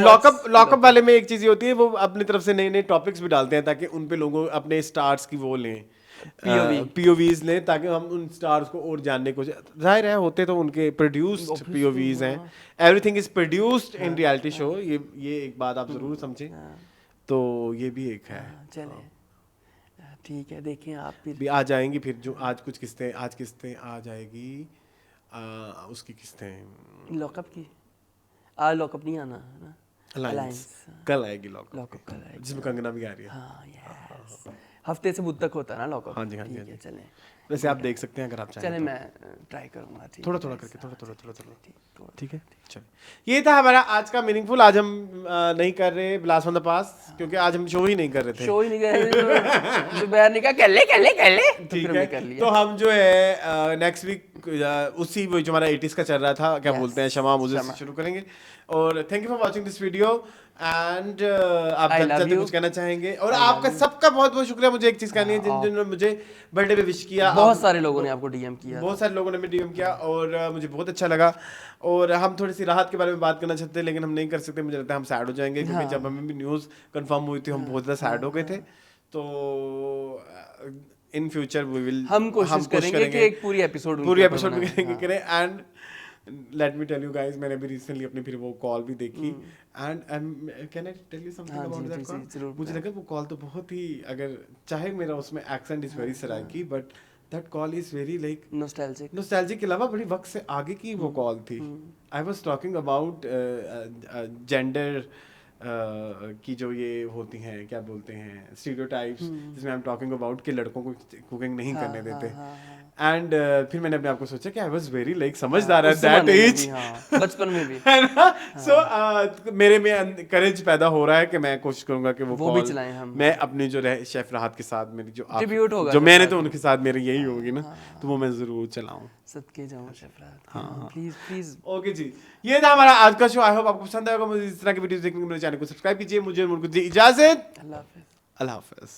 लॉकअप वाले में एक चीज होती है, वो अपनी तरफ से नए नए टॉपिक्स भी डालते हैं ताकि उन पे लोगों अपने स्टार्स की वो लें, POVs लें, ताकि हम उन स्टार्स को और जानने को. जाहिर है होते तो उनके प्रोड्यूस्ड POVs हैं. Everything is produced in reality show. ये एक बात आप जरूर समझें. तो ये भी एक है. चले ठीक है, देखें आप भी आ जाएंगी. फिर जो आज किस्तें आ जाएगी, उसकी किस्तें लॉकअप की. आज लॉकअप नहीं आना है ना, अलायंस कल आएगी. लॉकअप कल आएगी, जिसमें कंगना भी आ रही है. हाँ, यस. हफ्ते से बुध तक होता है ना लॉकअप. हाँ जी. चलें, वैसे आप देख सकते हैं अगर आप चाहें. चलें, मैं ट्राई करूंगा. थोड़ा करके, थोड़ा. ठीक है, चलो. ये था हमारा आज का मीनिंगफुल. आज हम नहीं कर रहे ब्लास्ट फ्रॉम द पास्ट, क्योंकि आज हम शो ही नहीं कर रहे थे. जुबैर ने कहा कर ले. ठीक है, तो हम जो है नेक्स्ट वीक उसी वो जो हमारा 80s का चल रहा था, क्या बोलते हैं, शमा मुझे शुरू करेंगे. और thank you for watching this video. And आप जल्दी कुछ कहना चाहेंगे? और आपका सबका बहुत बहुत शुक्रिया. मुझे एक चीज कहनी है, जिन्होंने मुझे बर्थडे पे विश किया, बहुत सारे लोगों ने आपको DM किया. बहुत सारे लोगों ने भी DM किया और मुझे बहुत अच्छा लगा. और हम थोड़ी सी राहत के बारे में बात करना चाहते हैं, लेकिन हम नहीं कर सकते. मुझे लगता है हम सैड हो जाएंगे, क्योंकि जब हमें भी न्यूज़ कंफर्म हुई थी हम बहुत ज़्यादा सैड हो गए थे. तो इन फ्यूचर वी विल, हम कोशिश करेंगे कि एक पूरी एपिसोड करें. And let me tell you guys, मैंने भी रिसेंटली अपनी फिर वो कॉल भी देखी. And can I tell you something about that call? मुझे लगा वो कॉल तो बहुत ही, अगर चाहे मेरा उसमें accent is very Saraiki, but that call is very like nostalgic के अलावा बड़ी वक्त से आगे की वो कॉल थी. I was talking about gender की जो ये होती हैं, क्या बोलते हैं, स्टीरियोटाइप्स, जिसमें आई एम टॉकिंग अबाउट कि लड़कों को कुकिंग नहीं करने देते. एंड फिर मैंने अपने आप को सोचा कि आई वाज वेरी लाइक समझदार एट दैट एज, बचपन में भी, है ना. सो मेरे में करेज पैदा हो रहा है कि मैं कोशिश करूंगा कि वो भी चलाएं हम. मैं अपनी जो शेफ राहत के साथ मेरी जो ट्रिब्यूट होगा, जो मैंने तो उनके साथ मेरी यही होगी ना, तो वो मैं जरूर चलाऊं. सदके जाऊं शेफ राहत. हाँ, प्लीज. ओके जी, ये था हमारा आज का शो. आई होप आपको पसंद आएगा. मुझे इस तरह की वीडियोस देखने के लिए चैनल को सब्सक्राइब कीजिए. मुझे उनको दी इजाजत. अल्लाह हाफिज. अल्लाह हाफिज.